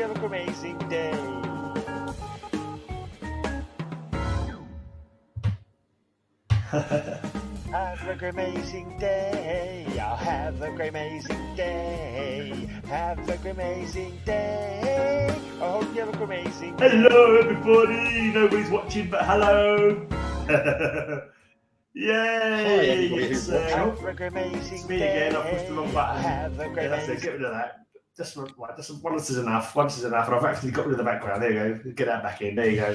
you have an amazing day. Have a great amazing day. I'll have a great amazing day. Have a great amazing day. I hope you have a great amazing day. Hello, everybody. Nobody's watching, but hello. Yay! It's Have a great amazing me day. again. I pushed the wrong button. Have a great That's it. amazing Get rid of that. Just once is enough. Once is enough. And I've actually got rid of the background. There you go. Get that back in. There you go.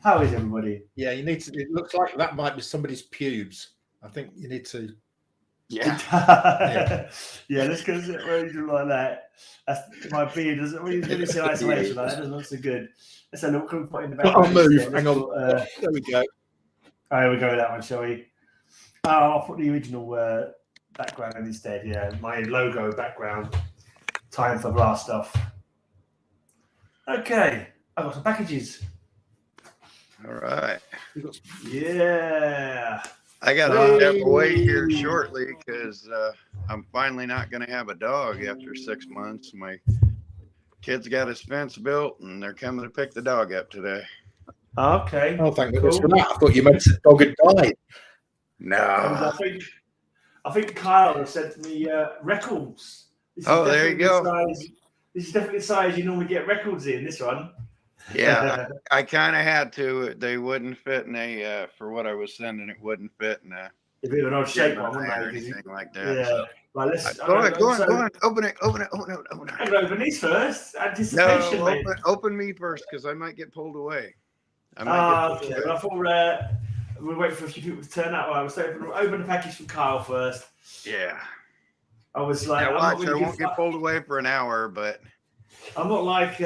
How is everybody? Yeah, you need to. It looks like that might be somebody's pubes. I think you need to. Yeah. Yeah. Let's go sit where you do like that. That's my beard. Doesn't really in isolation like that. Doesn't look so good. Let's have a look. Put in the background. I'll move. Hang on. There we go. Oh, here we go with that one, shall we? Oh, I'll put the original background in instead. Yeah, my logo background. Time for blast off. Okay, I've got some packages. All right. Yeah. I got to step away here shortly because I'm finally not going to have a dog after 6 months. My kid's got his fence built, and they're coming to pick the dog up today. Okay. Oh, thank goodness for that. I thought you meant the dog had died. No. I think Kyle has sent me records. There you go. This is definitely the size you normally get records in. This one. Yeah, I kind of had to. They wouldn't fit in a for what I was sending. It wouldn't fit in a bit of an odd shape one, or wouldn't anything like that. Yeah. So. Right, let's Go on. Open it. I'm gonna open these first. Anticipation, mate. Open me first because I might get pulled away. Okay. Well, I thought we'll wait for a few people to turn up. I was saying, open the package from Kyle first. Yeah. I was like, yeah, watch, I won't get pulled away for an hour, but I'm not like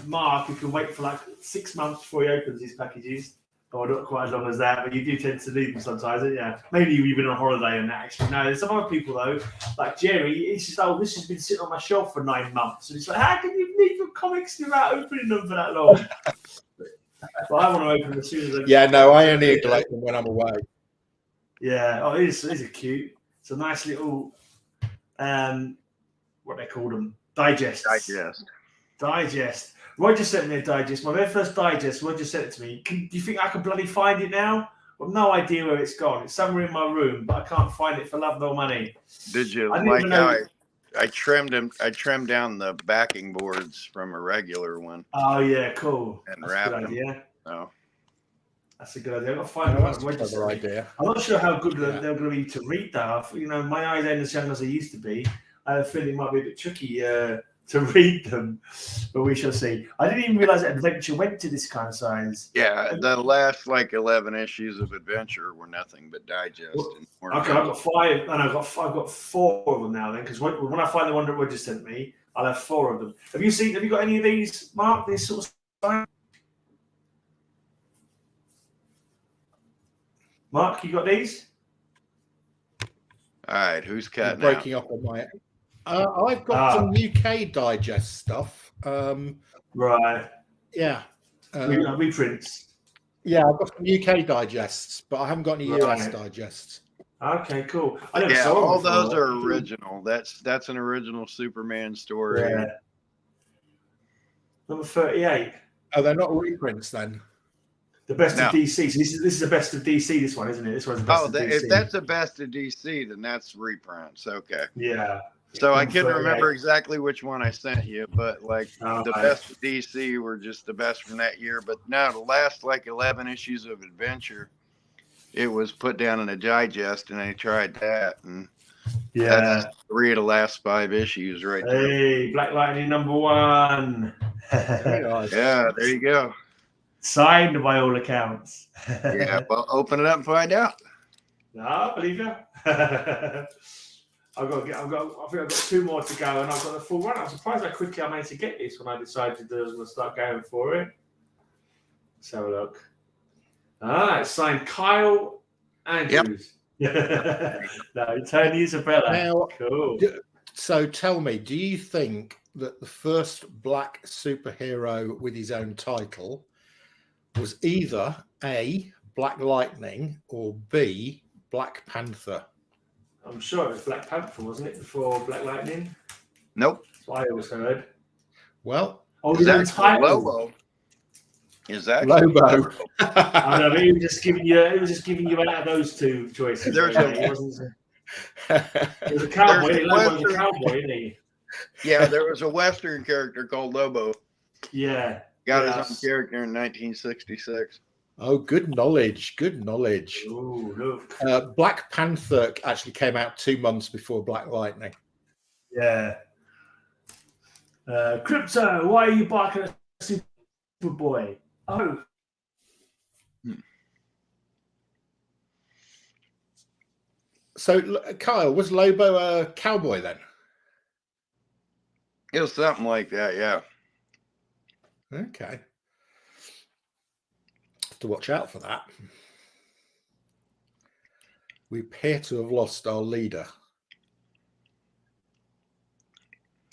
Mark, who can wait for like 6 months before he opens his packages. Or not quite as long as that, but you do tend to leave them sometimes, don't you? Maybe you've been on holiday and that. Actually, no. There's some other people though, like Jerry. He's just, this has been sitting on my shelf for 9 months, and it's like, how can you leave your comics without opening them for that long? But I want to open them as soon as I. Yeah, no, I only neglect them when I'm away. Yeah. Oh, these are cute. It's a nice little, what they call them, digests. Digest. Roger sent me a digest. My very first digest, Roger sent it to me. Do you think I can bloody find it now? I've no idea where it's gone. It's somewhere in my room, but I can't find it for love nor money. Did you like how I trimmed him? I trimmed down the backing boards from a regular one. Oh yeah, cool. And wrapped them. Idea. Oh. That's a good idea. I've got to find That's a clever idea. I'm not sure how good they're going to be to read though. You know, my eyes ain't as young as they used to be. I have a feeling it might be a bit tricky to read them, but we shall see. I didn't even realize that Adventure went to this kind of size. Yeah, the last 11 issues of Adventure were nothing but digest. Okay, I've got 5, and I've got 4 of them now. Then, because when I find the one that Roger sent me, I'll have 4 of them. Have you got any of these, Mark? This sort of size? Mark, you got these? All right, who's cutting breaking up on my. I've got some UK digest stuff. Right. Yeah. Reprints. Yeah, I've got some UK digests, but I haven't got any US digests. Okay, cool. All those are original. That's an original Superman story. Yeah. Number 38. Oh, they're not reprints then. The best of DC. So this is the best of DC. This one, isn't it? This one's the best of DC. If that's the best of DC, then that's reprints. Okay. Yeah. So I couldn't remember exactly which one I sent you, but the best of DC were just the best from that year. But now the last 11 issues of Adventure, it was put down in a digest, and I tried that, and that's 3 of the last 5 issues right there. Hey, Black Lightning #1. Yeah, there you go. Signed by all accounts. Yeah, well, open it up and find out. No, I believe you. I think I've got 2 more to go, and I've got the full run. I'm surprised how quickly I managed to get this when I decided I was going to start going for it. Let's have a look. It's signed Kyle Andrews. Yep. No, Tony Isabella. Now, cool. So tell me, do you think that the first black superhero with his own title was either A, Black Lightning, or B, Black Panther? I'm sure it was Black Panther, wasn't it, before Black Lightning? Nope. what I always heard. Well, The title. Lobo is actually Lobo. I know, but he was just giving you. It was just giving you out of those two choices. There's It wasn't. It was a cowboy. There's a Lobo's a Western- cowboy, isn't he? Yeah, there was a Western character called Lobo. Yeah. Got Yes. his own character in 1966. Oh, good knowledge. Good knowledge. Oh, look. Black Panther actually came out 2 months before Black Lightning. Yeah. Crypto, why are you barking at Superboy? Oh. So, Kyle, was Lobo a cowboy then? It was something like that, yeah. Okay. Have to watch out for that. We appear to have lost our leader.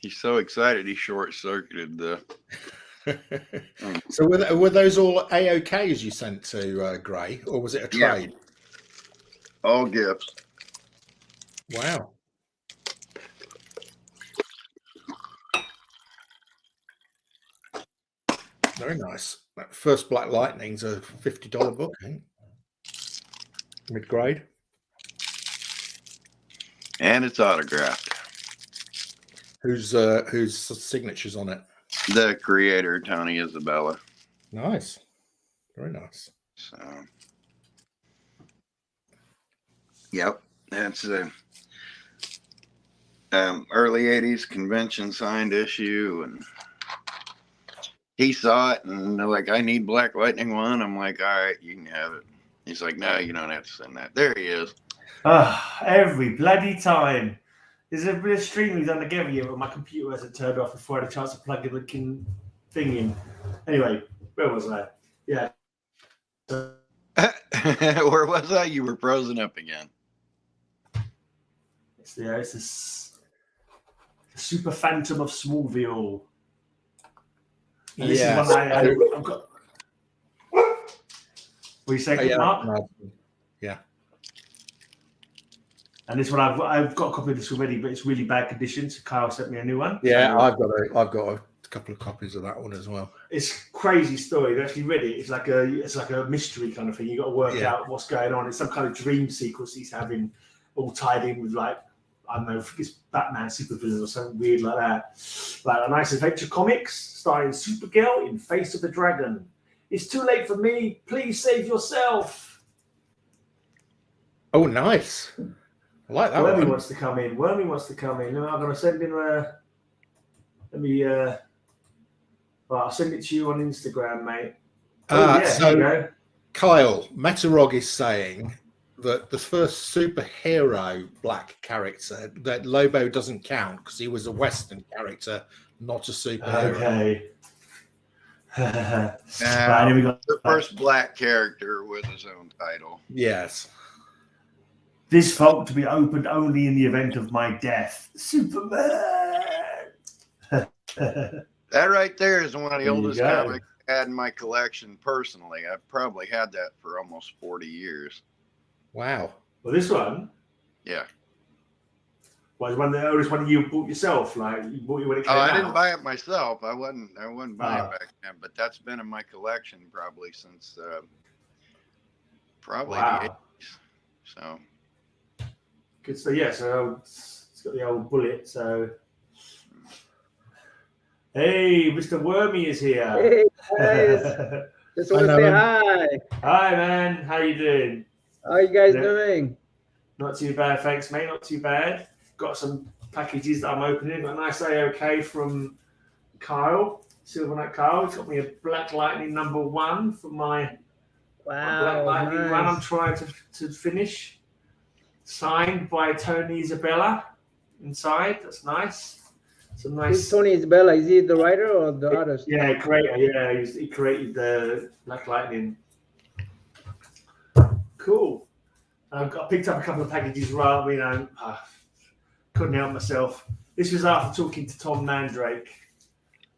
He's so excited he short-circuited the... So were those all AOKs you sent to Gray, or was it a trade? Yeah. All gifts. Wow. Very nice. That first Black Lightning's a $50 book, I think. Mid-grade. And it's autographed. Whose signature's on it? The creator, Tony Isabella. Nice. Very nice. So, yep, that's a early 80s convention signed issue, and he saw it and they're like, I need Black Lightning one. I'm like, all right, you can have it. He's like, no, you don't have to send that. There he is. Every bloody time. There's a bit of stream we've done together here, but my computer hasn't turned off before I had a chance to plug the thing in. Anyway, where was I? Yeah. Where was I? You were frozen up again. It's the Super Phantom of Smallville. And this is one I've got. What are you saying, Mark? Yeah. And this one I've got a copy of this already, but it's really bad condition. So Kyle sent me a new one. Yeah, so, I've got a couple of copies of that one as well. It's a crazy story. I've actually read it. It's like a mystery kind of thing. You got to work out what's going on. It's some kind of dream sequence he's having, all tied in with like, I don't know, it's Batman supervillains or something weird like that. Like a nice adventure comics starring Supergirl in Face of the Dragon. It's too late for me. Please save yourself. Oh, nice. I like that Wormy one. wants to come in. I'm going to send him a... Let me... Well, I'll send it to you on Instagram, mate. So, Kyle, Metarog is saying that the first superhero black character, that Lobo doesn't count because he was a Western character, not a superhero. Okay. The first black character with his own title. Yes. This vault to be opened only in the event of my death. Superman! That right there is one of the oldest comics I had in my collection personally. I've probably had that for almost 40 years. Wow. Well, this one? Yeah. Was one the oldest one you bought yourself? Like, you bought it when it came out? I didn't buy it myself. I wasn't buying it back then, but that's been in my collection probably since the 80s. So. Good. So, yeah, so it's got the old bullet, so... Hey, Mr. Wormy is here. Hey, guys. Just want to say hi. Hi, man. How you doing? How are you guys doing? Not too bad, thanks, mate. Not too bad. Got some packages that I'm opening. Got a nice AOK from Kyle, Silver Knight Kyle. He's got me a Black Lightning #1 for my Black Lightning run I'm trying to finish. Signed by Tony Isabella inside. That's nice. Some nice. Who's Tony Isabella? Is he the writer or the artist? Yeah, creator. Yeah, he created the Black Lightning. Cool. I picked up a couple of packages. Right, couldn't help myself. This was after talking to Tom Mandrake.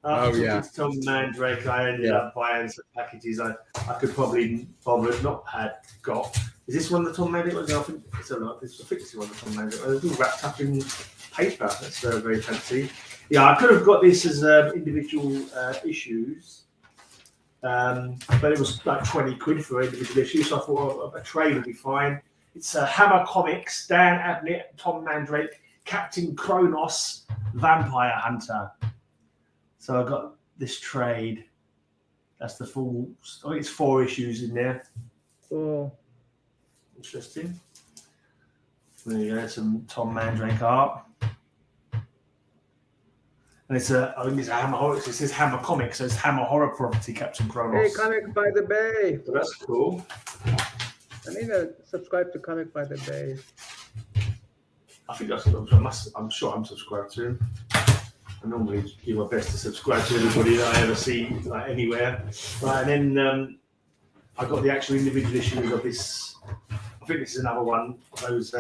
Talking to Tom Mandrake, I ended up buying some packages I could probably not had got. Is this one that Tom Mandrake was? I think it's this is one that Tom Mandrake. It was all wrapped up in paper. That's very fancy. Yeah, I could have got this as individual issues, but it was like 20 quid for individual issues. So I thought a trade would be fine. It's Hammer Comics, Dan Abnett, Tom Mandrake, Captain Kronos, Vampire Hunter. So I got this trade. That's the full. I think it's 4 issues in there. Cool. Interesting. There you go. Some Tom Mandrake art. And it's I think it's a Hammer Horror. It says Hammer Comics, so it's Hammer Horror Property, Captain Kronos. Hey, Comic by the Bay. So that's cool. I need to subscribe to Comic by the Bay. I think I'm sure I'm subscribed to him. I normally do my best to subscribe to everybody that I ever see, like anywhere. Right, and then I got the actual individual issues of this. I think this is another one of those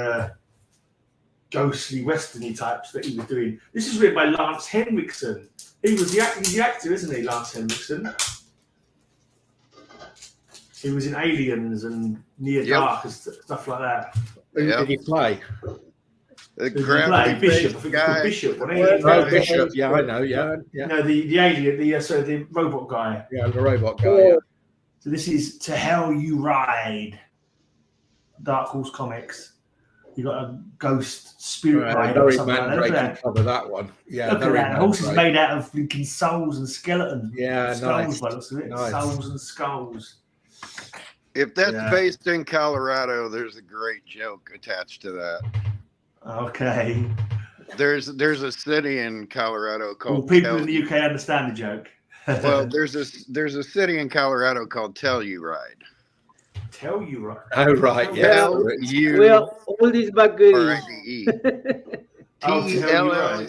ghostly westerny types that he was doing. This is written by Lance Henriksen. He's the actor, isn't he, Lance Henriksen? He was in Aliens and Near Dark and stuff like that. Who did he play? The Bishop. I think guy. Bishop. Bishop. Yeah, I know. Yeah. No, the alien, the robot guy. Yeah, the robot guy. Oh. Yeah. So this is To Hell You Ride. Dark Horse Comics. You got a ghost spirit rider or something like that. Cover that one. Yeah, look at that. The horse is made out of freaking souls and skeletons. Yeah, skulls, nice. Nice. Souls and skulls. If that's based in Colorado, there's a great joke attached to that. Okay. There's a city in Colorado called. Well, people in the UK understand the joke. Well, there's a city in Colorado called Telluride. Telluride. Oh right, yeah. Well, all these but goodies. Telluride.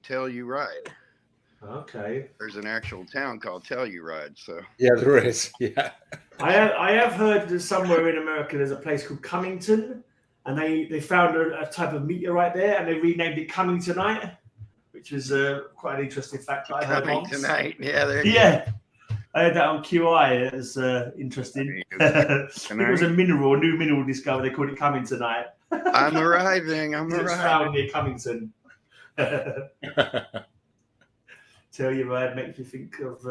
Telluride. Okay. There's an actual town called Telluride. So. Yeah, there is. Yeah. I have heard that somewhere in America there's a place called Cummington, and they found a type of meteorite there, and they renamed it Cummingtonite, which was quite an interesting fact that I heard. Cummingtonite, yeah. I heard that on QI. It was interesting. It was a mineral, a new mineral discovered. They called it Cummingtonite. I'm arriving. It's found near Cummington. Telluride makes me think of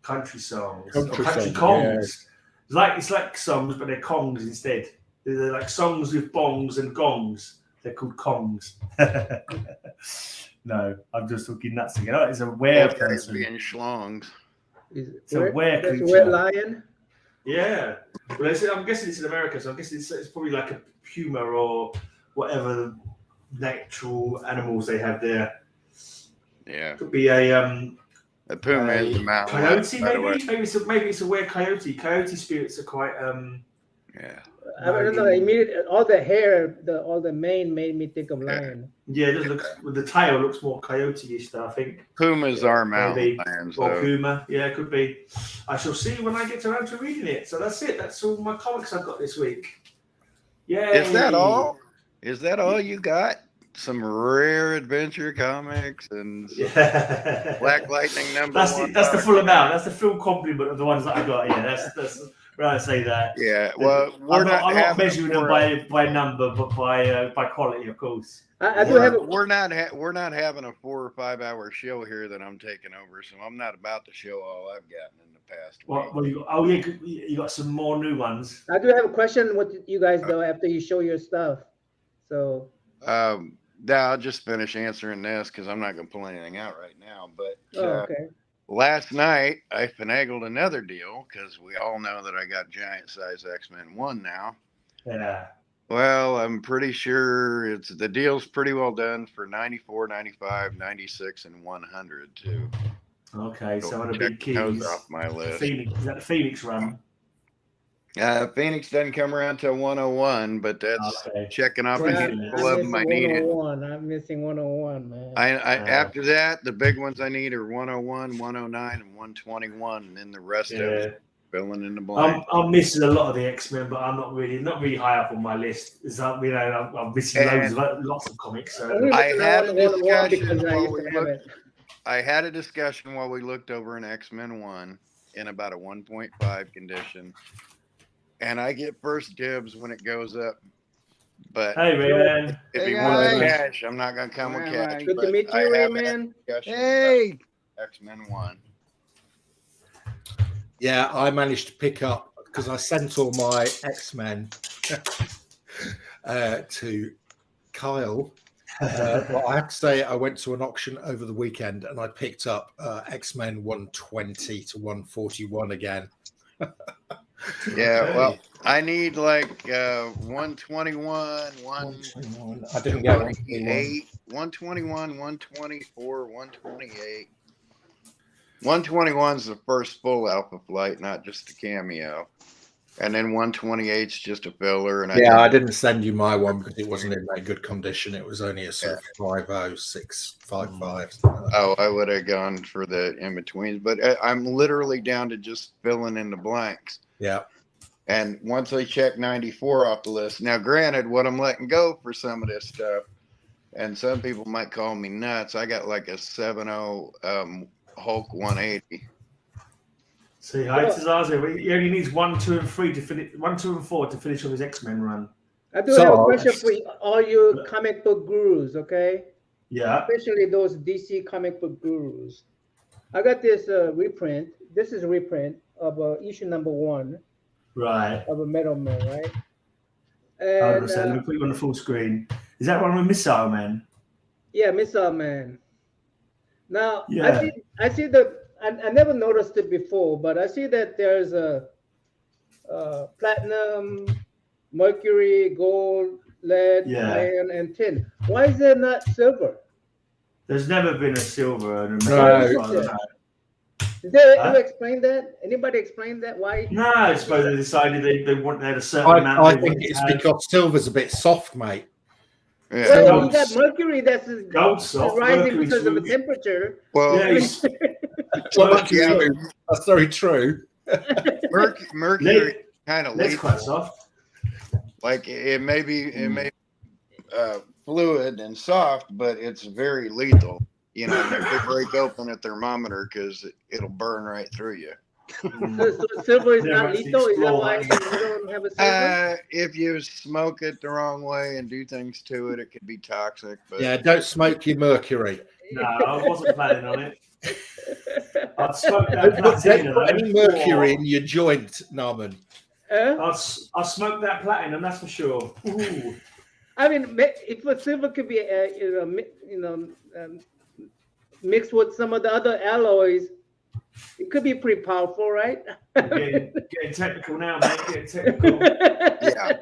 country songs, country kongs. Yeah. It's like songs, but they're kongs instead. They're like songs with bongs and gongs. They're called kongs. No, I'm just talking nuts again. Oh, it's a werewolf. Being schlongs. It's a werewolf. That's a wet lion. Yeah. Well, I'm guessing it's in America, so I'm guessing it's probably like a puma or whatever natural animals they have there. Yeah. Could be a puma is a mountain coyote, maybe it's a were coyote. Coyote spirits are quite yeah. I don't know. Immediately, all the hair, all the mane made me think of lion. Yeah, it just looks. The tail looks more coyote-ish, though, I think. Pumas are mountain lions, or puma. Yeah, it could be. I shall see when I get around to reading it. So that's it. That's all my comics I've got this week. Yeah. Is that all? Is that all you got? Some rare adventure comics and Black Lightning number one. That's the full amount. That's the full complement of the ones that I got. Yeah, that's where I say that. Yeah, well, I'm not measuring them by number, but by quality, of course. We're not having a 4 or 5 hour show here that I'm taking over, so I'm not about to show all I've gotten in the past week. You got some more new ones. I do have a question with you guys though after you show your stuff. So. I'll just finish answering this because I'm not going to pull anything out right now. But okay. Last night I finagled another deal because we all know that I got giant size X-Men 1 now. Yeah. Well, I'm pretty sure the deal's pretty well done for 94, 95, 96, and 100 too. Okay, so one of the big keys off my list. Is that the Phoenix run? Phoenix doesn't come around till 101, but that's checking off a handful of them I needed. I'm missing 101, man. After that, the big ones I need are 101, 109, and 121, and then the rest of it filling in the blank. I'm missing a lot of the X-Men, but I'm not really high up on my list. I'm missing lots of comics. So. I had a discussion while we looked over an X-Men 1 in about a 1.5 condition. And I get first dibs when it goes up But Hey, Rayman. if Hey, you want guys. cash, I'm not gonna come with All cash. right. Good to but meet I you, have Rayman. had discussions Hey. about X-Men 1. Yeah, I managed to pick up because I sent all my X-Men to Kyle. Well, I have to say, I went to an auction over the weekend and I picked up X-Men 120 to 141 again. Yeah, well, I need like 121, 121. I didn't get 128, 121, 124, 128. 121 is the first full Alpha Flight, not just a cameo. And then 128 is just a filler. And I didn't send you my one because it wasn't in very good condition. It was only a sort of 50655. Oh, I would have gone for the in-betweens. But I'm literally down to just filling in the blanks. Yeah. And once I check 94 off the list, now granted, what I'm letting go for some of this stuff, and some people might call me nuts, I got like a 7.0 Hulk 180. See, hi, Tazazi. He only needs 1, 2, and 3 to finish. 1, 2, and 4 to finish off his X-Men run. I do have a question for all you comic book gurus, okay? Yeah. Especially those DC comic book gurus. I got this reprint. This is a reprint of issue number 1 Right. of a Metal Man, right? Hold on a And second, let me put you on the full screen. Is that one with Missile Man? yeah, Missile Man. Now Yeah. I see that I never noticed it before, but I see that there's a platinum, mercury, gold, lead, Yeah. iron, and tin. Why is there not silver? There's never been a silver and a No. metal. Did they Huh? ever explain that? Anybody explain that? Why? No, I suppose they decided they had a certain amount. I they think wanted to it's have. because silver's a bit soft, mate. Yeah. Well, you Gold's- got mercury that's Gold's soft, rising mercury's because of the smooth. temperature. Well, Yeah, he's- Well, Mercury- that's very true. Mercury kind of That's quite soft. Like it may be fluid and soft, but it's very lethal. You know, they could break open a thermometer because it'll burn right through you. So silver is Never not actually lethal. Is that why you explored. don't have a silver? If you smoke it the wrong way and do things to it, it could be toxic. But Yeah, don't smoke your mercury. No, I wasn't planning on it. I'd smoke that Don't put platinum. any mercury in your joint, Norman. I'll smoke that platinum, that's for sure. Ooh. I mean, if a silver could be, mixed with some of the other alloys, it could be pretty powerful, right? Getting technical now, mate. Getting technical. yeah,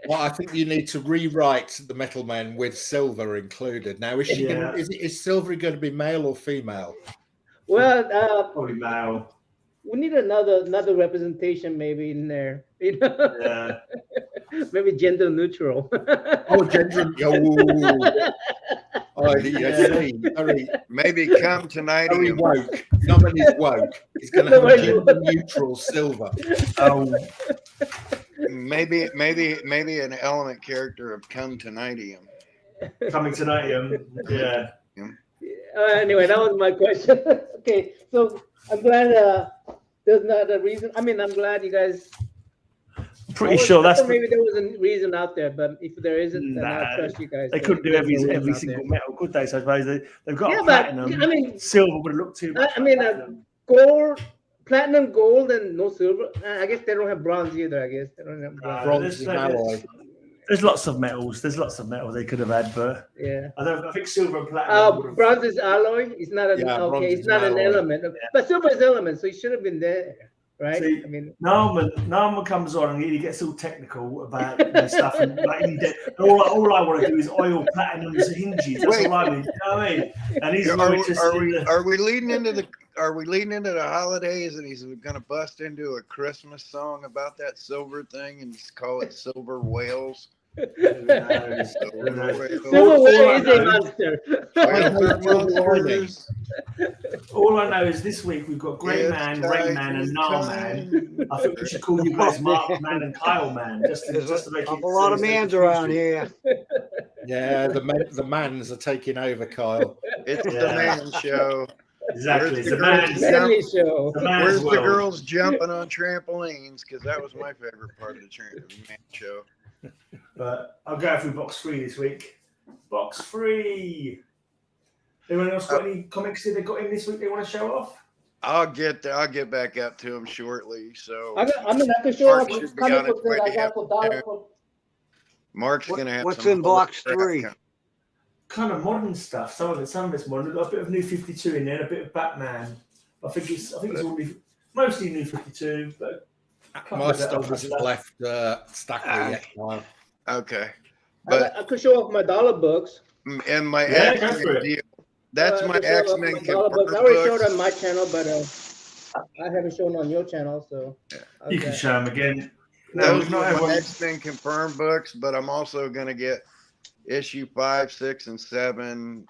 Well, I think you need to rewrite the Metal Man with silver included. Now, is she Yeah. is silver going to be male or female? Well, Probably male. we need another representation maybe in there. You know, Yeah. maybe gender neutral. Oh, gender. Oh, very, maybe come tonight. very woke. Norman is woke. He's going to have gender neutral silver. Oh, Maybe an element character of Come Tonight'ium. coming tonight. Yeah. Anyway, that was my question. Okay, so I'm glad there's not a reason. I mean, I'm glad you guys. Pretty sure that's maybe there was a reason out there, but if there isn't, then I trust you guys. they couldn't do every single metal, could they? So I suppose they've got Yeah, a but platinum. I mean, Silver would have looked too much. I mean, like platinum. gold, platinum, gold, and no silver. I guess they don't have bronze either. I guess they don't have bronze. Bronze is an alloy. There's lots of metals. There's lots of metals they could have had, but Yeah. I think silver and platinum. would have- Bronze is alloy. It's not an Yeah, bronze It's is not an alloy. element. But silver is element, so it should have been there, right? See, I mean, Norman comes on and he gets all technical about stuff, and like all I want to do is oil platinum's hinges. That's all I mean. You know what I mean? And he's more interested in the. Are we leading into the holidays and he's going to bust into a Christmas song about that silver thing and call it Silver Whales? Who knows? Who knows? silver all I is a know- monster. All I know is this week we've got Grey Man, Rayman, and Gnarman. I think we should call you guys Mark Man and Kyle Man, just to make it. A lot of mans around here. Yeah, the mans are taking over, Kyle. It's the Yeah. man show. Exactly. Where's The the man's, Manly show. the man's Where's the world. girls jumping on trampolines? Because that was my favorite part of the man show. But I'll go through box 3 this week. Box 3. Anyone else got any comics that they got in this week they want to show off? I'll get back up to him shortly. So I can show Mark off should be comic on his books way that I to got have for dollar. Mark's gonna have What's some in box crap 3? coming. Kind of modern stuff. Some of it's modern. We've got a bit of New 52 in there, a bit of Batman. I think it's all mostly New 52, but My stuff hasn't left Stackler yet. Kyle. Okay, but I could show off my dollar books. and my Yeah, go X-Men for it. deal. That's my I could show off X-Men my dollar confirmed books. I already showed books. on my channel, but I haven't shown on your channel, so. You can show them again. No, Those not are my everyone. X-Men confirmed books, but I'm also gonna get issue 5, 6, and 7,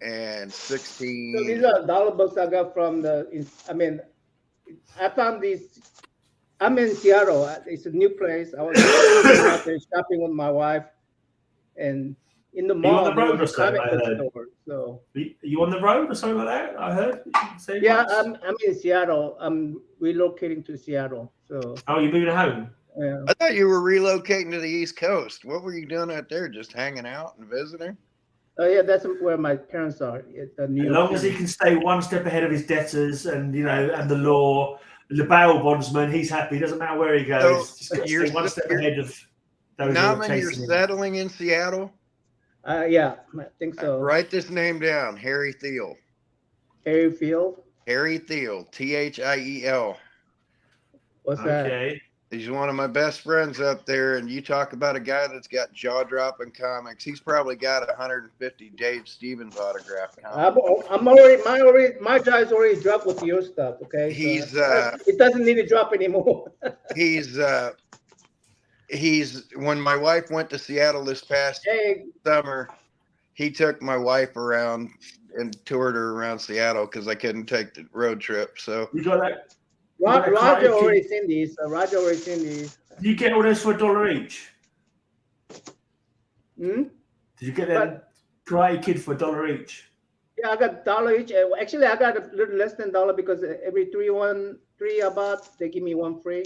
and 16. So these are dollar books I got from I found these. I'm in Seattle. It's a new place. I was out there shopping with my wife, and in the mall, on the road there was a or something, comic I heard? book store. So Are you on the road or something like that? I heard. Say yeah, once. I'm in Seattle. I'm relocating to Seattle. So Oh, you're moving home? yeah. I thought you were relocating to the East Coast. What were you doing out there? Just hanging out and visiting? Oh yeah, that's where my parents are. At New As York long as City. he can stay one step ahead of his debtors and and the law, the bail bondsman, he's happy. Doesn't matter where he goes. So Just got to you're- stay one step ahead of those Now, who are when you're chasing him. settling in Seattle, Yeah, I think so. write this name down: Harry Thiel. Harry Field. Harry Thiel, Thiel. What's that? Okay. He's one of my best friends up there, and you talk about a guy that's got jaw-dropping comics. He's probably got 150 Dave Stevens autographed comics. My jaw's already dropped with your stuff. Okay. So it doesn't need to drop anymore. He's when my wife went to Seattle this past summer, he took my wife around and toured her around Seattle because I couldn't take the road trip. So You got that? Roger already seen these. Roger already seen these. You get all those for $1 each. Hmm? Did you get that Karate Kid for $1 each? Yeah, I got $1 each. Actually, I got a little less than $1 because every three I bought, they give me one free.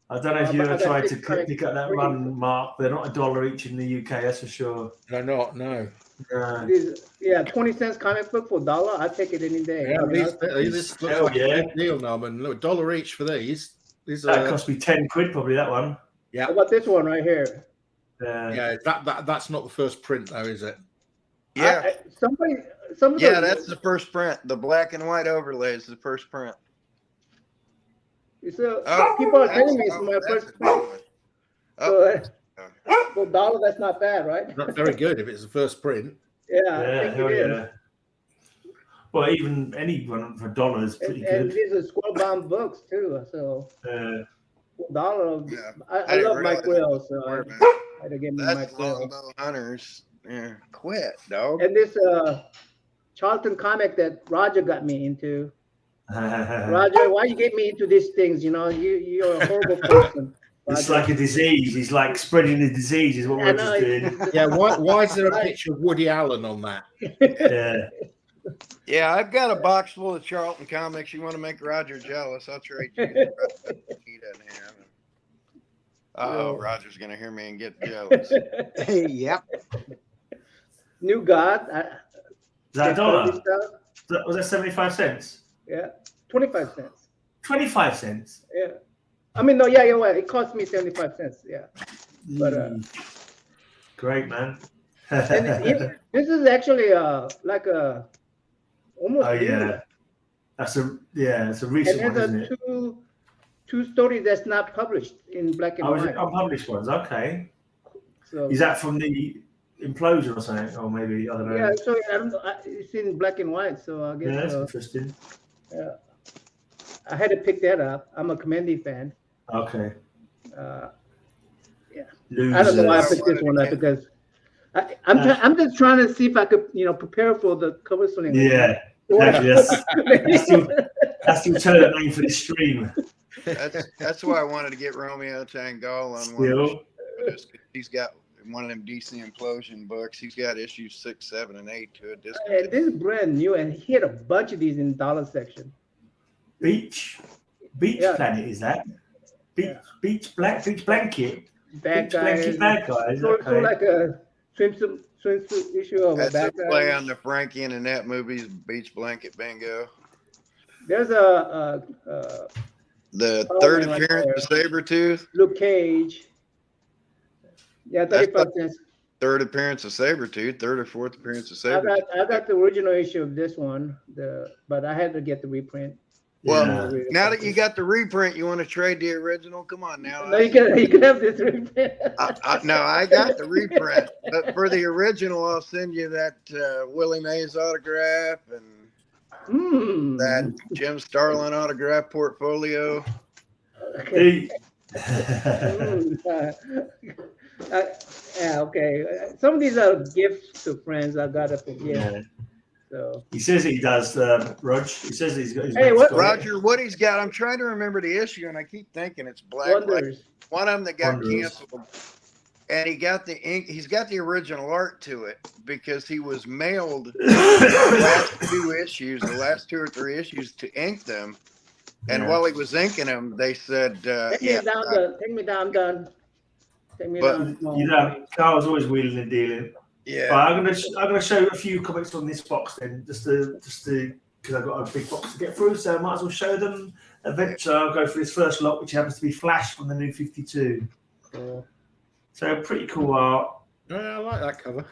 I don't know if you but I ever got tried to 6 comics pick up that free. run, Mark. They're not $1 each in the UK, that's for sure. They're not, no. Yeah, 20 cents comic book for $1. I take it any day. Yeah, I mean, this looks Hell like yeah. a big deal, Norman. Look, $1 each for these. These That are, cost me 10 quid probably, that one. How about this one right here? yeah, that's not the first print though, is it? yeah, Some of yeah, those- that's the first print. The black and white overlay is the first print. people are telling me it's my that's first a good print. one. So, for $1, that's not bad, right? Not very good if it's the first print. Yeah, I Yeah, think hell it is. yeah. Well, even any one for $1 is pretty And good. these are square-bound books too. So $1. Yeah. I didn't love Mike realize Will, so I man. had to get me That's Mike Will. Longbow Hunters. Yeah, quit, dog. And this Charlton comic that Roger got me into. Roger, why you get me into these things? You're a horrible person. It's Roger. like a disease. He's like spreading the disease is what I we're know. just doing. Yeah, why is there a picture of Woody Allen on that? Yeah. Yeah, I've got a box full of Charlton comics. You want to make Roger jealous? I'll trade you. He doesn't have them. Oh, Roger's gonna hear me and get jealous. Yep. New God. Is that $1? Was that 75 cents? Yeah, 25 cents. 25 cents? Yeah. I mean, no, yeah, well, it cost me 75 cents. Yeah. But Great, man. and this is actually like a almost. Oh yeah, it's a recent And one, isn't there's it? two stories that's not published in black and Oh, is white. it unpublished ones? Okay. So Is that from the implosion or something? Or maybe I don't know. yeah, so I don't know. It's in black and white, so I guess. Yeah, that's interesting. Yeah. I had to pick that up. I'm a Commandy fan. Okay. Yeah. Losers. I don't know why I picked this one up because I'm just trying to see if I could prepare for the cover swing. Yeah. Exactly. That's the alternate name for this stream. That's why I wanted to get Romeo Tangal on Still. one. He's got one of them DC implosion books. He's got issues 6, 7, and 8 to it. And this is brand new, and he had a bunch of these in the dollar section. Beach Yeah. Planet is that? Beach blanket. bad guys. Bad guys. Sort Okay. of like a swimsuit issue of a That's a bad play guy. on the Frankie and Annette movies, Beach Blanket Bingo. There's The Oh, third man, right appearance there. of Sabretooth. Luke Cage. Yeah, That's 35 cents. Third appearance of Sabretooth, third or fourth appearance of I Sabretooth. got the original issue of this one, but I had to get the reprint. Well, Yeah. now that you got the reprint, you want to trade the original? Come on now. No, you can have this reprint. No, I got the reprint, but for the original, I'll send you that Willie Mays autograph and that Jim Starlin autograph portfolio. Okay. Yeah, okay. Some of these are gifts to friends. I got it for gifts. Yeah. So He says he does, Rog. He says he's got. Hey, what- Roger, what he's got, I'm trying to remember the issue, and I keep thinking it's Black Light. Wonders. One of them that got Wonders. canceled, and he got the ink. He's got the original art to it because he was mailed the last two or three issues to ink them. And Yeah. while he was inking them, they said, Take me down, I'm done. Take me But down. you know, Carl's always wheeling and dealing. yeah. But I'm gonna show a few comics on this box then, just to because I've got a big box to get through, so I might as well show them. Eventually, I'll go for this first lot, which happens to be Flash from the New 52. Cool. So pretty cool art. Yeah, I like that cover.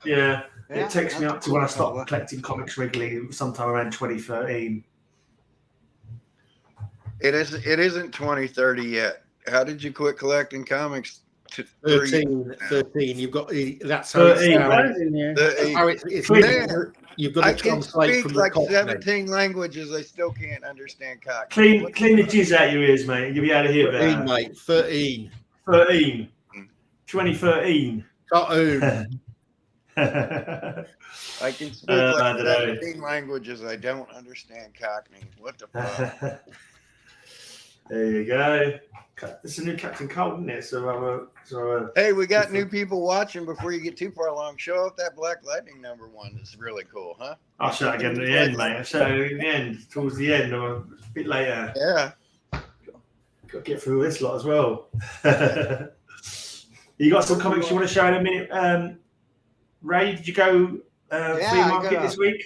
Yeah, Yeah, it takes me that's up a to when I cool stopped cover. collecting comics regularly, sometime around 2013. It isn't 2030 yet. How did you quit collecting comics? 13. You've got that's how it's 13, now. right? Mine's in here. It's Man, you've got I to can translate speak from the like Cockney. 17 languages. I still can't understand Cockney. Clean the jizz out your ears, mate. You'll be able to hear 13, better. mate. 13. 13. 2013. Cartoon. I can speak I like don't know. 17 languages. I don't understand Cockney. What the fuck? There you go. It's a new Captain Cold, isn't it? So Hey, we got new people watching. Before you get too far along, show off that Black Lightning #1. It's really cool, huh? I'll show it again at the end, mate. I'll show it at the end, towards the end, or a bit later. Yeah. Got to get through this lot as well. You got some comics you want to show in a minute? Ray, did you go flea I market got this week?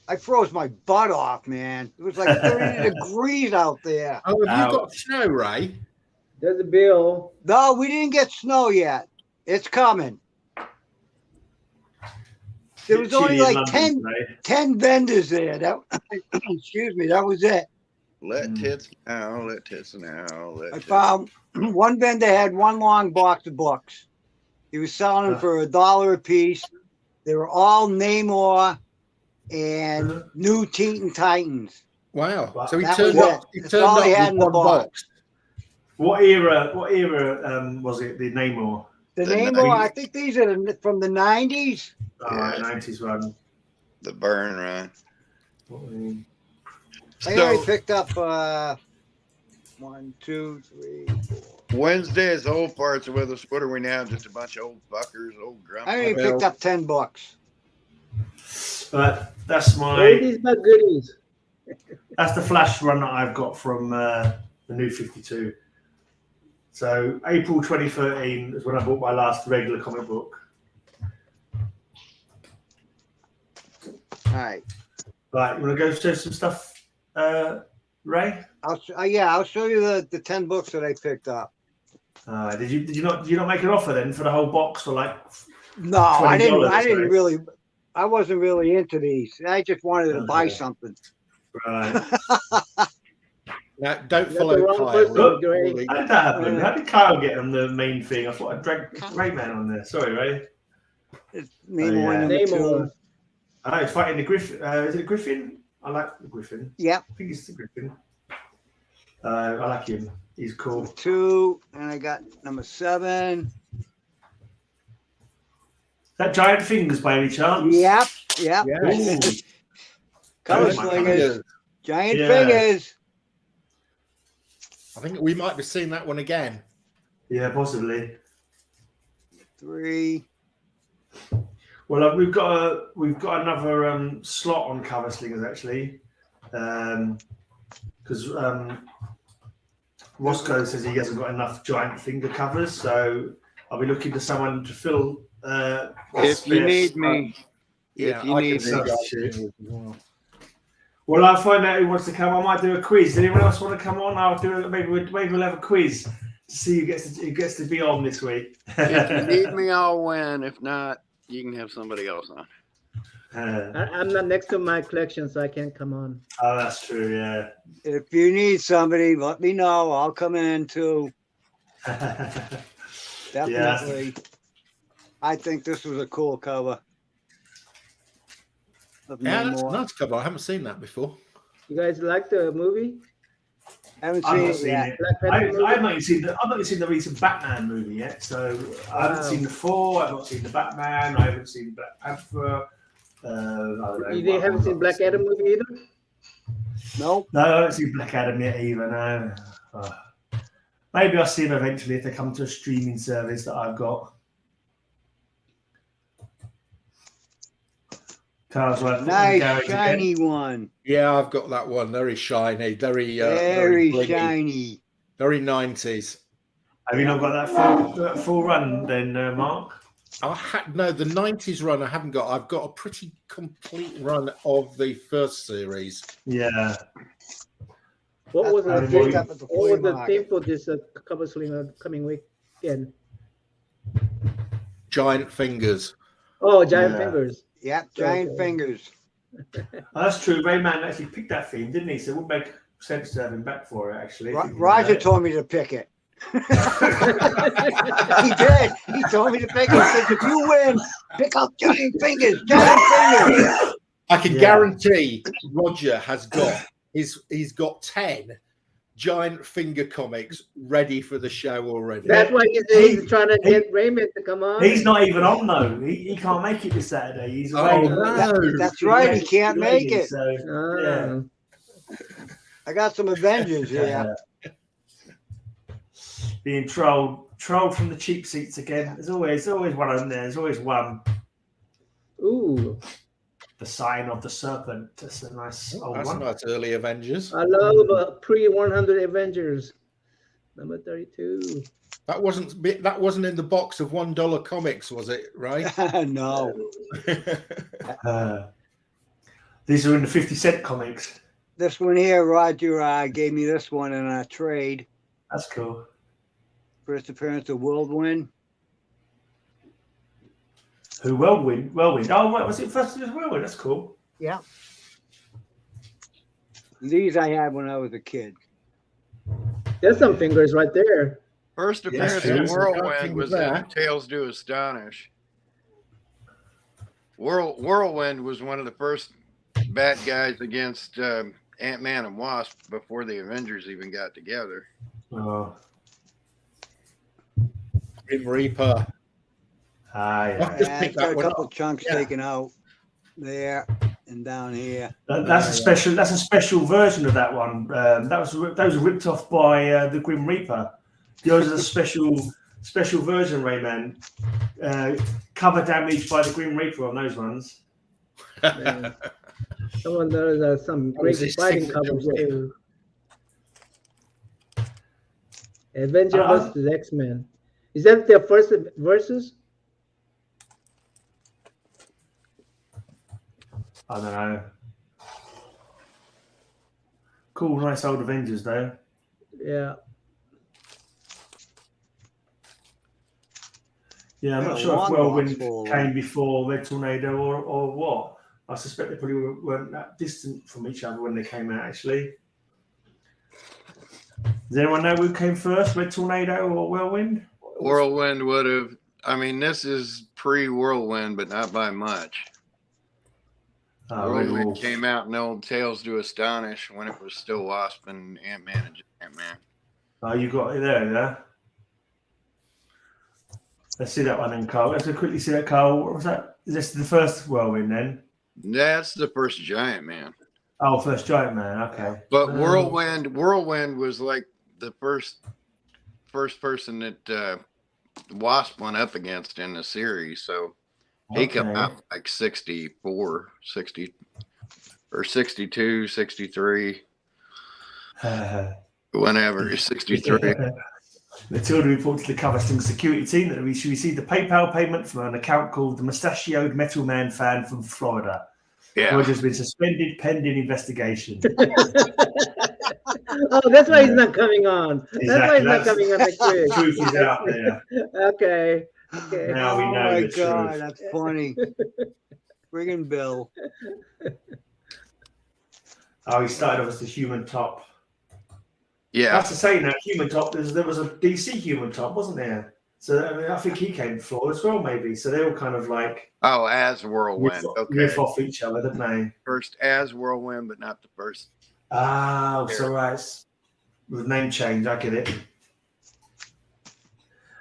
I froze my butt off, man. It was like 30 degrees out there. Oh, have you Ouch. got snow, Ray? There's a bill. No, we didn't get snow yet. It's coming. There was only Chilly in like London today. 10 vendors there. That excuse me, that was it. Let tits now. Let tits now. Let I tits. found one vendor had one long box of books. He was selling them for $1 a piece. They were all Namor and New Teen Titans. Wow. Wow. So he That turned was up. it. He That's turned all up he had with in the one box. box. What era was it? The Namor? The The Namor, 90s. I think these are from the 90s. Yeah. 90s one. The burn run. I already So picked up 1, 2, 3, 4. Wednesday is old farts with us. What are we now? Just a bunch of old fuckers, old grumps. I already picked up 10 books. But that's Ladies but goodies. that's the Flash run that I've got from the New 52. So April 2013 is when I bought my last regular comic book. All right. Right, you want to go show some stuff, Ray? I'll show you the 10 books that I picked up. Did you not make an offer then for the whole box for like? No, I didn't. $20, I didn't right? really. I wasn't really into these. I just wanted to buy something. Right. Now, don't That's follow the wrong Kyle. person, Gray. How did that happen? How did Kyle get on the main thing? I thought I dragged Rayman on there. Sorry, Ray. It's Namor yeah. number Namor. 2. I know it's fighting the Griffin. Is it a Griffin? I like the Griffin. Yep, I think it's the Griffin. I like him. He's cool. 2, and I got number 7. That Giant Fingers by any chance? Yep. Ooh. Color Oh, my Slingers, Giant Yeah. Fingers. I think we might be seeing that one again. Yeah, possibly. 3. Well, we've got another slot on Cover Slingers actually, because Roscoe says he hasn't got enough giant finger covers, so I'll be looking to someone to fill. If you need me, Yeah, if you I need can me. substitute. see as well. Well, I'll find out who wants to come. I might do a quiz. Does anyone else want to come on? I'll do it. Maybe we'll have a quiz to see who gets to be on this week. If you need me, I'll win. If not, you can have somebody else on. I'm not next to my collection, so I can't come on. Oh, that's true. Yeah. If you need somebody, let me know. I'll come in too. Definitely. I think this was a cool cover. Yeah, that's a nice cover. I haven't seen that before. You guys like the movie? Haven't I've seen not it seen yet. it. Black Panther movie? I've not even seen the recent Batman movie yet. So I haven't seen the 4. I've not seen the Batman. I haven't seen Black Panther. I don't know. You haven't seen Black Adam movie either? Nope. No, I haven't seen Black Adam yet either. No. Maybe I'll see them eventually if they come to a streaming service that I've got. Carl's worth Nice shiny one. Yeah, I've got that one. Very shiny. Very blingy, shiny. Very 90s. Have you not got that full run then, Mark? No, the 90s run I haven't got. I've got a pretty complete run of the first series. Yeah. What was That's the what theme? up at the What was flea the theme for this cover swing coming weekend? Giant fingers. Oh, giant Yeah. fingers. Yep, giant Okay. fingers. Oh, that's true. Rayman actually picked that theme, didn't he? So it would make sense to have him back for it, actually. Roger told me to pick it. He did. He told me to pick it. He said, if you win, pick up giant fingers. Giant fingers. I can guarantee Roger has got he's got 10 giant finger comics ready for the show already. That's why he's trying to get Raymond to come on. He's not even on, though. He can't make it this Saturday. He's away. Oh, no. That's right. He can't make it. So, yeah. I got some Avengers here. Being trolled from the cheap seats again. There's always one on there. There's always one. Ooh, The Sign of the Serpent. That's a nice old That's one. nice early Avengers. I love pre-100 Avengers. Number 32. That wasn't in the box of $1 comics, was it? Right? No. These are in the 50-cent comics. This one here, Roger gave me this one in a trade. That's cool. First appearance of Whirlwind. Who? Whirlwind. Oh, what was it? First it was Whirlwind. That's cool. Yeah. These I had when I was a kid. There's some fingers right there. First Yes, appearance true. of Whirlwind Something was there. in Tales Do Astonish. Whirlwind was one of the first bad guys against Ant-Man and Wasp before the Avengers even got together. Oh. Grim Reaper. Yeah. Just Yeah, pick it's got that a one couple up. chunks Yeah. taken out there and down here. That's a special. That's a special version of that one. Those were ripped off by the Grim Reaper. Yours is a special version, Rayman. Cover damage by the Grim Reaper on those ones. Man. Someone knows some That was great his fighting signature covers whip. too. Avenger versus X-Men. Is that their first versus? I don't know. Cool, nice old Avengers though. Yeah. Yeah, I'm Yeah, not sure if long Whirlwind box full, came before Red Tornado or what. I suspect they probably weren't that distant from each other when they came out, actually. Does anyone know who came first, Red Tornado or Whirlwind? Whirlwind would have, I mean, this is pre-Whirlwind, but not by much. Whirlwind came out in old Tales to Astonish when it was still Wasp and Ant-Man and Ant-Man. Oh, you got it there, yeah? Let's see that one then, Carl. Let's quickly see that, Carl. What was that? Is this the first Whirlwind then? That's the first Giant Man. Oh, first Giant Man, okay. But Whirlwind was like the first person that Wasp went up against in the series. So he come out like 64, 60 or 62, 63. Whenever he's 63. Matilda reported to the Covesting security team that she received a PayPal payment from an account called the Mustachioed Metal Man Fan from Florida. Yeah. Roger's been suspended pending investigation. Oh, that's why he's not coming on. Exactly. That's why he's not coming on the quiz. Truth is out there. Okay. Now we Oh know my the God, truth. that's funny. Bring in Bill. Oh, he started off as the human top. Yeah. That's to say now, human top, there was a DC human top, wasn't there? So I mean, I think he came to Florida as well, maybe. So they all kind of like Oh, as Whirlwind. riff off each other, didn't they? First as Whirlwind, but not the first. Ah, so right. With name change, I get it.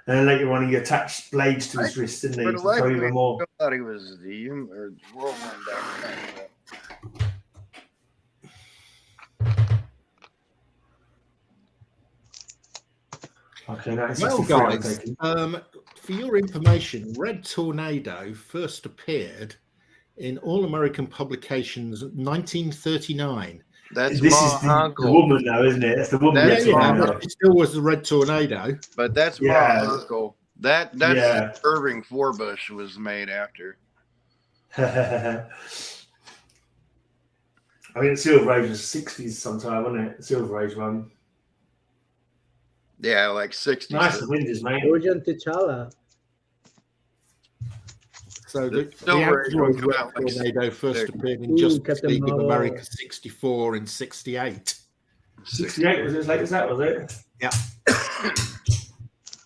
And then later on, he attached blades to his wrists, didn't he? For To the life throw of me, even more. I thought he was the human or Whirlwind back then. Okay, now it's Well, 63, I'm guys, taking. for your information, Red Tornado first appeared in All American Publications 1939. That's This my is the uncle. woman, though, isn't it? That's the woman. That's that's my on there. but it still was the Red Tornado. But that's Yeah. my uncle. That's Yeah. Irving Forbush was made after. I mean, Silver Age was 60s sometime, wasn't it? The Silver Age one. Yeah, like 60s. Nice Avengers, mate. Urgent T'Challa. So the Silver Age actual would come Red out like Tornado first 60. appeared in Ooh, Justice Captain League of Marvel. America 64 and 68. 68 was as late as that, was it? Yeah.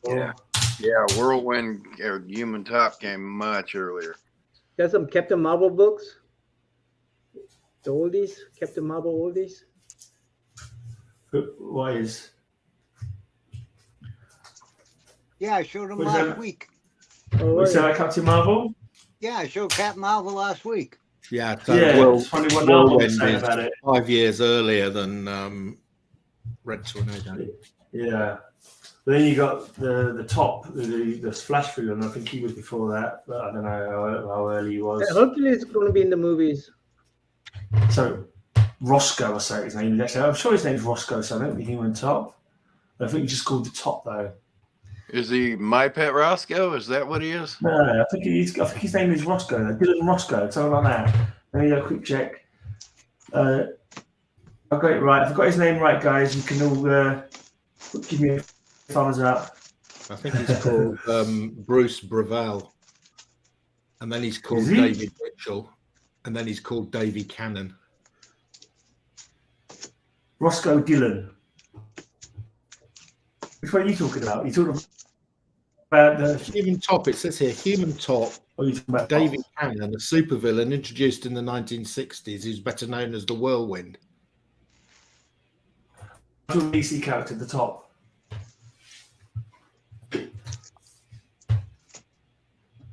Yeah. Yeah, Whirlwind or Human Top came much earlier. Got some Captain Marvel books. The oldies, Captain Marvel oldies. Why is? Yeah, I showed him What's last that? week. Oh, Was yeah. that Captain Marvel? Yeah, I showed Captain Marvel last week. Yeah, so Yeah, Whirl- it's funny what Marvel was Whirlwind saying is about it. 5 years earlier than Red Tornado. Yeah. But then you got the top, the Flash villain. I think he was before that, but I don't know how early he was. Hopefully it's going to be in the movies. So Roscoe, I say his name. Actually, I'm sure his name's Roscoe, so I don't think Human Top. I think he's just called the Top though. Is he My Pet Roscoe? Is that what he is? No, I think his name is Roscoe. Dylan Roscoe, something like that. Let me do a quick check. I got it right. If I got his name right, guys, you can all give me a thumbs up. I think he's called Bruce Breval. And then he's called Is he? David Mitchell. And then he's called Davy Cannon. Roscoe Dillon. Which one are you talking about? You talking about the? Human Top, it says here, Human Top, Or are you talking about Davy Cannon, a supervillain introduced in the 1960s, who's better known as the Whirlwind. DC character at the top?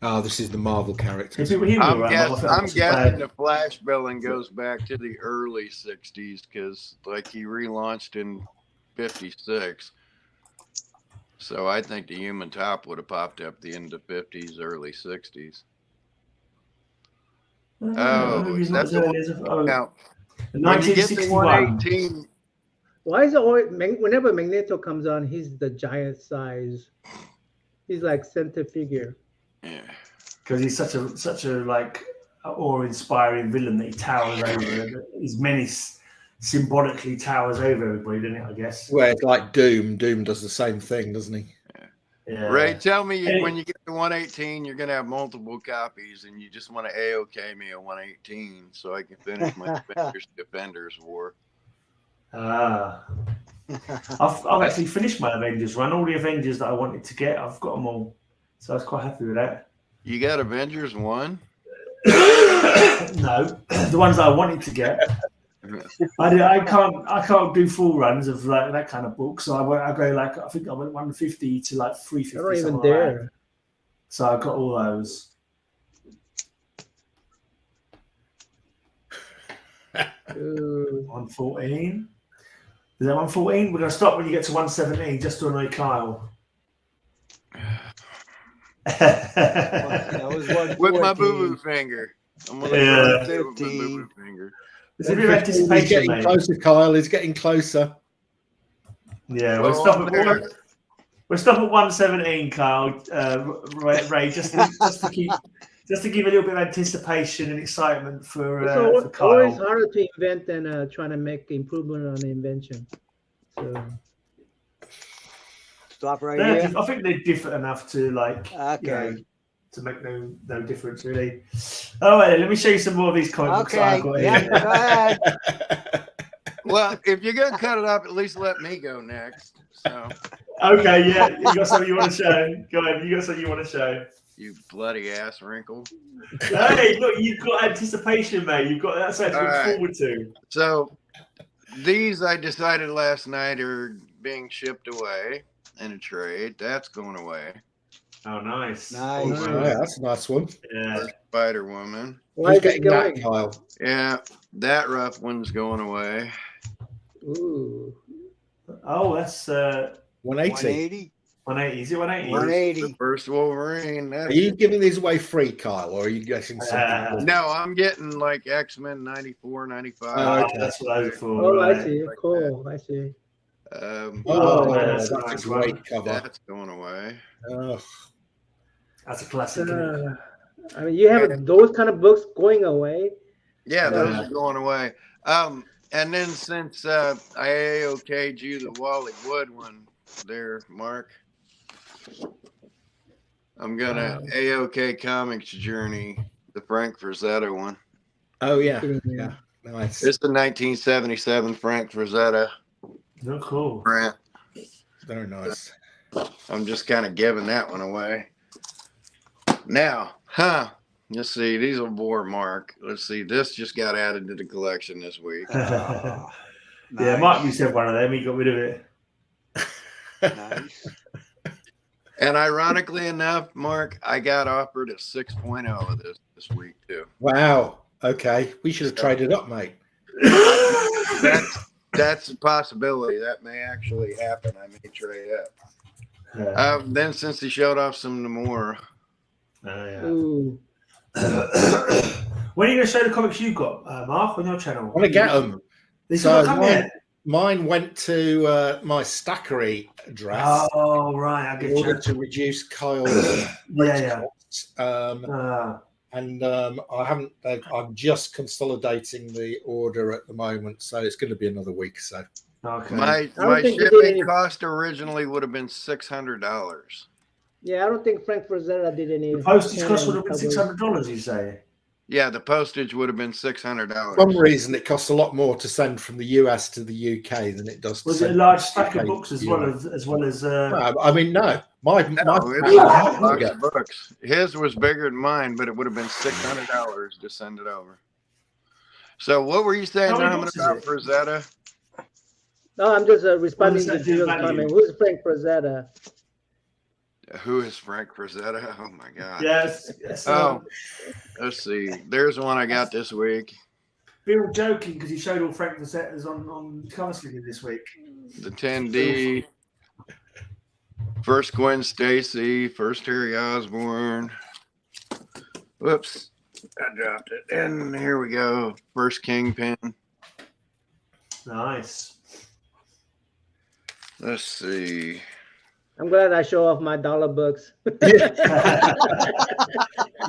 Oh, this is the Marvel character. Is it him I'm around? guessing the Flash villain goes back to the early 60s because, like, he relaunched in 56. So I think the Human Top would have popped up the end of 50s, early 60s. Oh, that's the one. Now, when you get to 1961. 118, Why is it always, whenever Magneto comes on, he's the giant size. He's like center figure. yeah. Because he's such a like awe-inspiring villain that he towers over. His menace symbolically towers over everybody, doesn't it? I guess. Where it's like Doom. Doom does the same thing, doesn't he? Yeah. Ray, tell me Hey. when you get to 118, you're going to have multiple copies and you just want to A-OK me at 118 so I can finish my Defenders War. Ah. I've actually finished my Avengers run. All the Avengers that I wanted to get, I've got them all. So I was quite happy with that. You got Avengers 1? No, the ones that I wanted to get. I can't do full runs of like that kind of book. So I go like I think I went 150 to like 350. I don't even something like that. dare. So I got all those. Ooh. 114. Is that 114? We're gonna stop when you get to 117, just to annoy Kyle. That was With my 114. boo-boo finger. I'm going to Yeah. do it with my boo-boo finger. There's a bit of He's anticipation, getting mate. closer, Kyle. He's getting closer. Yeah, Well, we'll stop at 117, Carl. Ray, just to give a little bit of anticipation and excitement for It's Kyle. always harder to invent than trying to make improvement on the invention. So Stop right here. I think they're different enough to Okay. to make no difference really. Oh, wait, let me show you some more of these comic books Okay. I've got Yeah, here. go ahead. Well, if you're gonna cut it up, at least let me go next. So Okay, yeah, you got something you want to show? Go ahead, you got something you want to show? you bloody ass wrinkle. Hey, look, you've got anticipation, mate. You've got that's something to look forward to. So these I decided last night are being shipped away in a trade. That's going away. Oh, nice. Nice. Oh, yeah, that's a nice one. Yeah. Spider Woman. why Who's is it getting that, going? Kyle? Yeah, that rough one's going away. Ooh. Oh, that's 180. 180. Is it 180? 180. The first Wolverine. Are you giving these away free, Kyle, or are you getting something? No, I'm getting like X-Men 94, 95. Oh, okay. That's what I was for. Oh, right. I see. Like Cool. I see. Oh, yeah, that's that's a great cover. That's going away. Oh, That's a classic. Isn't it? I mean, you have those kind of books going away. Yeah, those are going away. And then since I AOK'd you the Wally Wood one there, Mark, I'm gonna AOK Comics Journey, the Frank Frazetta one. oh yeah, yeah, nice. It's the 1977 Frank Frazetta Oh, cool. print. Very nice. I'm just kind of giving that one away. Now, let's see. These will bore Mark. Let's see. This just got added to the collection this week. Oh, Yeah, nice. Mark used to have one of them. He got rid of it. Nice. And ironically enough, Mark, I got offered a 6.0 of this week too. Wow. Okay, we should have traded up, mate. That's a possibility. That may actually happen. I may trade up. Yeah. Then since he showed off some more, Yeah. Ooh. When are you going to show the comics you got, Mark, on your channel? I want to get them. These So are not coming yet. mine went to my Stackery address Oh, right. I in get order you. to reduce Kyle's Yeah. costs. And I haven't. I'm just consolidating the order at the moment, so it's going to be another week or so. Okay. my think you did shipping any- cost originally would have been $600. Yeah, I don't think Frank Frazetta did any. The postage cost would have been covers. $600, you say? Yeah, the postage would have been $600. For some reason, it costs a lot more to send from the US to the UK than it does. To Was it a send large from stack the of UK books to as the well US? as No, I mean, no. My No, it's package a was box bigger. of books. His was bigger than mine, but it would have been $600 to send it over. So what were you saying, How many Norman, books is about it? Frazetta? No, I'm just responding What to does that do Jill's value? comment. Who's Frank Frazetta? Who is Frank Frazetta? Oh my God. Yes. Oh, let's see. There's one I got this week. We were joking because he showed all Frank Facetta's on cover sleeve this week. The 10D. First Gwen Stacy. First Harry Osborn. Whoops. I dropped it. And here we go. First Kingpin. Nice. Let's see. I'm glad I show off my dollar books.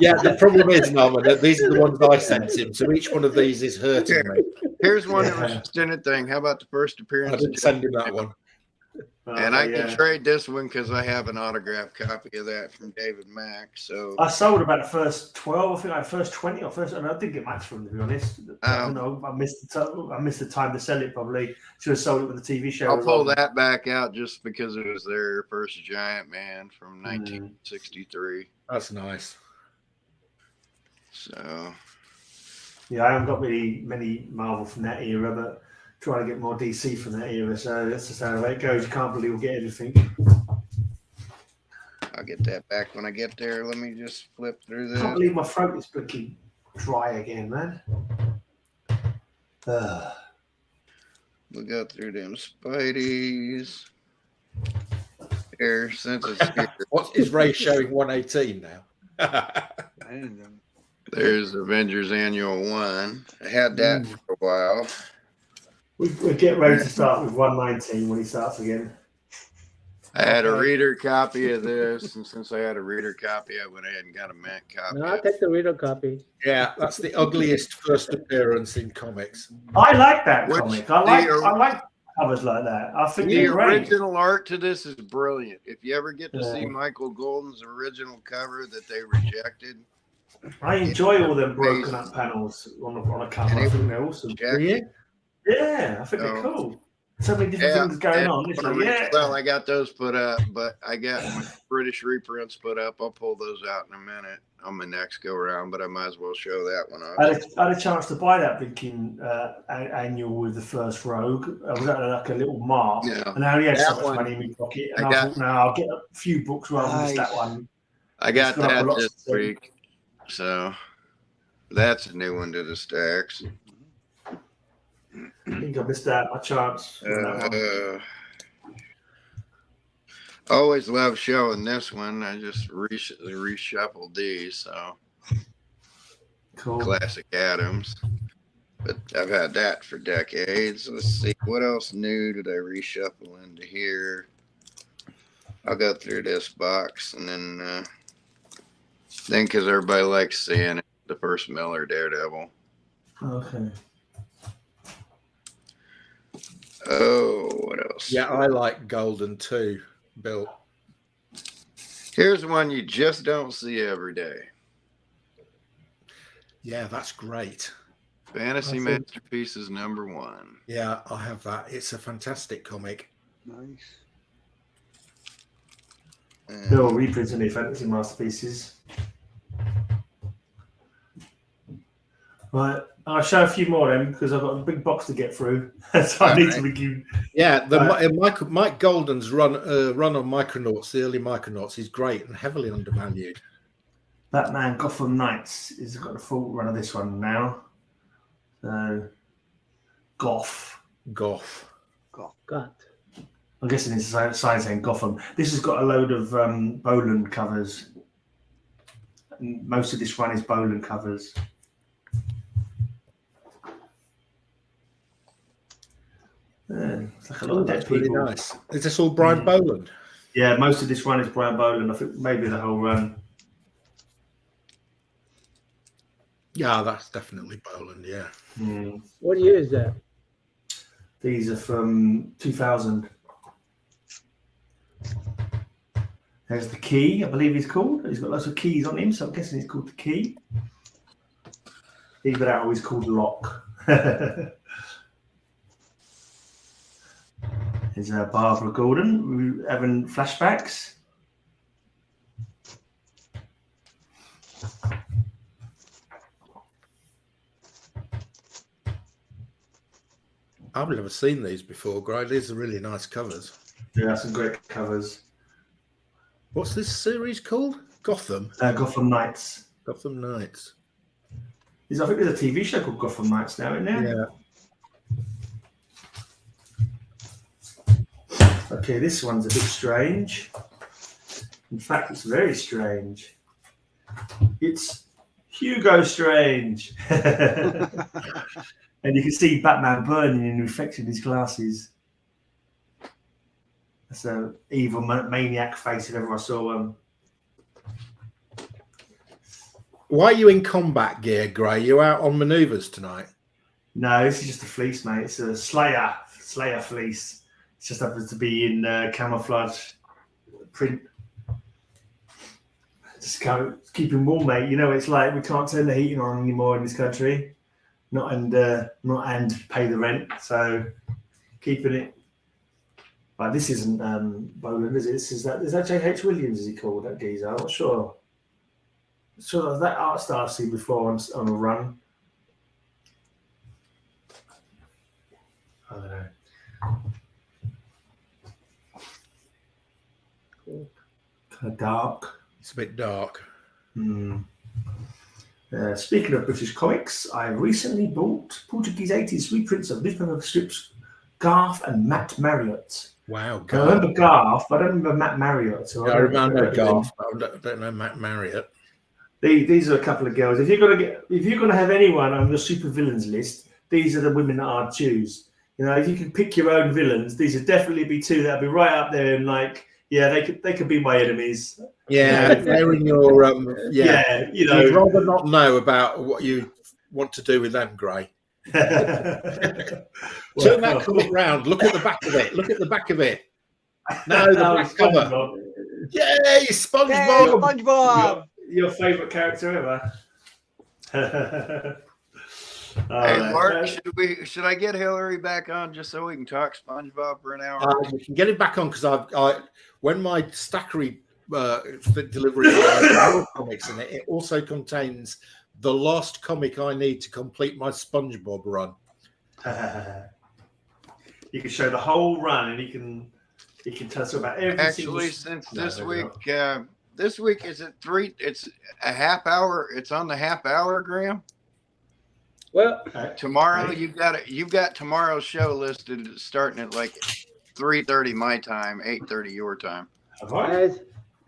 Yeah, the problem is, Norman, that these are the ones I sent him, so each one of these is hurting me. Here's one that was just in a thing. How about the first I appearance? of didn't send him that one. And I can yeah. trade this one because I have an autographed copy of that from David Mack. So I sold about the first 12, I think, like first 20 or first, and I didn't get much from them, to be honest. I don't know. I missed the time to sell it. Probably should have sold it with the TV show. I'll pull that back out just because it was their first Giant Man from 1963. That's nice. So Yeah, I haven't got really many Marvel from that era, but trying to get more DC from that era. So that's just how it goes. You can't believe we'll get everything. I'll get that back when I get there. Let me just flip through I can't this. believe my throat is freaking dry again, man. We'll go through them Spideys. Here, since it's here, What is Ray showing 118 now? there's Avengers Annual 1. I had that for a while. We'll get ready to start with 119 when he starts again. I had a reader copy of this, and since I had a reader copy, I went ahead and got a mint copy. No, I'll take the reader copy. Yeah, that's the ugliest first appearance in comics. I like that Which comic. I like covers like that. I think The they're great. original art to this is brilliant. If you ever get to see Michael Golden's original cover that they rejected, I enjoy all them broken up panels on a cover. I think they're awesome. Yeah, I think they're cool. So many different things going on. It's like, well, I got those put up, but I got my British reprints put up. I'll pull those out in a minute on my next go around, but I might as well show that one off. I had a chance to buy that blinking annual with the first Rogue. I was at like a little mark, and I only had so much money in my pocket. And I thought, no, I'll get a few books rather than just that one. I got that this week, so that's a new one to the stacks. I think I missed out my chance. Always love showing this one. I just reshuffled these, so cool. Classic Adams. But I've had that for decades. Let's see what else new did I reshuffle into here. I'll go through this box and then because everybody likes seeing it, the first Miller Daredevil. Okay. Oh, what else? Yeah, I like Golden too, Bill. Here's one you just don't see every day. Yeah, that's great. Fantasy Masterpieces #1. Yeah, I have that. It's a fantastic comic. Nice. No reprints in the Fantasy Masterpieces. Right, I'll show a few more then because I've got a big box to get through. So I need to begin. Yeah, Mike Golden's run on Micronauts, the early Micronauts, is great and heavily undervalued. Batman Gotham Knights is got the full run of this one now. So, Goth. God. I'm guessing it's a sign saying Gotham. This has got a load of Boland covers. Most of this one is Boland covers. It's like a lot of dead people. Really nice. Is this all Brian Boland? Yeah, most of this one is Brian Boland. I think maybe the whole run. Yeah, that's definitely Boland, yeah. What year is that? These are from 2000. There's the Key, I believe he's called. He's got lots of keys on him, so I'm guessing he's called the Key. Either that or he's called Lock. There's Barbara Gordon having flashbacks. I've never seen these before, Gray. These are really nice covers. Yeah, some great covers. What's this series called? Gotham? Gotham Knights. Gotham Knights. I think there's a TV show called Gotham Knights now, isn't there? Yeah. Okay, this one's a bit strange. In fact, it's very strange. It's Hugo Strange. And you can see Batman burning in the reflection of his glasses. That's an evil maniac face if ever I saw one. Why are you in combat gear, Gray? You out on manoeuvres tonight? No, this is just a fleece, mate. It's a Slayer fleece. It just happens to be in camouflage print. Just keep him warm, mate. You know, it's like we can't turn the heating on anymore in this country. Not and pay the rent. So keeping it. But this isn't Boland, is it? Is that J.H. Williams? Is he called that geezer? I'm not sure. So that art style I've seen before on a run. I don't know. Kind of dark. It's a bit dark. Speaking of British comics, I recently bought Portuguese 80s reprints of newspaper strips Garth and Matt Marriott. Wow. I remember Garth, but I don't remember Matt Marriott. So I remember Garth, but I don't know Matt Marriott. These are a couple of girls. If you're gonna have anyone on the super villains list, these are the women that I'd choose. You know, if you can pick your own villains, these would definitely be two that'd be right up there, and like, yeah, they could be my enemies. Yeah, they're in your Yeah, you know, you'd rather not know about what you want to do with them, Gray. Turn that comic round. Look at the back of it. Look at the back of it. No, the back cover. Yay, SpongeBob! Hey, SpongeBob! Your favourite character ever. Hey, Mark, should I get Hillary back on just so we can talk SpongeBob for an hour? We can get it back on because I when my Stackery delivery has more comics in it, it also contains the last comic I need to complete my SpongeBob run. You can show the whole run, and you can tell us about everything. Actually, since this week is it 3? It's a half hour. It's on the half hour, Graham. Well, Tomorrow you've got tomorrow's show listed starting at like 3:30 my time, 8:30 your time. guys,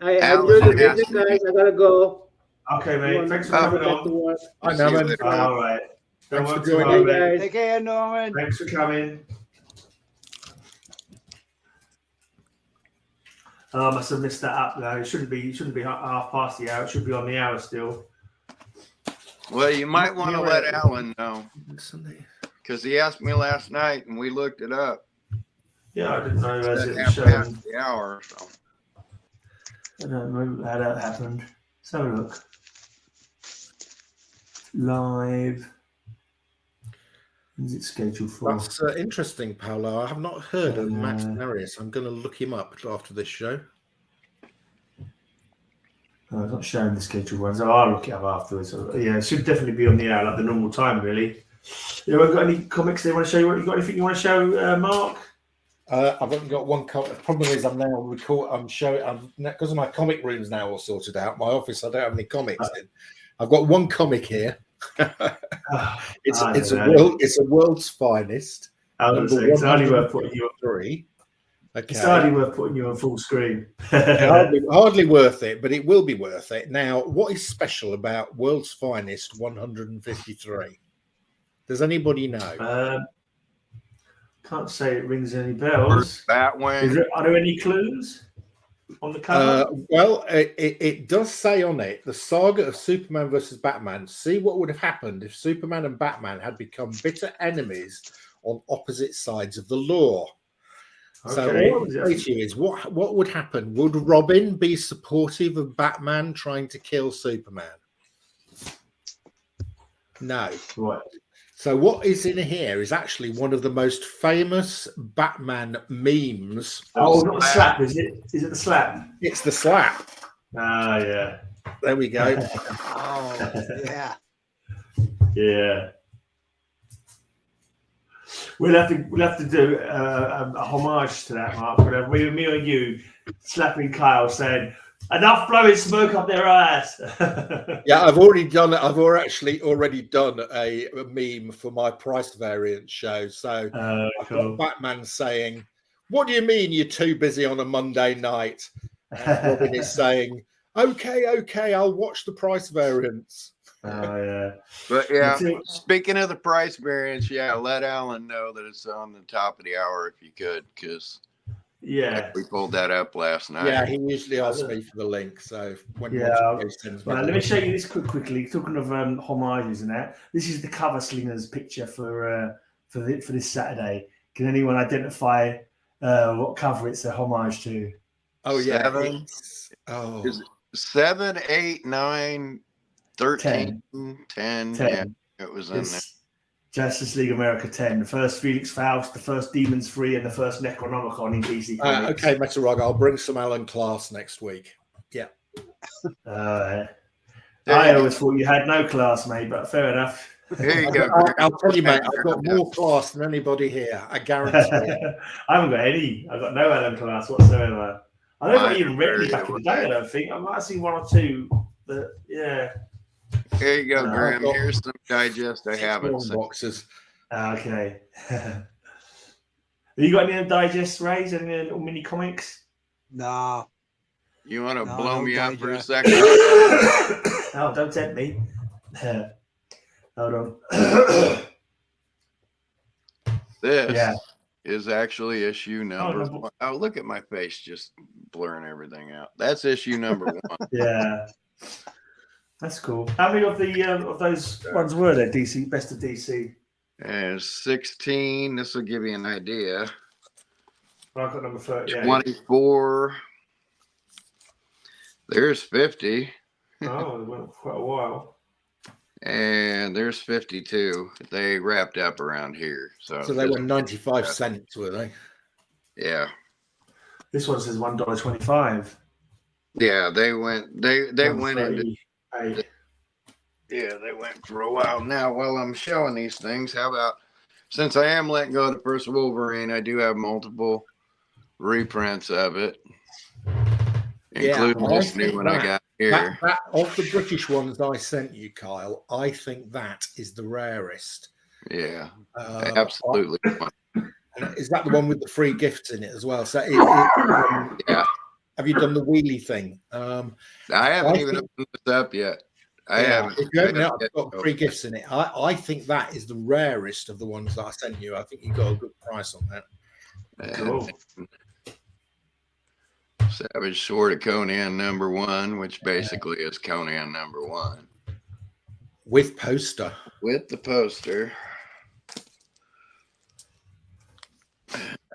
I enjoyed the visit, guys. I gotta go. Okay, mate. Thanks for coming on. I know, man. All right. Thanks for Don't joining, work tomorrow, guys. mate. Take care, Norman. Thanks for coming. I must have missed that up though. It shouldn't be half past the hour. It should be on the hour still. Well, you might want to let Alan know because he asked me last night and we looked it up. Yeah, I didn't know It's as at it half showed. past the hour. So. I don't know how that happened. Let's have a look. Live. Is it scheduled for? That's interesting, Paolo. I have not heard of Max Marius. I'm going to look him up after this show. No, it's not showing the scheduled ones. I'll look it up afterwards. Yeah, it should definitely be on the hour, like the normal time, really. You got any comics they want to show you? You got anything you want to show, Mark? I've only got one comic. The problem is I'm showing because my comic room's now all sorted out. My office, I don't have any comics in. I've got one comic here. It's a world's finest. It's hardly worth putting you on 3. Okay. It's hardly worth putting you on full screen. hardly worth it, but it will be worth it. Now, what is special about World's Finest 153? Does anybody know? Can't say it rings any bells. Batwing. Are there any clues on the cover? Well, it does say on it, the saga of Superman versus Batman. See what would have happened if Superman and Batman had become bitter enemies on opposite sides of the law. So what I would say to you is, what would happen? Would Robin be supportive of Batman trying to kill Superman? No. Right. So what is in here is actually one of the most famous Batman memes. Oh, not the slap, is it? Is it the slap? It's the slap. Ah, yeah. There we go. Oh, yeah. Yeah. We'll have to do a homage to that, Mark. Me and you slapping Kyle, saying, "Enough blowing smoke up their ass." Yeah, I've already done it. I've already done a meme for my price variance show. So I've got Batman saying, "What do you mean you're too busy on a Monday night?" And Robin is saying, "Okay, I'll watch the price variance." Oh yeah. But yeah, speaking of the price variance, yeah, let Alan know that it's on the top of the hour if you could, because we pulled that up last night. Yeah, he usually asks me for the link. So when let me show you this quickly. Talking of homages and that, this is the cover slingers picture for this Saturday. Can anyone identify what cover it's a homage to? Oh yeah, 7, 8, 9, 13, 10. Yeah, it was in there. Justice League America 10, the first Felix Faust, the first Demons 3, and the first Necronomicon in DC Comics. Okay, Metarog, I'll bring some Alan Class next week. Yeah. I always thought you had no class, mate, but fair enough. Here you go. I'll tell you, mate, I've got more class than anybody here. I guarantee it. I haven't got any. I've got no Alan Class whatsoever. I don't even read any back in the day, I don't think. I might have seen one or two, but yeah. Here you go, Graham. Here's some digest I haven't seen. Boxes. Okay. Have you got any digests, Ray? Any mini comics? No. You want to blow me up for a second? Oh, don't tempt me. Hold on. This is actually issue number number- 1. Oh, look at my face just blurring everything out. That's issue number 1. Yeah. That's cool. How many of the of those ones were there? DC Best of DC. And 16. This will give you an idea. I've got number 38. 24. There's 50. Oh, it went quite a while. And there's 52. They wrapped up around here. So they were 95 cents, were they? Yeah. This one says $1.25. Yeah, they went into Hey. Yeah, they went for a while. Now, while I'm showing these things, how about, since I am letting go of the first Wolverine, I do have multiple reprints of it, including this new one I got here. That, of the British ones I sent you, Kyle, I think that is the rarest. Yeah, absolutely. Is that the one with the free gifts in it as well? So yeah. Have you done the wheelie thing? I haven't even opened this up yet. I haven't. If you open it up, it's got free gifts in it. I think that is the rarest of the ones that I sent you. I think you got a good price on that. Cool. Savage Sword of Conan number 1, which basically is Conan number 1. With poster. With the poster.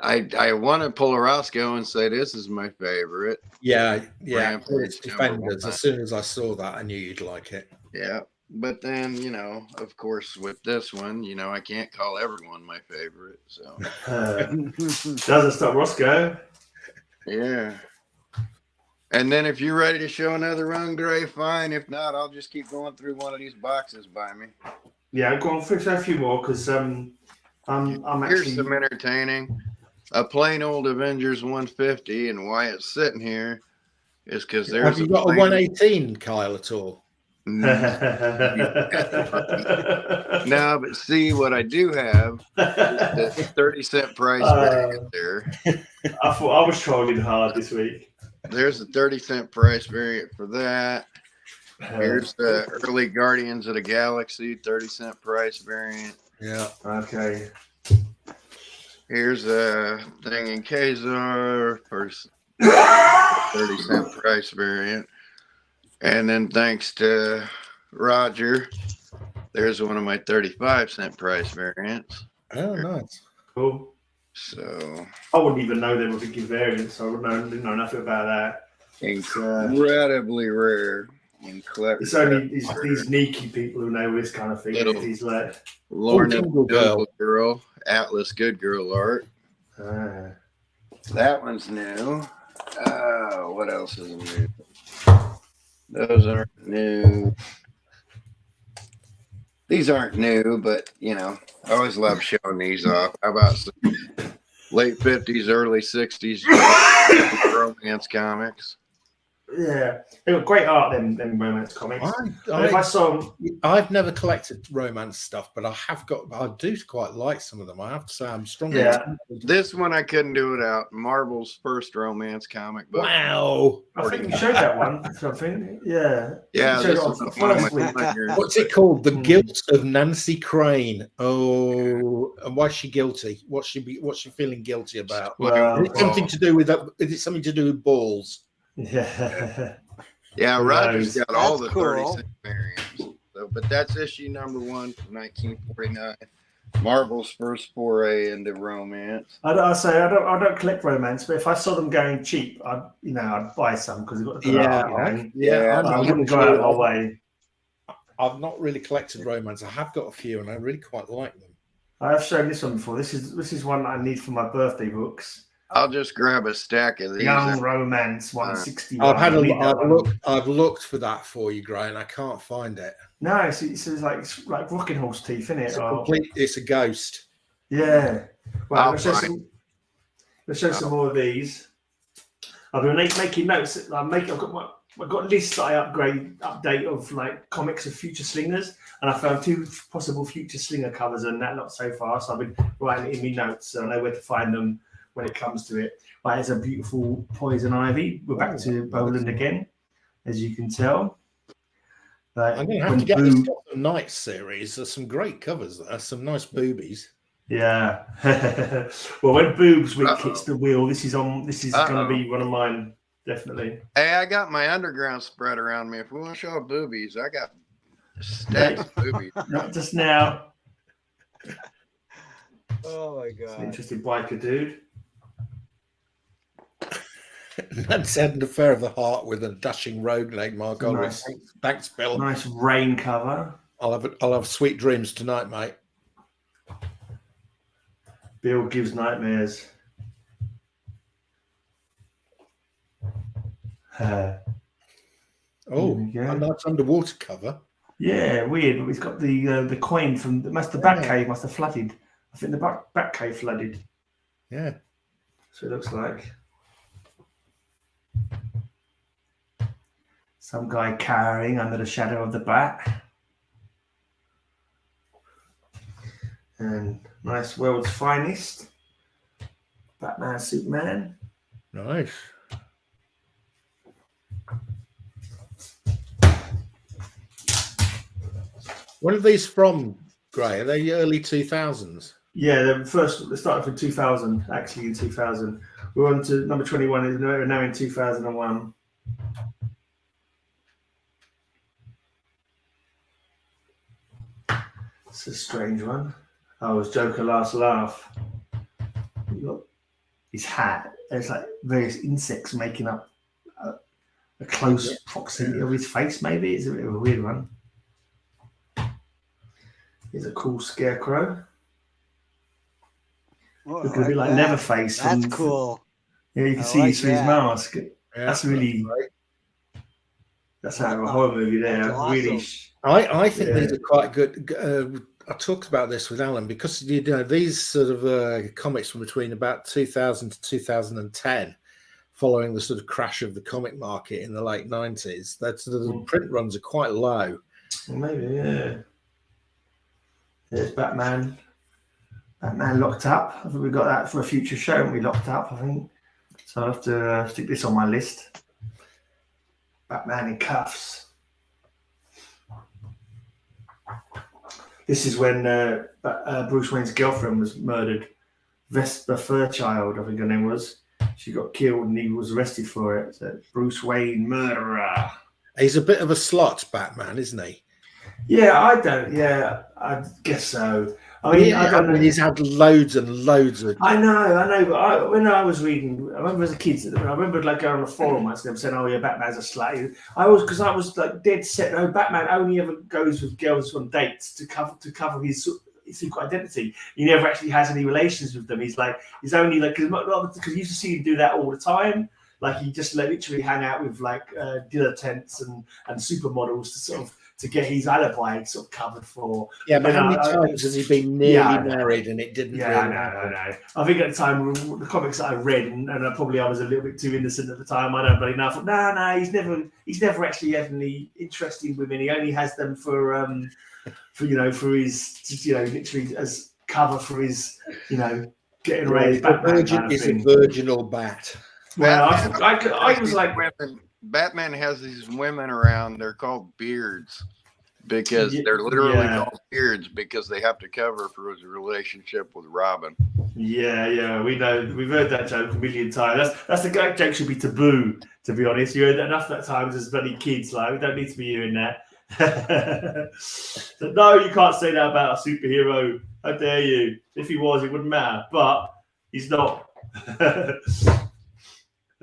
I want to pull a Roscoe and say this is my favorite. Yeah. Rampage It's Defenders. #1. As soon as I saw that, I knew you'd like it. Yeah. But then, of course, with this one, I can't call everyone my favorite. So Doesn't stop Roscoe. yeah. And then if you're ready to show another run, Gray, fine. If not, I'll just keep going through one of these boxes by me. Yeah, go on, fix a few more because I'm Here's actually. some entertaining. A plain old Avengers 150, and why it's sitting here is because there's. Have you got a 118, Kyle, at all? No, but see what I do have is the 30-cent price variant there. I thought I was trolling hard this week. There's a 30-cent price variant for that. Here's the early Guardians of the Galaxy 30-cent price variant. Yeah. Okay. Here's a thing in Kazar, first 30-cent price variant. And then thanks to Roger, there's one of my 35-cent price variants. Oh, nice. Cool. So I wouldn't even know they were thinking variants. I didn't know nothing about that. incredibly rare and clever. It's only these sneaky people who know this kind of thing. Little- These like. Lorna Jungle Girl. Girl, Atlas Good Girl art. Ah. That one's new. What else is new? Those aren't new. These aren't new, but I always love showing these off. How about some late 50s, early 60s romance comics? Yeah, they got great art. Them romance comics. If I saw them, I've never collected romance stuff, but I do quite like some of them. I have to say, I'm strongly. Yeah. This one I couldn't do without. Marvel's first romance comic book. Wow. I think you showed that one. Something. Yeah. Yeah, You showed this it is on one of first week. my What's it called? The Guilt of Nancy Crane. Oh, and why's she guilty? What's she feeling guilty about? Well, Is it something to do with that? Is it something to do with balls? Yeah. Yeah, Roger's Nice. got all the That's cool. 30-cent variants. So, but that's issue number 1 from 1949. Marvel's first foray into romance. I don't collect romance, but if I saw them going cheap, I'd buy some because they've got the good art. Yeah, I wouldn't go out of my way. I've not really collected romance. I have got a few, and I really quite like them. I have shown this one before. This is one that I need for my birthday books. I'll just grab a stack of these. Young Romance 160. I've looked for that for you, Gray, and I can't find it. No, it's like rocking horse teeth, isn't it? It's a ghost. Yeah. Well, I'll let's show some more of these. I've been making notes. I've got lists that I update of like comics of future slingers, and I found 2 possible future slinger covers and that lot so far. So I've been writing it in my notes, so I know where to find them when it comes to it. But there's a beautiful Poison Ivy. We're back to Poland again, as you can tell. I'm going to have to get this Gotham Knights series. There's some great covers there, some nice boobies. Yeah. Well, when Boobs Week hits the wheel, this is going to be one of mine, definitely. Hey, I got my underground spread around me. If we want to show boobies, I got stacks of boobies. Not just now. Oh my It's an god. interesting biker dude. That's had an affair of the heart with a dashing rogue named Mark Ulrich. Nice. Thanks, Bill. Nice rain cover. I'll have sweet dreams tonight, mate. Bill gives nightmares. Oh, There we go. a nice underwater cover. Yeah, weird. But he's got the coin from the Batcave must have flooded. I think the Batcave flooded. Yeah. So it looks like some guy cowering under the shadow of the bat. And nice world's finest. Batman, Superman. Nice. When are these from, Gray? Are they early 2000s? Yeah, they started from 2000, actually in 2000. We're on to number 21, we're now in 2001. It's a strange one. Oh, it's Joker Last Laugh. You got his hat. There's like various insects making up a close proximity of his face, maybe. It's a bit of a weird one. Here's a cool scarecrow. Oh, Looking a bit like Leatherface. That's from, cool. Yeah, you can I see like through his that. mask. Yeah, That's really. great. That's out of a horror movie there. That's awesome. Really. I think Yeah. these are quite good. I talked about this with Alan because these sort of comics from between about 2000 to 2010, following the sort of crash of the comic market in the late 90s. That sort of the print runs are quite low. Well, maybe, yeah. There's Batman. Batman Locked Up. I think we got that for a future show, and we Locked Up, I think. So I'll have to stick this on my list. Batman in cuffs. This is when Bruce Wayne's girlfriend was murdered. Vesper Fairchild, I think her name was. She got killed and he was arrested for it. So Bruce Wayne murderer. He's a bit of a slut, Batman, isn't he? Yeah, I guess so. I mean, I don't know. He's had loads and loads of. I know, but when I was reading, I remember as a kid, I remember like going on a forum and them saying, "Oh yeah, Batman's a slut." I was like dead set. No, Batman only ever goes with girls on dates to cover his secret identity. He never actually has any relations with them. He's only like because you used to see him do that all the time. Like he just literally hang out with like dilettantes and supermodels to get his alibi sort of covered for. Yeah, but how many times has he been nearly married and it didn't? Yeah, I know. I think at the time, the comics that I read, and I was a little bit too innocent at the time. I don't really know. I thought, no, he's never actually had any interest in women. He only has them for his, literally as cover for his, getting raised. It's a virginal bat. Well, I was like, Batman has these women around. They're called beards because they're literally called beards because they have to cover for his relationship with Robin. Yeah, we know. We've heard that joke a million times. That's the great joke should be taboo. To be honest, you heard that enough that times as bloody kids. Like we don't need to be hearing that. So, no, you can't say that about a superhero. How dare you? If he was, it wouldn't matter. But he's not.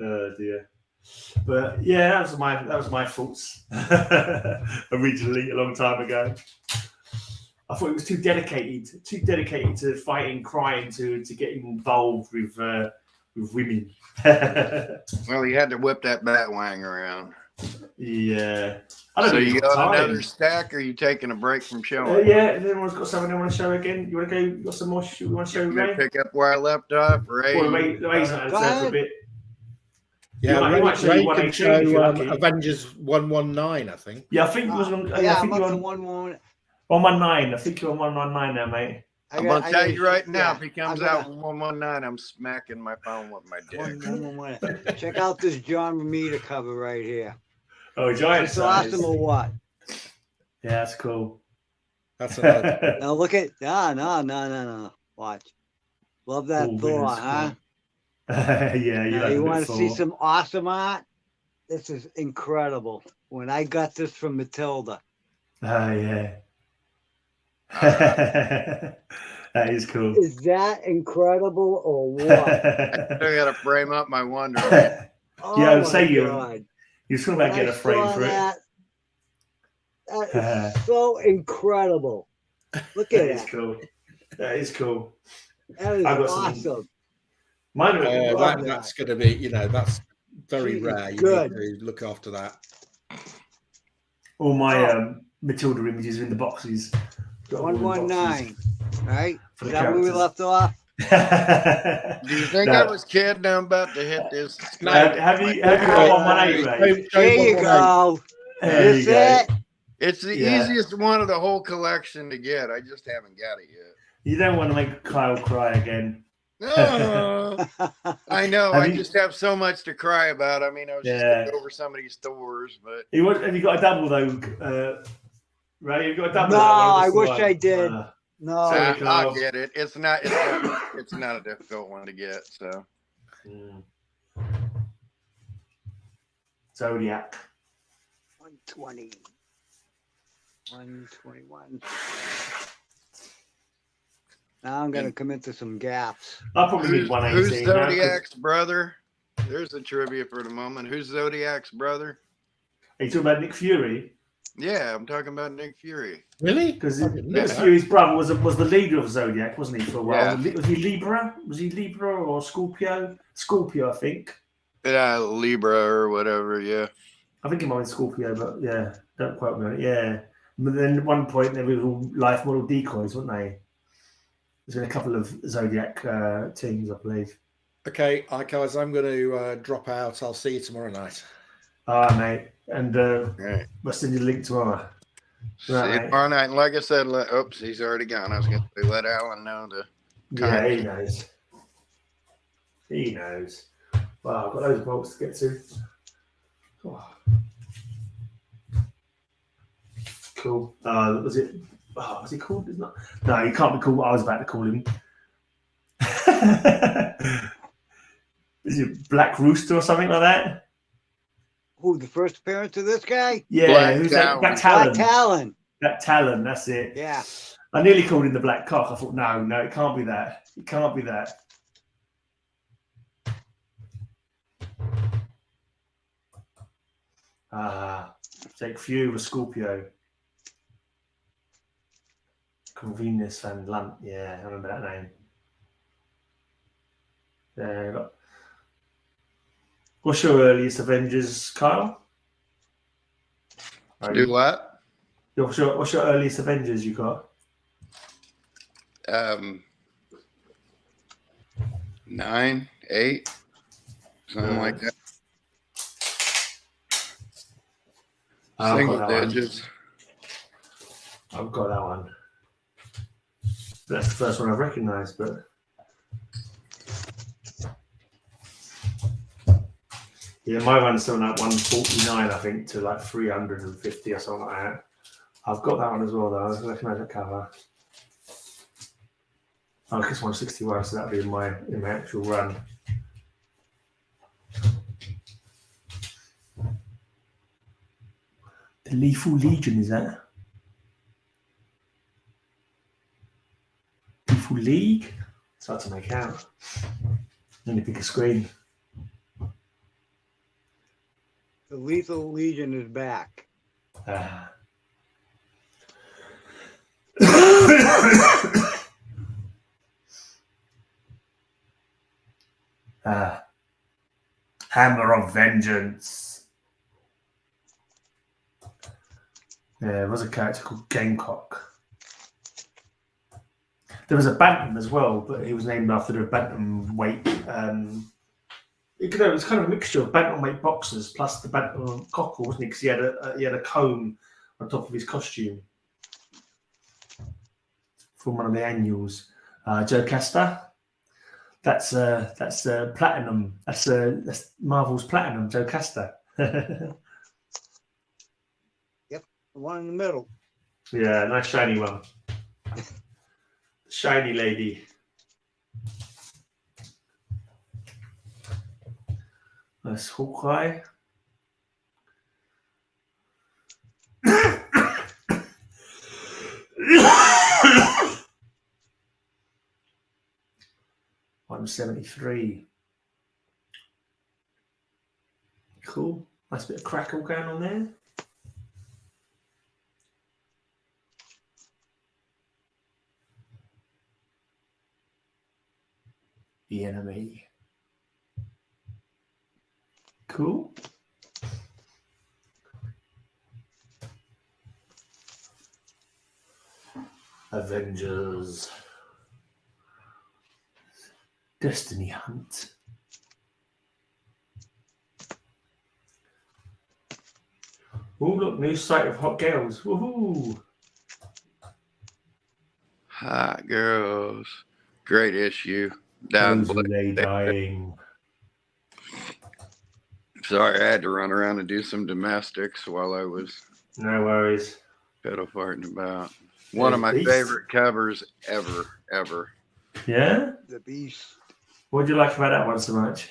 Oh dear. But yeah, that was my thoughts originally a long time ago. I thought it was too dedicated to fighting crime to get involved with women. Well, you had to whip that Batwang around. Yeah. So you got another stack, or are you taking a break from showing? Yeah, if anyone's got something they want to show again, you want to go? You got some more? You want to show Ray? Pick up where I left off, Ray. Well, Ray's not there for a bit. Yeah, you might show Ray you can 118 show if you're lucky. Avengers 119, I think. Yeah, I think it was on. Yeah, I think I'm you're up to on 119. 119. I think you're on 119 now, mate. I'm gonna tell you right now, if he comes out with 119, I'm smacking my phone with my dick. Check out this John Romita cover right here. Oh, giant It's size. awesome or what? Yeah, that's cool. That's another. Now look at no. Watch. Love that All Thor, winners, huh? Yeah, Now, like you a bit want to see Thor. some awesome art? This is incredible. When I got this from Matilda. Oh, yeah. That is cool. Is that incredible or what? I got to frame up my Wonder Man. Oh Yeah, I would my say God. you're talking When about I getting a frame saw for it. that is so incredible. Look at That is that. cool. That is cool. That is I've got awesome. some. Mine are a bit love more. That's going to be, you know, that's very She is rare. You good. need to look after that. All my Matilda images are in the boxes. Got all the 119, right? for Is the that where we characters. left off? Do you think No. I was kidding? I'm about to hit this. No, have you got 118, Ray? There you go. There This you go. it. It's the Yeah. easiest one of the whole collection to get. I just haven't got it yet. You don't want to make Kyle cry again. No, I know. Have I you- just have so much to cry about. I mean, I was just Yeah. looking over some of these stores, but Have you got a double though, Ray? You've got a double. No, that one, I just the wish one? I did. No. Sorry. I'll get it. It's not a difficult one to get. So Zodiac. 120. 121. Now I'm going to come into some gaps. I'll probably need who's 118 now, 'cause- Zodiac's brother? There's a trivia for the moment. Who's Zodiac's brother? Are you talking about Nick Fury? Yeah, I'm talking about Nick Fury. Really? Because I didn't know Nick that. Fury's brother was the leader of Zodiac, wasn't he, for a while? Yeah. Was he Libra? Was he Libra or Scorpio? Scorpio, I think. Libra or whatever. Yeah. I think he might be Scorpio, but yeah, don't quote me on it. Yeah. But then at one point, they were all life model decoys, weren't they? There's been a couple of Zodiac teams, I believe. Okay, guys, I'm going to drop out. I'll see you tomorrow night. All right, mate. And Right. we'll send you the link tomorrow. See Right, you mate. tomorrow night. And like I said, oops, he's already gone. I was going to say, let Alan know to. Yeah, he knows. He knows. Wow, I've got loads of bolts to get to. Oh. Cool. Was it called? It's not. No, he can't be called what I was about to call him. Is it Black Rooster or something like that? Who, the first appearance of this guy? Yeah, Black who's that? Black Black Talon. Talon. Black Talon, that's it. Yeah. I nearly called him the Black Cock. I thought, no, it can't be that. It can't be that. Jake Few was Scorpio. Convenus Van Lunt. Yeah, I remember that name. There. What's your earliest Avengers, Kyle? Do what? What's your earliest Avengers you got? 9, 8, something like that. I've Single got that one. digits. I've got that one. That's the first one I've recognised, but yeah, my one's something like 149, I think, to like 350 or something like that. I've got that one as well, though. I recognise that cover. Oh, I guess 161, so that'll be in my actual run. The Lethal Legion, is that? Lethal League? It's hard to make out. Need a bigger screen. The Lethal Legion is back. Hammer of Vengeance. Yeah, there was a character called Gamecock. There was a Bantam as well, but he was named after the Bantam weight. It was kind of a mixture of bantamweight boxers plus the bantam cockle, wasn't he? Because he had a comb on top of his costume from one of the annuals. Joe Castor. That's platinum. That's Marvel's platinum. Joe Castor. The one in the middle. Yeah, nice shiny one. Shiny lady. That's Hawkeye. $173. Cool. Nice bit of crackle going on there. The Enemy. Cool. Avengers. Destiny Hunt. Oh, look, new site of hot girls. Woohoo! Hot girls. Great issue. Down. They dying. Sorry, I had to run around and do some domestics while I was No worries. pedal farting about. One of my favorite covers ever. Yeah? The Beast. What do you like about that one so much?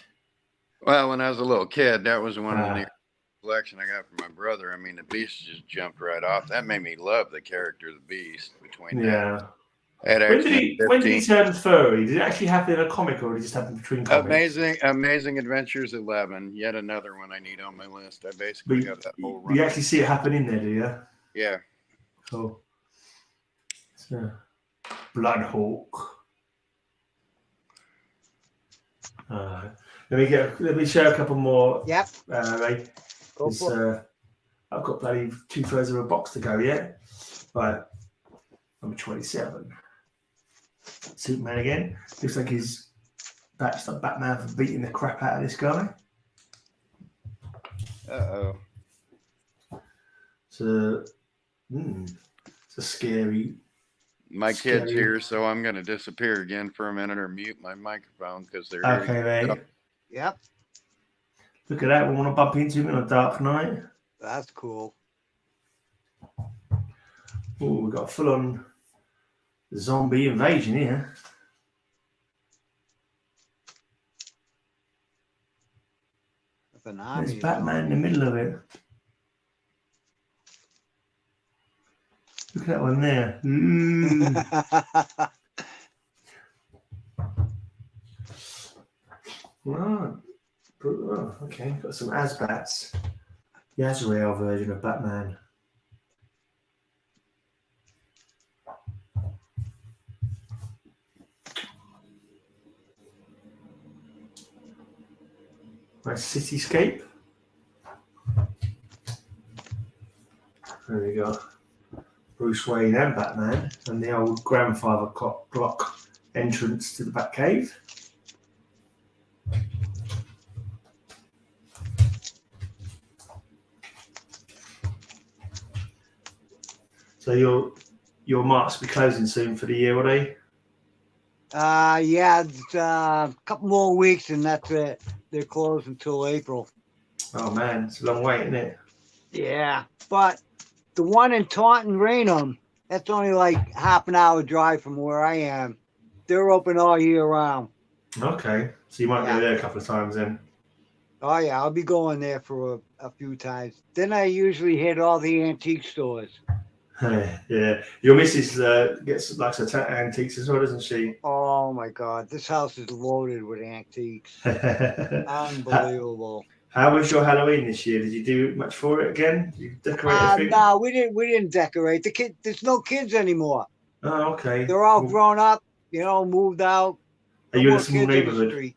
Well, when I was a little kid, that was one of the collection I got from my brother. I mean, the Beast just jumped right off. That made me love the character of the Beast. Between that, When did he turn furry? Did it actually happen in a comic, or did it just happen between comics? Amazing Adventures 11. Yet another one I need on my list. I basically have that whole run. You actually see it happen in there, do you? Yeah. Cool. So, Bloodhawk. Let me share a couple more. Yep. Ray. Go for it. I've got bloody 2/3 of a box to go yet. Right. Number 27. Superman again. Looks like he's batched up Batman for beating the crap out of this guy. Uh-oh. It's a scary. My kid's here, so I'm going to disappear again for a minute or mute my microphone because they're Okay, here. mate. Yep. Look at that. We want to bump into him on a dark night. That's cool. Oh, we've got a full-on zombie invasion here. With an army. There's Batman in the middle of it. Look at that one there. Right. Oh, okay, got some Asbats. The Azrael version of Batman. Nice cityscape. There we go. Bruce Wayne and Batman, and the old grandfather clock entrance to the Batcave. So your marks will be closing soon for the year, will they? Yeah, it's a couple more weeks and that's it. They're closed until April. Oh man, it's a long wait, isn't it? Yeah, but the one in Taunton Raynham, that's only like half an hour drive from where I am. They're open all year round. Okay, so you might go there a couple of times then. Oh yeah, I'll be going there for a few times. Then I usually hit all the antique stores. Yeah, your missus gets likes her antiques as well, doesn't she? Oh my God, this house is loaded with antiques. Unbelievable. How was your Halloween this year? Did you do much for it again? Did you decorate everything? No, we didn't decorate. There's no kids anymore. Oh, okay. They're all grown up, moved out. Are you in a small neighborhood?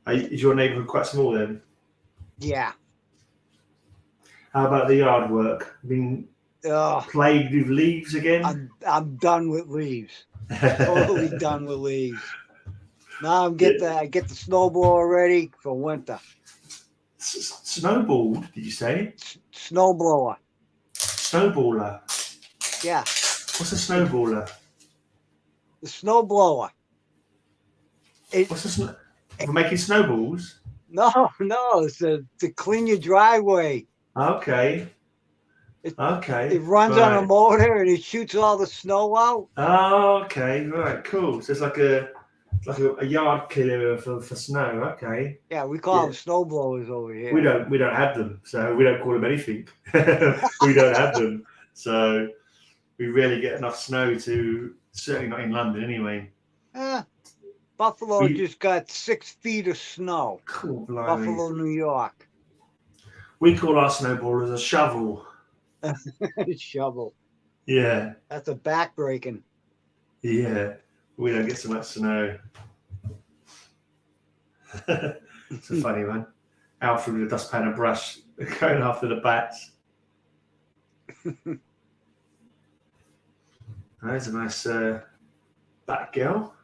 Is your neighborhood quite small then? Yeah. How about the yard work? Been plagued with leaves again? I'm done with leaves. Totally done with leaves. Now I get the snowblower ready for winter. Snowball, did you say? Snowblower. Snowballer. Yeah. What's a snowballer? The snowblower. For making snowballs? No, it's to clean your driveway. Okay. It runs on a motor and it shoots all the snow out. Oh, okay. Right, cool. So it's like a like a yard killer for snow. Okay. Yeah, we call Yeah. them snow blowers over here. We don't have them, so we don't call them anything. We don't have them, so we rarely get enough snow to. Certainly not in London, anyway. Buffalo just got 6 feet of snow. Cool, blimey. Buffalo, New York. We call our snowballers a shovel. Shovel. Yeah, That's a backbreaking. yeah. We don't get so much snow. It's a funny one. Alfred with a dustpan and brush going after the bats. There's a nice bat girl.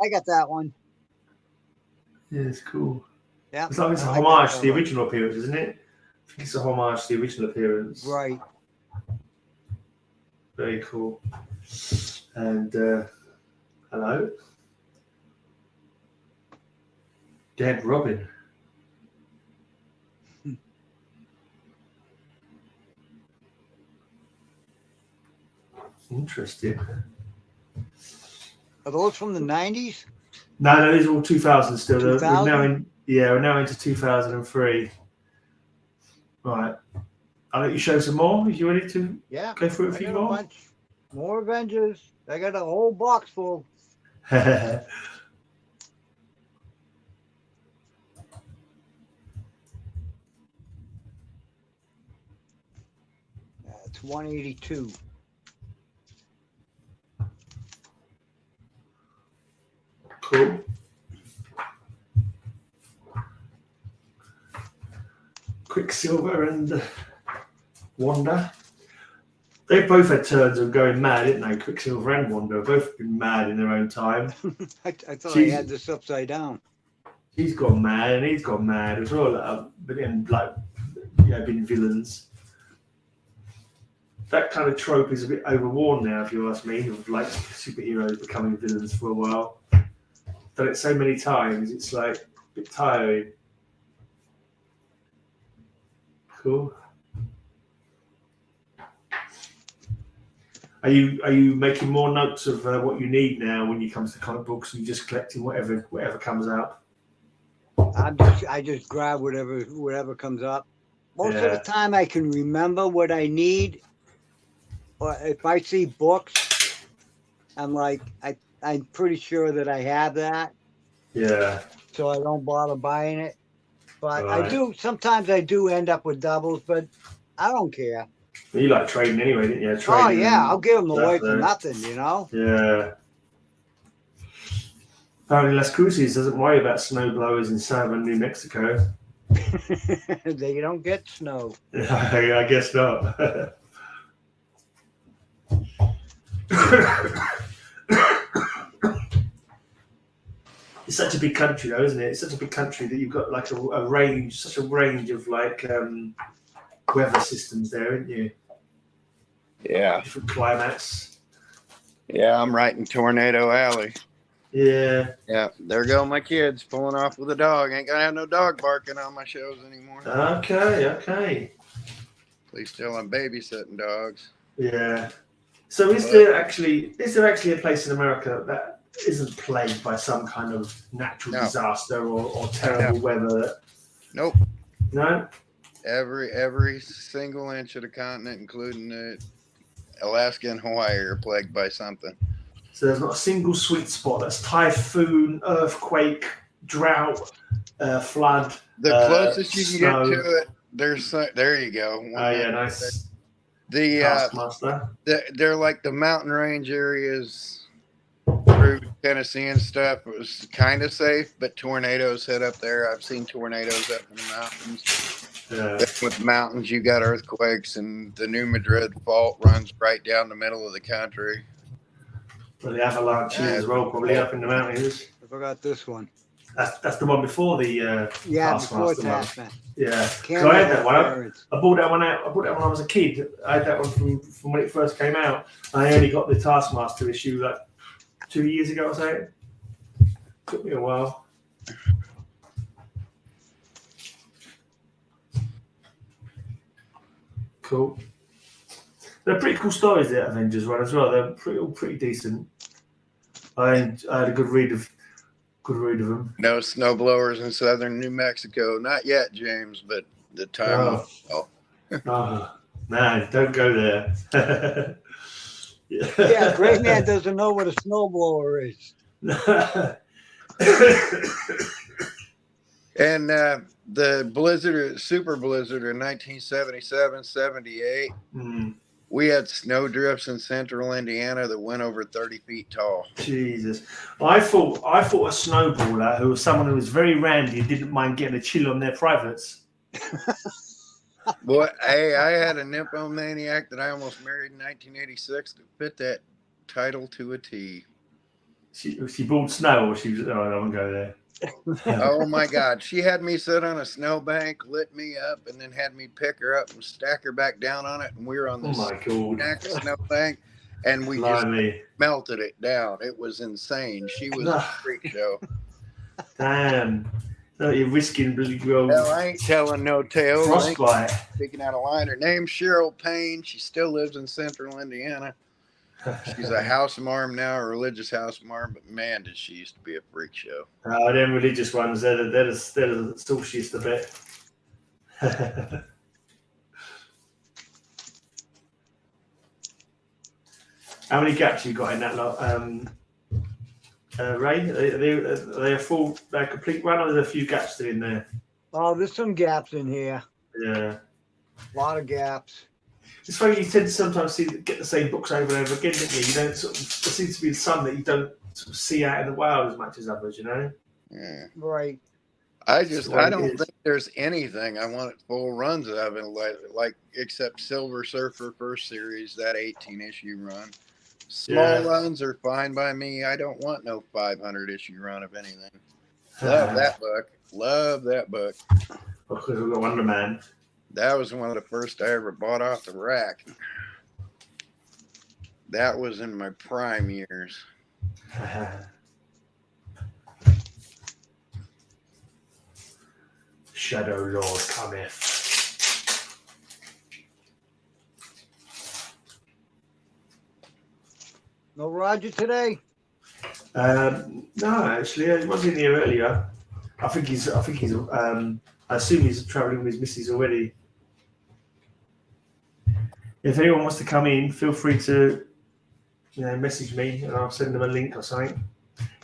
I got that one. Yeah, it's cool. Yeah. It's like it's a I like homage that to the one. original appearance, isn't it? I think it's a homage to the original appearance. Right. Very cool. And hello. Dead Robin. Interesting. Are those from the 90s? No, these are all 2000 still. We're 2000? we're now into 2003. Right. I'll let you show some more. Are you ready to Yeah. go through a I few got more? bunch. More Avengers. I got a whole box full. It's 182. Cool. Quicksilver and Wanda. They both had turns of going mad, didn't they? Quicksilver and Wanda have both been mad in their own time. I thought She's- I had this upside down. He's gone mad and he's gone mad as well. But then, been villains. That kind of trope is a bit overworn now, if you ask me, of like superheroes becoming villains for a while. Done it so many times, it's like a bit tiring. Cool. Are you making more notes of what you need now when you comes to comic books? And you just collecting whatever comes out? I just grab whatever comes up. Most of the time I can remember what I need. Or if I see books, I'm like, I'm pretty sure that I have that. Yeah. So I don't bother buying it. But Right. sometimes I do end up with doubles, but I don't care. You like trading anyway, didn't you? Oh Trading yeah, and I'll give them away stuff, for nothing, you know? Yeah. Apparently Las Cruces doesn't worry about snow blowers in southern New Mexico. They don't get snow. I guess not. It's such a big country, though, isn't it? It's such a big country that you've got like a range, such a range of like weather systems there, haven't you? Yeah. Different climates. Yeah, I'm right in Tornado Alley. Yeah. Yeah, there go my kids pulling off with a dog. Ain't gonna have no dog barking on my shows anymore. Okay. Please tell I'm babysitting dogs. Yeah. So is there actually a place in America that isn't plagued by some kind of natural disaster or terrible weather? Nope. No? Every single inch of the continent, including the Alaska and Hawaii, are plagued by something. So there's not a single sweet spot. That's typhoon, earthquake, drought, flood. The closest you can snow. get to it, there you go. Oh yeah, nice. The Taskmaster. they're like the mountain range areas through Tennessee and stuff. It was kind of safe, but tornadoes hit up there. I've seen tornadoes up in the mountains. Yeah. With mountains, you got earthquakes, and the New Madrid fault runs right down the middle of the country. But the avalanches as well, probably up in the mountains. I forgot this one. That's the one before the Yeah, before Taskmaster one. Taskmaster. Yeah. So Canada I had that one. Pirates. I bought that one out. I bought that when I was a kid. I had that one from when it first came out. I only got the Taskmaster issue like 2 years ago or so. Took me a while. Cool. They're pretty cool stories, the Avengers one as well. They're pretty decent. I had a good read of them. No snowblowers in southern New Mexico. Not yet, James, but the time will tell. Oh, man, don't go there. Yeah, Gray Man doesn't know what a snowblower is. And the blizzard, super blizzard in 1977, 78, we had snow drifts in central Indiana that went over 30 feet tall. Jesus. I thought a snowballer who was someone who was very randy and didn't mind getting a chill on their privates. Boy, hey, I had a nymphomaniac that I almost married in 1986 to fit that title to a T. She bought snow, or she was, I don't go there. Oh my God. She had me sit on a snowbank, lit me up, and then had me pick her up and stack her back down on it. And we were on this snowbank, and we just melted it down. It was insane. She was a freak show. Damn. No, you're risking really well. Hell, I ain't telling no tale. Frostbite. Speaking out of line, her name's Cheryl Payne. She still lives in central Indiana. She's a house marm now, a religious house marm, but man, did she used to be a freak show. Oh, them religious ones, they're the sauciest a bit. How many gaps you got in that lot, Ray? Are they a full, complete run, or are there a few gaps still in there? Oh, there's some gaps in here. Yeah. A lot of gaps. It's funny, you tend to sometimes get the same books over and over again, don't you? You don't there seems to be some that you don't sort of see out in the wild as much as others, you know? Yeah. Right. I don't think there's anything I want full runs of it, like except Silver Surfer first series, that 18-issue run. Small runs are fine by me. I don't want no 500-issue run of anything. Love that book. Love that book. Because we've got Wonder Man. That was one of the first I ever bought off the rack. That was in my prime years. Shadow Lord cometh. No Roger today? No, actually, he was in here earlier. I assume he's travelling with his missus already. If anyone wants to come in, feel free to, message me and I'll send them a link or something.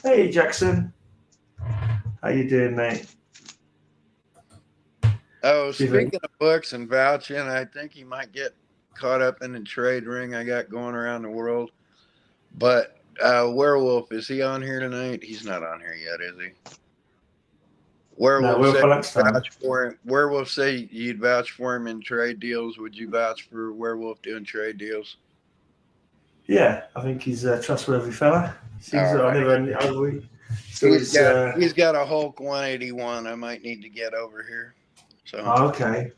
Hey, Jackson, how you doing, mate? Oh, speaking of books and vouching, I think he might get caught up in the trade ring I got going around the world. But Werewolf, is he on here tonight? He's not on here yet, is he? Werewolf Werewolf say you'd vouch for him in trade deals. Would you vouch for Werewolf doing trade deals? Yeah, I think he's a trustworthy fella. Seems he's got a Hulk 181 I might need to get over here. So okay.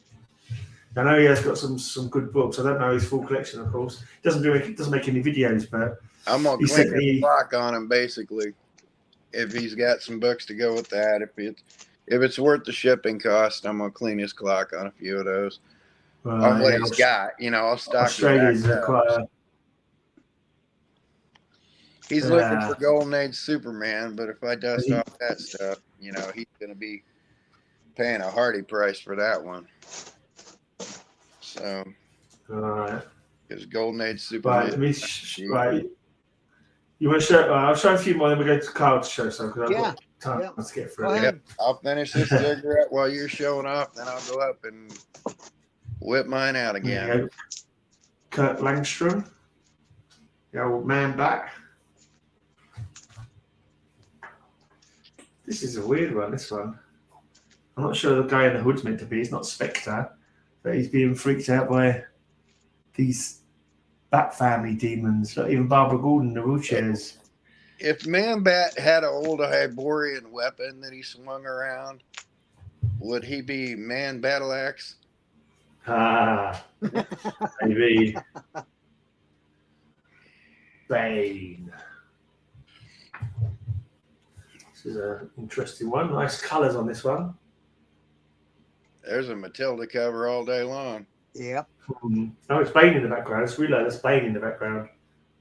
I know he has got some good books. I don't know his full collection, of course. Doesn't make any videos, but I'm gonna clean his clock on him basically. If he's got some books to go with that, if it's worth the shipping cost, I'm gonna clean his clock on a few of those. On what he's got, I'll stock Australia's quite he's looking for Golden Age Superman, but if I dust off that stuff, he's gonna be paying a hearty price for that one. So, because Golden Age Superman. Right. You want to show? I'll show a few more, then we'll go to Kyle to show some because I've got time. Let's get through it. I'll finish this cigarette while you're showing off, then I'll go up and whip mine out again. Kurt Langstrom, the old man back. This is a weird one, this one. I'm not sure the guy in the hood's meant to be. He's not Spectre, but he's being freaked out by these Bat family demons. Not even Barbara Gordon in the wheelchairs. If Man-Bat had an old Hyborian weapon that he swung around, would he be Man-Battle-Axe? Maybe. Bane. This is an interesting one. Nice colours on this one. There's a Matilda cover all day long. Yep. Oh, it's Bane in the background. I just realised there's Bane in the background.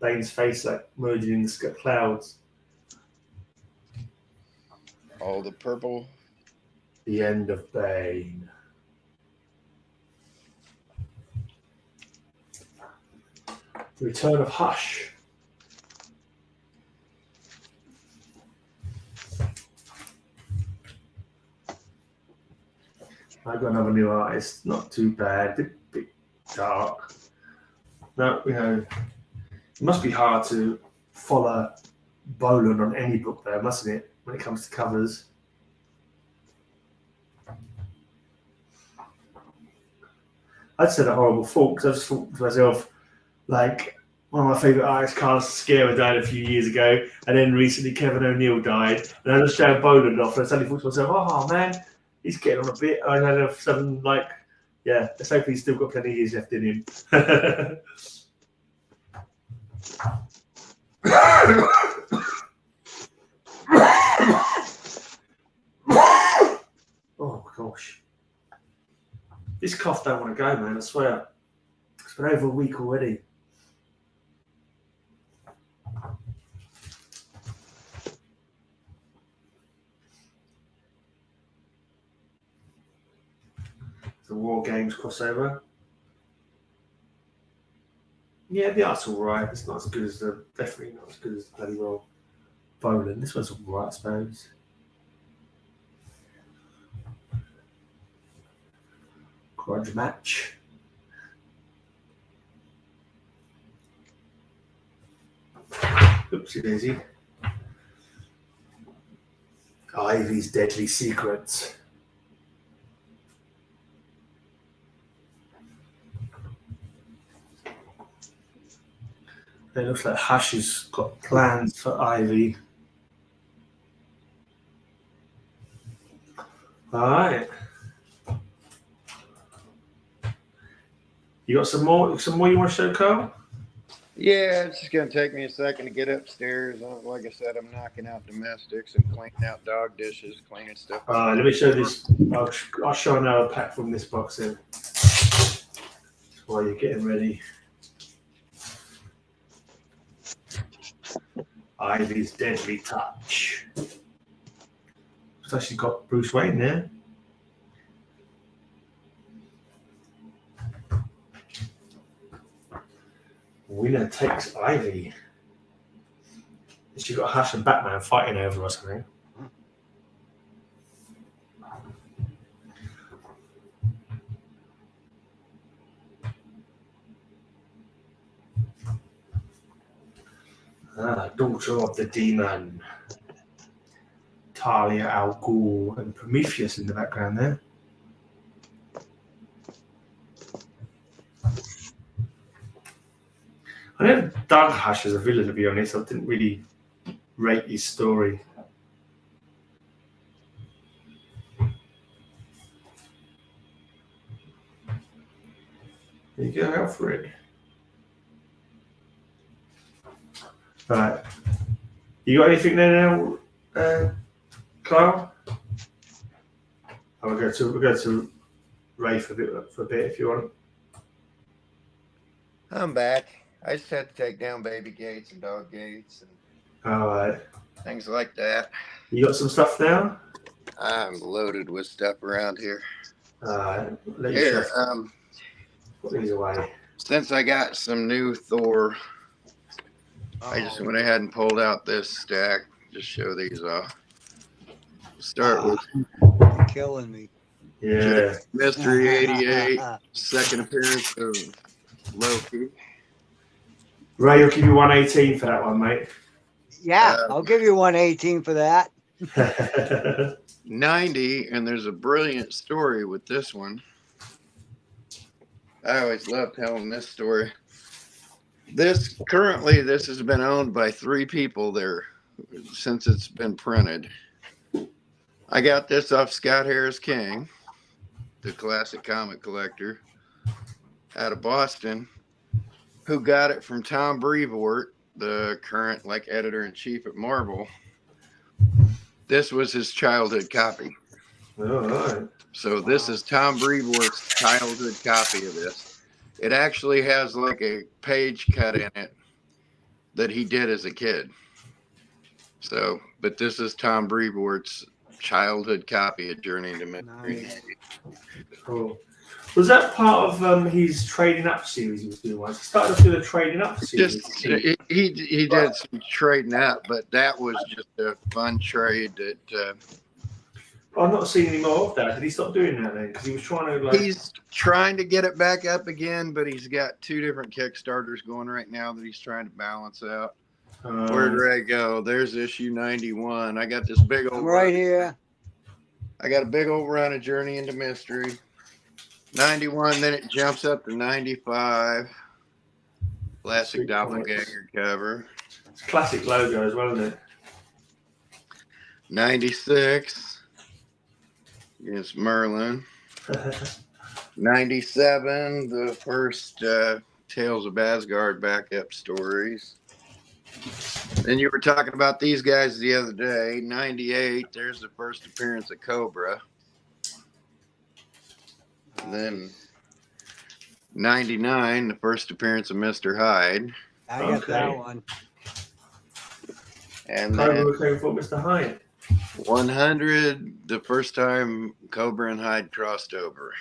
Bane's face like merging in the clouds. All the purple. The End of Bane. The Return of Hush. I got another new artist. Not too bad. Bit dark. No, it must be hard to follow Boland on any book, though, mustn't it? When it comes to covers. I'd said a horrible thought because I just thought to myself, like, one of my favourite artists, Carl Scarra, died a few years ago, and then recently Kevin O'Neill died, and I just showed Boland off, and I suddenly thought to myself, oh man, he's getting on a bit. I had a sudden, like, yeah, let's hope he's still got plenty of years left in him. Oh gosh. This cough don't want to go, man, I swear. It's been over a week already. The War Games crossover. Yeah, the art's alright. It's not as good as definitely not as good as the bloody well Boland. This one's alright, I suppose. Grudge Match. Oopsie daisy. Ivy's Deadly Secrets. It looks like Hush has got plans for Ivy. All right. You got some more you want to show, Carl? Yeah, it's just going to take me a second to get upstairs. Like I said, I'm knocking out domestics and cleaning out dog dishes, cleaning stuff. Let me show this. I'll show another pack from this box in while you're getting ready. Ivy's Deadly Touch. It's actually got Bruce Wayne there. Winner takes Ivy. She got Hush and Batman fighting over or something. Daughter of the Demon. Talia al Ghul and Prometheus in the background there. I never dug Hush as a villain, to be honest. I didn't really rate his story. There you go, Alfred. Right. You got anything there now, Kyle? We'll go to Ray for a bit if you want. I'm back. I just had to take down baby gates and dog gates and All right. things like that. You got some stuff now? I'm loaded with stuff around here. Here, put these away. Since I got some new Thor, I just went ahead and pulled out this stack. Just show these off. Start with Killing me. Yeah. Mystery 88, second appearance of Loki. Ray, I'll give you 118 for that one, mate. Yeah, I'll give you 118 for that. 90, and there's a brilliant story with this one. I always love telling this story. This has been owned by 3 people there since it's been printed. I got this off Scott Harris King, the classic comic collector out of Boston, who got it from Tom Brevoort, the current editor-in-chief at Marvel. This was his childhood copy. All right. So this is Tom Brevoort's childhood copy of this. It actually has like a page cut in it that he did as a kid. So, but this is Tom Brevoort's childhood copy of Journey into Mystery. Nice. Cool. Was that part of his trading up series he was doing? He started off with a trading up series. Just he did some trading up, but that was just a fun trade that. I've not seen any more of that. Did he stop doing that then? Because he was trying to He's trying to get it back up again, but he's got 2 different Kickstarters going right now that he's trying to balance out. Where did I go? There's issue 91. I got this big old right run. here. I got a big old run of Journey into Mystery. 91, then it jumps up to 95. Classic doppelganger cover. It's a classic logo as well, isn't it? 96. It's Merlin. 97, the first Tales of Asgard backup stories. Then you were talking about these guys the other day. 98, there's the first appearance of Cobra. And then 99, the first appearance of Mr. Hyde. I got that one. And Cobra then came for Mr. Hyde. 100, the first time Cobra and Hyde crossed over.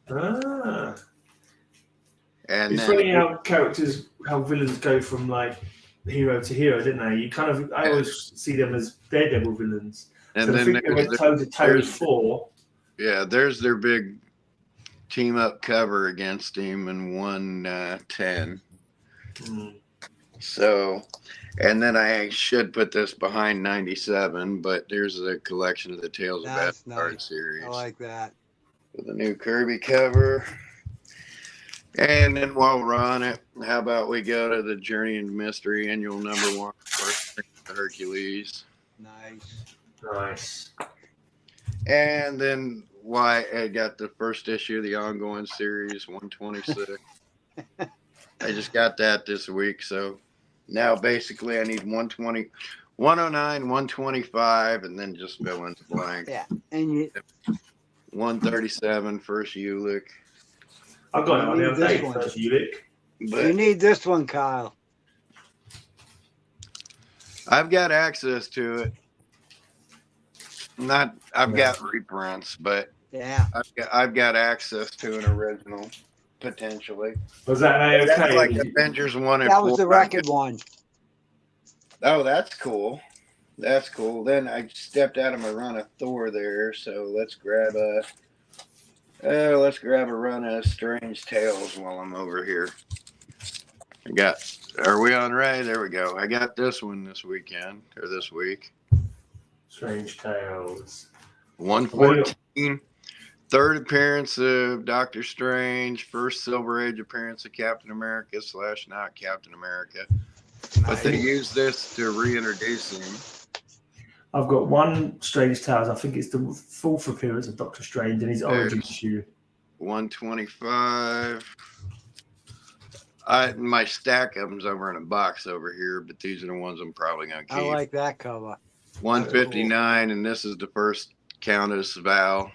Ah. And It's then funny how villains go from like hero to hero, didn't they? I always see them as Daredevil villains. and So I then think they went toe to toe with 4. yeah, there's their big team up cover against him in 110. So, and then I should put this behind 97, but there's a collection of the Tales of Asgard series. I like that. With a new Kirby cover. And then while we're on it, how about we go to the Journey into Mystery annual #1, first Hercules. Nice. And then why I got the first issue of the ongoing series, 126. I just got that this week, so now basically I need 120, 109, 125, and then just fill in the blank. Yeah, and you 137, first Ulick. I got it on the other day, one. first Ulick. But you need this one, Kyle. I've got access to it. I've got reprints, but Yeah. I've got access to an original potentially. Was that an That's AOK? like Avengers 1 and 4. That was the record one. Oh, that's cool. That's cool. Then I stepped out of my run of Thor there, so let's grab a run of Strange Tales while I'm over here. Are we on Ray? There we go. I got this one this weekend or this week. Strange Tales. 114. Third appearance of Doctor Strange. First Silver Age appearance of Captain America / not Captain America. But they used this to reintroduce him. I've got one Strange Tales. I think it's the 4th appearance of Doctor Strange and his origin issue. 125. My stack of them's over in a box over here, but these are the ones I'm probably gonna keep. I like that cover. 159, and this is the first Countess Val,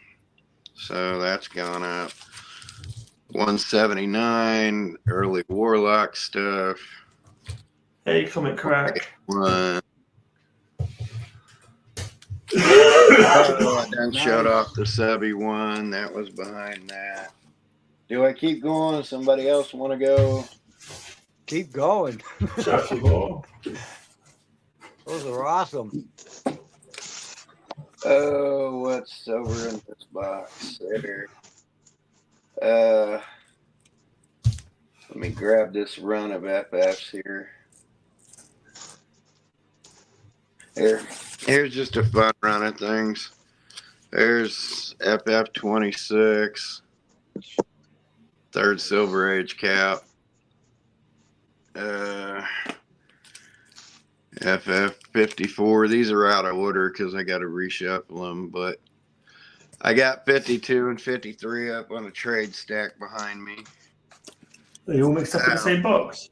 so that's gone up. 179, early Warlock stuff. Hey, Comic Crack. One. I done showed off the subby one. That was behind that. Do I keep going? Somebody else want to go? Keep going. Shut the door. Those are awesome. Oh, what's over in this box there? Let me grab this run of FFs here. Here's just a fun run of things. There's FF26, third Silver Age cap. FF54. These are out of order because I got to reshuffle them, but I got 52 and 53 up on a trade stack behind me. They all mixed up in the same box.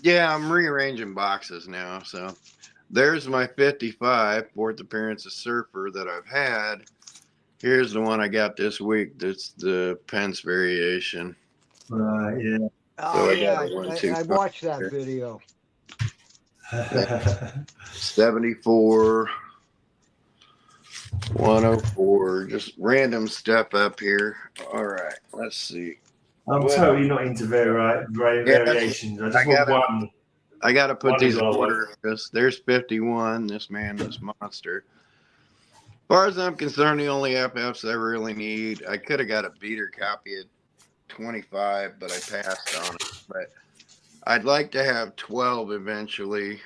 Yeah, I'm rearranging boxes now. So there's my 55, 4th appearance of Surfer that I've had. Here's the one I got this week. That's the Pence variation. Right, yeah. Oh, I yeah. got one, two, I watched that here. video. 74. 104. Just random stuff up here. All right. Let's see. I'm totally not into variations. I just want one. I got to put these in One order. There's 51. This man, this monster. As far as I'm concerned, the only FFs I really need, I could have got a beater copy at 25, but I passed on it. But I'd like to have 12 eventually.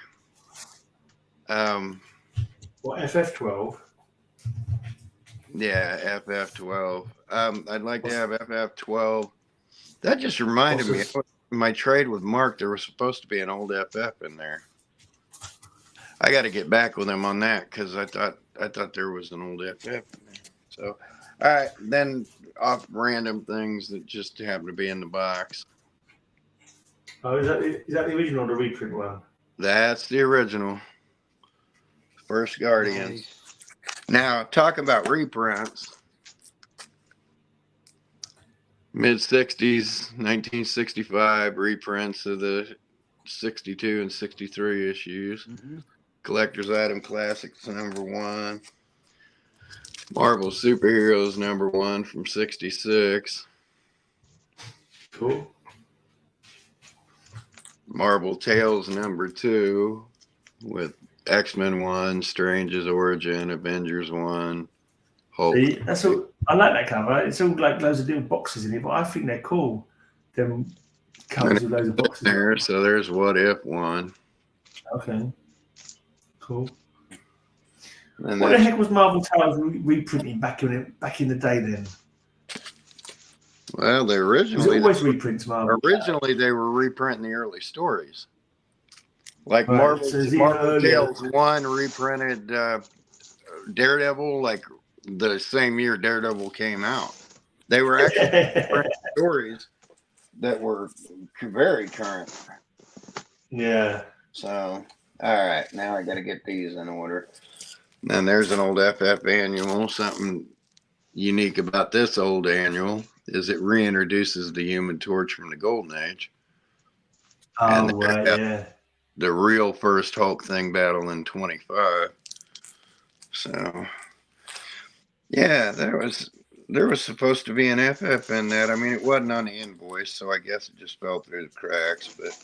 What, FF12? Yeah, FF12. I'd like to have FF12. That just reminded me. My trade with Mark, there was supposed to be an old FF in there. I got to get back with him on that because I thought there was an old FF in there. So, all right, then off random things that just happen to be in the box. Oh, is that the original or the reprint one? That's the original. First Guardians. Nice. Now, talk about reprints. Mid-60s, 1965 reprints of the 62 and 63 issues. Mm-hmm. Collector's Item Classics #1. Marvel Superheroes #1 from 66. Cool. Marvel Tales #2 with X-Men 1, Strange's Origin, Avengers 1, Hulk. See, that's all. I like that cover. It's all like loads of little boxes in it, but I think they're cool. Them covers with loads of boxes there. So there's What If 1. Okay. Cool. And What the heck was Marvel Tales reprinting back in the day then? Well, they Was it originally always reprints, Marvel? Originally, they were reprinting the early stories. Like Right, Marvel, so it's Marvel even Tales 1 reprinted Daredevil like the same year Daredevil came out. They were actually reprinting stories that were very current. Yeah. So, all right, now I got to get these in order. And there's an old FF annual. Something unique about this old annual is it reintroduces the Human Torch from the Golden Age. Oh, And right, yeah. The real first Hulk thing battle in 25. So, yeah, there was supposed to be an FF in that. I mean, it wasn't on the invoice, so I guess it just fell through the cracks. But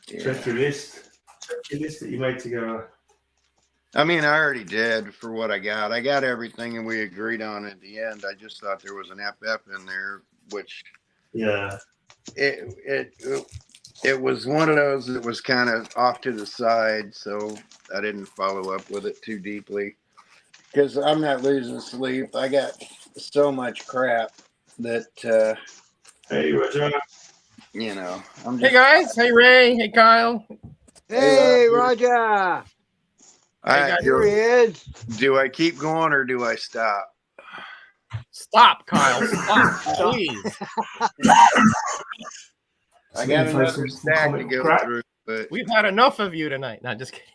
yeah. Check your list. Check your list that you made together. I mean, I already did for what I got. I got everything, and we agreed on at the end. I just thought there was an FF in there, which it was one of those that was kind of off to the side, so I didn't follow up with it too deeply because I'm not losing sleep. I got so much crap that Hey, Roger. you know. I'm Hey guys, hey Ray, hey Kyle. Hey, Roger. All right, Here he is. do I keep going or do I stop? Stop, Kyle. Stop, please. I got another stack to go through, but We've had enough of you tonight. No, just kidding.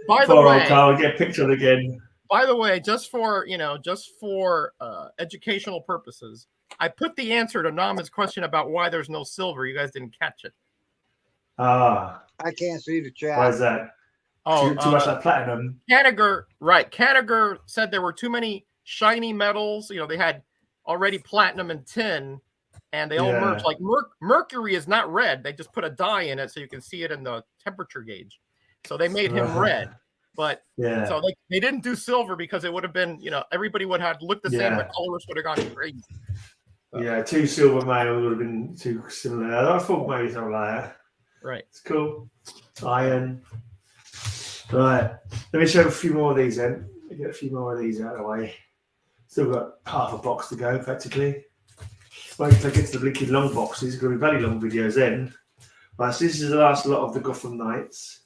By By the way, Carl, get pictured again. By the way, just for educational purposes, I put the answer to Nama's question about why there's no silver. You guys didn't catch it. Ah, I can't see the chat. why is that? Oh, Too much like platinum. Kanigher, right. Kanigher said there were too many shiny metals. You know, they had already platinum and tin, and they all merged. Like mercury is not red. They just put a dye in it so you can see it in the temperature gauge. So they made him red. But so they didn't do silver because it would have been, everybody would have looked the same. The colors would have gone crazy. Yeah, 2 silver males would have been too similar. I thought maybe something like that. Right. It's cool. Iron. Right. Let me show a few more of these then. Get a few more of these out of the way. Still got half a box to go, practically. Wait till I get to the blinking long boxes. It's going to be very long videos then. Right, so this is the last lot of the Gotham Knights.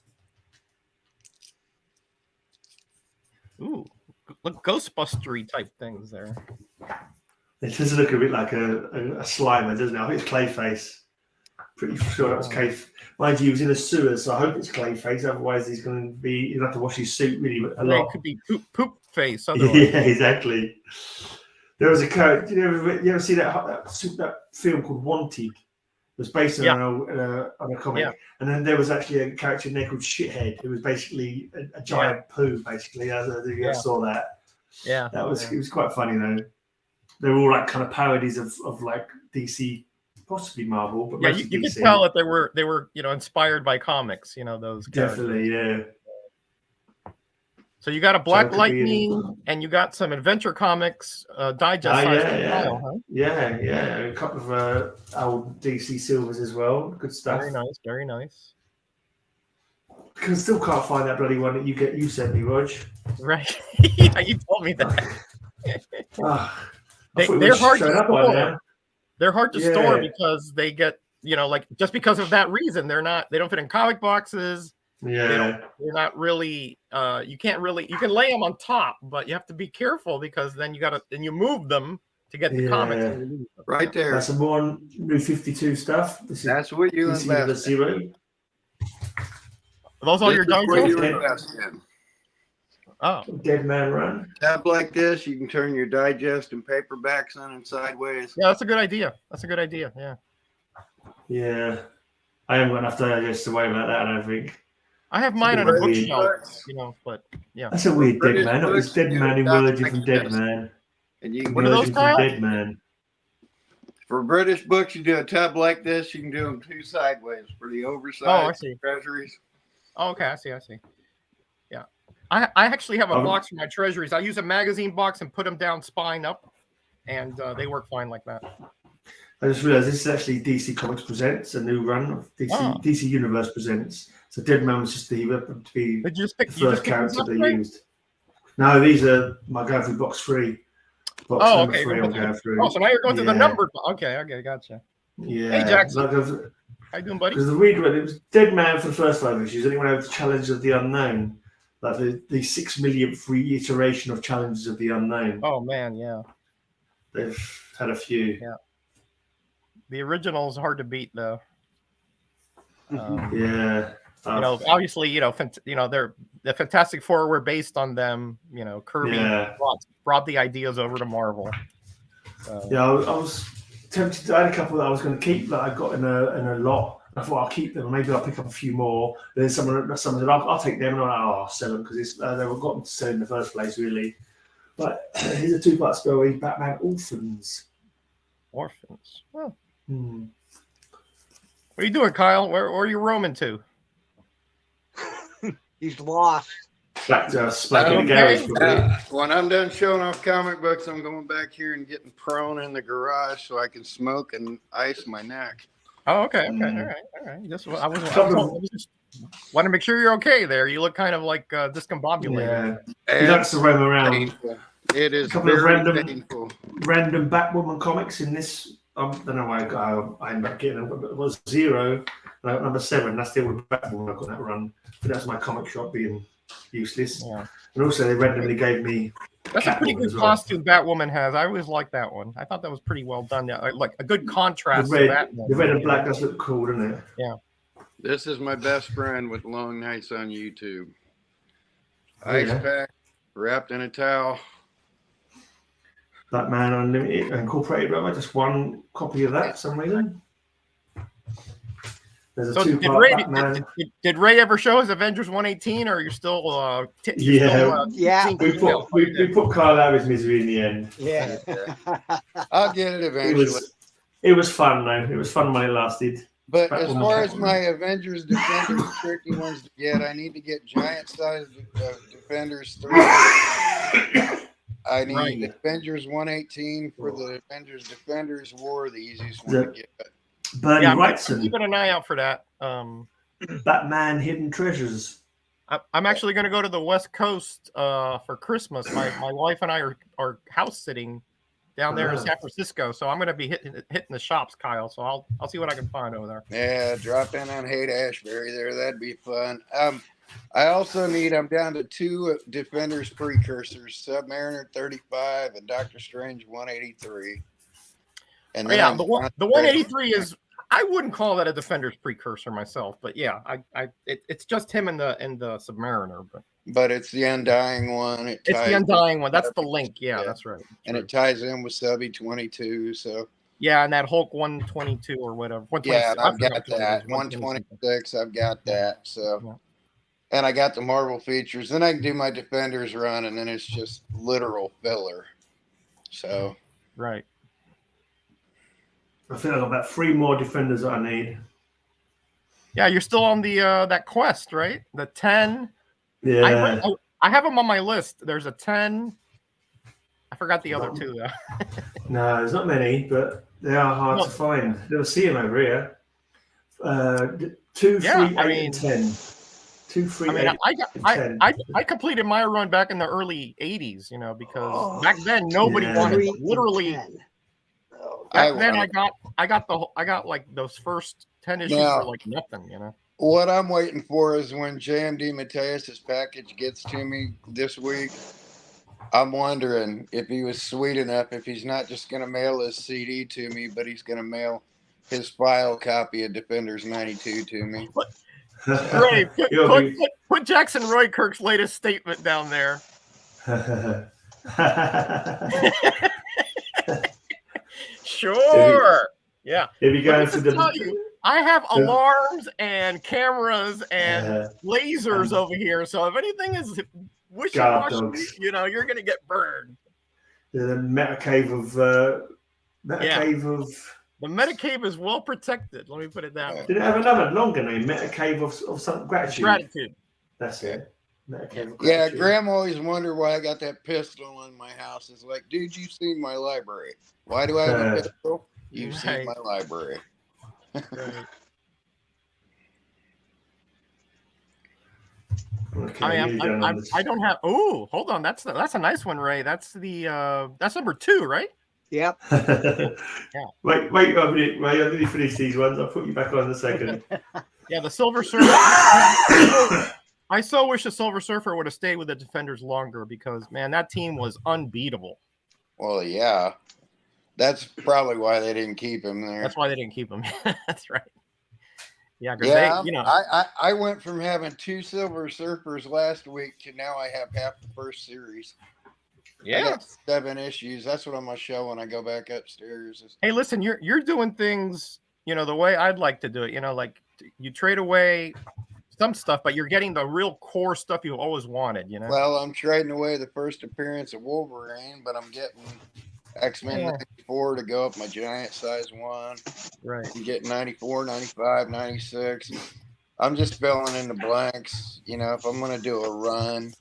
Ooh, look, Ghostbustery type things there. It does look a bit like a Slimer, doesn't it? I think it's Clayface. Pretty sure that was Clayface. Mind you, he was in a sewer, so I hope it's Clayface. Otherwise, he'll have to wash his suit really a lot. It could be poop face. Yeah, exactly. There was a character. You ever see that film called Wanted? was based on, Yeah. on a comic. Yeah. And then there was actually a character in there called Shithead, who was basically a giant poo, basically. I saw that. Yeah. It was quite funny, though. They were all like kind of parodies of like DC, possibly Marvel, but Yeah, mostly you DC. could tell that they were inspired by comics, those characters. Definitely, yeah. So you got a Black So Lightning, and you got some Adventure Comics digest size file, huh? Yeah, a couple of old DC Silvers as well. Good stuff. Very nice, very nice. Still can't find that bloody one that you sent me, Rog. Right. Yeah, you told me that. They're hard to store. They're hard to store because they get, like just because of that reason, they don't fit in comic boxes. Yeah. They're not really, you can lay them on top, but you have to be careful because then you move them to get the comics. Right there. That's some more New 52 stuff. That's what you invest in. Are those all your digests? Oh. Dead Man Run. Tab like this, you can turn your digest and paperbacks on and sideways. Yeah, that's a good idea. Yeah. Yeah. I haven't got enough digest to worry about that, I don't think. I have mine on a bookshelf, but yeah. That's a weird Dead Man. That was Dead Man emerging from Dead Man. And you can what are those, Kyle? Dead Man. For British books, you do a tab like this. You can do them two sideways for the oversized treasuries. Oh, okay, I see. Yeah, I actually have a box for my treasuries. I use a magazine box and put them down spine up, and they work fine like that. I just realised this is actually DC Comics Presents, a new run of DC Universe Presents. So Dead Man was just to be the first character they used. No, these are my going through box 3. Box number 3 I'm going through. Oh, so now you're going through the numbered. Okay, gotcha. Yeah. Hey, Jackson. Like how you doing, buddy? Because the weird one, it was Dead Man for the first 5 issues. Anyone had the Challenge of the Unknown, like the 6 millionth reiteration of Challenges of the Unknown. Oh man, yeah. They've had a few. Yeah. The original is hard to beat, though. Yeah. Obviously, they're the Fantastic Four were based on them. Kirby brought the ideas over to Marvel. Yeah, I was tempted. I had a couple that I was going to keep that I got in a lot. I thought I'll keep them. Maybe I'll pick up a few more. But then someone said, "I'll take them," and I'll sell them because they were gotten to sell in the first place, really. But here's a 2-part story: Batman Orphans. Orphans. Oh. What are you doing, Kyle? Where are you roaming to? He's lost. Back to the garage. When I'm done showing off comic books, I'm going back here and getting prone in the garage so I can smoke and ice my neck. Oh, okay. All right. I was want to make sure you're okay there. You look kind of like discombobulated. Yeah. He likes to roam around. Painful. It is a couple of painful. Random Batwoman comics in this. I don't know why I ended up getting them. It was 0, number 7. That's the old Batwoman I got that run. But that's my comic shop being useless. Yeah. And also they randomly gave me. That's a pretty good costume Batwoman has. I always liked that one. I thought that was pretty well done. Yeah, like a good contrast. The red and black does look cool, doesn't it? Yeah. This is my best friend with long nights on YouTube. Ice pack, wrapped in a towel. Batman Unlimited Incorporated, right? Just one copy of that for some reason. There's a 2-part Batman. Did Ray ever show his Avengers 118, or you're still? We put Kal-El out of his misery in the end. Yeah. I'll get it eventually. It was fun though. It was fun when it lasted. But as far as my Avengers Defenders tricky ones to get, I need to get giant sized Defenders 3. I need Avengers 118 for the Avengers Defenders War, the easiest one to get. Bernie Wrightson. I'm keeping an eye out for that. Batman Hidden Treasures. I'm actually going to go to the West Coast for Christmas. My wife and I are house sitting down there in San Francisco, so I'm going to be hitting the shops, Kyle. So I'll see what I can find over there. Yeah, drop in on Haight-Ashbury there. That'd be fun. I also I'm down to 2 Defenders precursors, Submariner 35 and Doctor Strange 183. And then the 183 is, I wouldn't call that a Defender's precursor myself, but yeah, it's just him in the Submariner. But it's the Undying one. It's the Undying one. That's the link. Yeah, that's right. And it ties in with Subby 22. So Yeah, and that Hulk 122 or whatever. Yeah, 126. and I I've forgot got which one it that is, 126. 126. I've got that. So, Yeah. and I got the Marvel features. Then I can do my Defenders run, and then it's just literal filler. So, Right. I think I've got about 3 more Defenders that I need. Yeah, you're still on the that quest, right? The 10. Yeah. I have them on my list. There's a 10. I forgot the other 2 though. No, there's not many, but they are hard to find. You'll see them over here. 2, 3, 8, and 10. 2, 3, 8, and 10. I completed my run back in the early 80s, you know, because back then nobody wanted it. Literally. Back then I got like those first 10 issues for like nothing, you know. What I'm waiting for is when JMD Mateus's package gets to me this week. I'm wondering if he was sweet enough, if he's not just going to mail his CD to me, but he's going to mail his file copy of Defenders 92 to me. Ray, put Jackson Roykirk's latest statement down there. Sure. Yeah. If you go to the... I have alarms and cameras and lasers over here, so if anything is wishy-washy, you know, you're gonna get burned. The Metacave of the Metacave is well protected. Let me put it that way. Did it have another longer name? Metacave of some gratitude. Gratitude. That's it. Metacave of Yeah, gratitude. Grandma always wondered why I got that pistol in my house. It's like, dude, you've seen my library. Why do I have a pistol? You've seen my library. Right. Okay, I don't have. Oh, hold on. That's a nice one, Ray. That's the that's number 2, right? Yep. Wait a minute, Ray. I'm going to finish these ones. I'll put you back on in a second. Yeah, the Silver Surfer. I so wish the Silver Surfer would have stayed with the Defenders longer because, man, that team was unbeatable. Well, yeah. That's probably why they didn't keep him there. That's why they didn't keep him. That's right. Yeah, yeah. They, you know, I went from having 2 Silver Surfers last week to now I have half the first series. Yeah, I got 7 issues. That's what I'm gonna show when I go back upstairs. Hey, listen, you're doing things, you know, the way I'd like to do it. You know, like you trade away some stuff, but you're getting the real core stuff you've always wanted. You know. Well, I'm trading away the first appearance of Wolverine, but I'm getting X-Men 94 to go up my giant size one. Right. I'm getting 94, 95, 96. I'm just filling in the blanks. You know, if I'm going to do a run,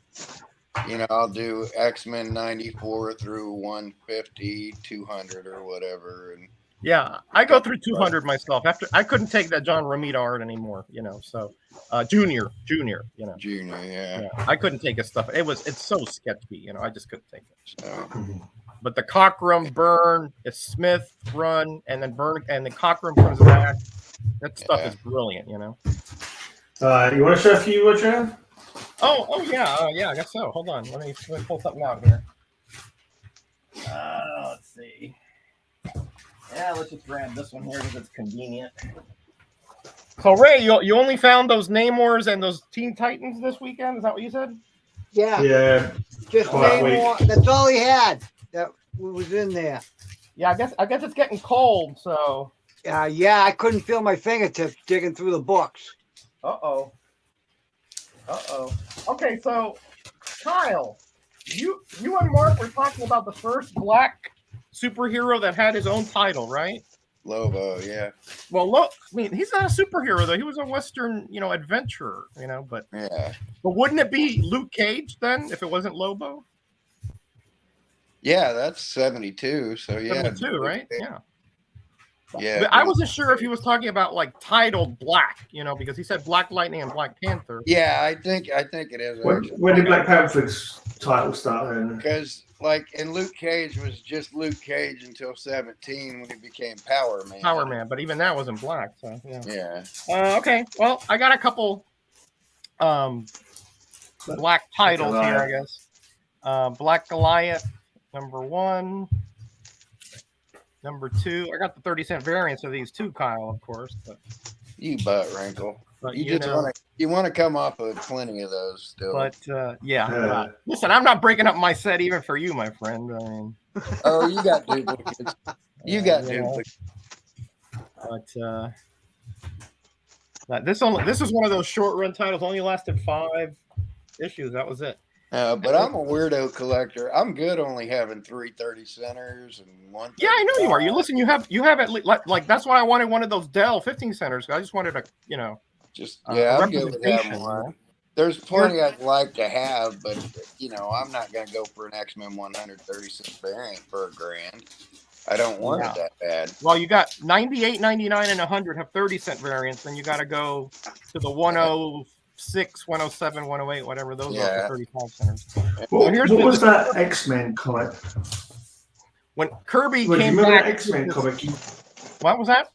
you know, I'll do X-Men 94 through 150, 200 or whatever. And yeah, I go through 200 myself. After I couldn't take that John Romita art anymore, you know. So, Junior, you know. Junior, yeah. I couldn't take his stuff. It's so sketchy, you know. I just couldn't take it. So. But the Cockrum burn, it's Smith run, and then burn, and the Cockrum comes back. That stuff is brilliant, you know. You want to show a few, Roger? Oh yeah, I guess so. Hold on, let me pull something out here. Let's see. Yeah, let's just grab this one here because it's convenient. So Ray, you only found those Namors and those Teen Titans this weekend? Is that what you said? Yeah. Yeah. Just Namor. That's all he had. That was in there. Yeah, I guess it's getting cold, so. Yeah, I couldn't feel my fingertips digging through the books. Uh-oh. Okay, so Kyle, you and Mark were talking about the first black superhero that had his own title, right? Lobo, yeah. Well, look, I mean, he's not a superhero though. He was a Western, you know, adventurer, you know. But wouldn't it be Luke Cage then if it wasn't Lobo? Yeah, that's 72. So yeah, 72, right? Yeah. Yeah. But I wasn't sure if he was talking about like titled Black, you know, because he said Black Lightning and Black Panther. Yeah, I think it is. When did Black Panther's title start then? Because like in Luke Cage was just Luke Cage until 17 when he became Power Man. Power Man, but even that wasn't black. So yeah. Okay. Well, I got a couple black titles here, I guess. Black Goliath, number 1. Number 2, I got the 30-cent variants of these too, Kyle, of course. But you butt wrinkle. But you just want to come off of plenty of those still. But listen, I'm not breaking up my set even for you, my friend. I mean, oh, you got duplicates. You got you know, duplicate. but this is one of those short run titles. Only lasted 5 issues. That was it. But I'm a weirdo collector. I'm good only having 3 30 centers and 1. Yeah, I know you are. You listen. You have at least like that's why I wanted one of those Dell 15 centers. I just wanted a I'm good with having one. There's plenty I'd like to have, but I'm not going to go for an X-Men 136 variant for $1,000. I don't want it that bad. Well, you got 98, 99, and 100 have 30-cent variants, and you got to go to the 106, 107, 108, whatever those are for 35 centers. What was that X-Men comic? When Kirby came remember back, that X-Men comic? What was that?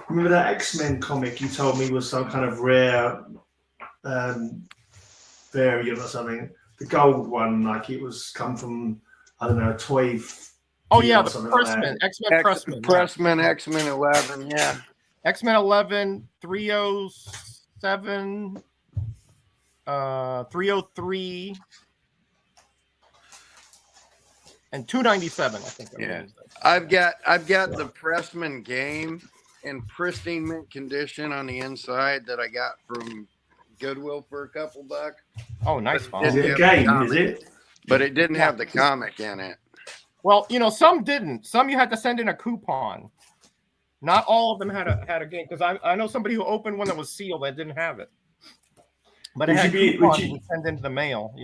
Remember that X-Men comic you told me was some kind of rare variant or something? The gold one, like it was come from, I don't know, a toy. Oh yeah, the Pressman, X-Men Pressman. Pressman, X-Men 11, yeah. X-Men 11, 307, 303, and 297, I think. Yeah. I've got the Pressman game in pristine mint condition on the inside that I got from Goodwill for a couple bucks. Oh, nice. Is it a game, is it? But it didn't have the comic in it. Well, some didn't. Some you had to send in a coupon. Not all of them had a game, because I know somebody who opened one that was sealed that didn't have it. But it had coupons you send into the mail,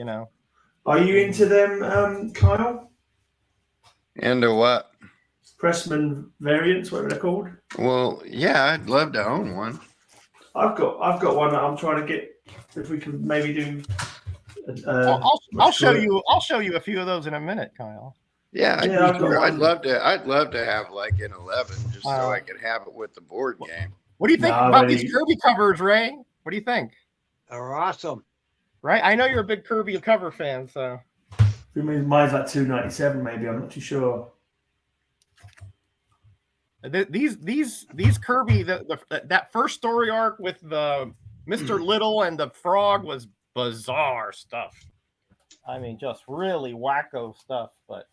Are you into them, Kyle? Into what? Pressman variants, whatever they're called. Well, yeah, I'd love to own one. I've got one that I'm trying to get. If we can maybe do. I'll show you. I'll show you a few of those in a minute, Kyle. Yeah, I'd love to have like an 11 just so I could have it with the board game. What do you think about these Kirby covers, Ray? What do you think? They're awesome, right? I know you're a big Kirby cover fan, so. Mine's like $2.97, maybe. I'm not too sure. These Kirby, that first story arc with the Mr. Little and the frog was bizarre stuff. I mean, just really wacko stuff. But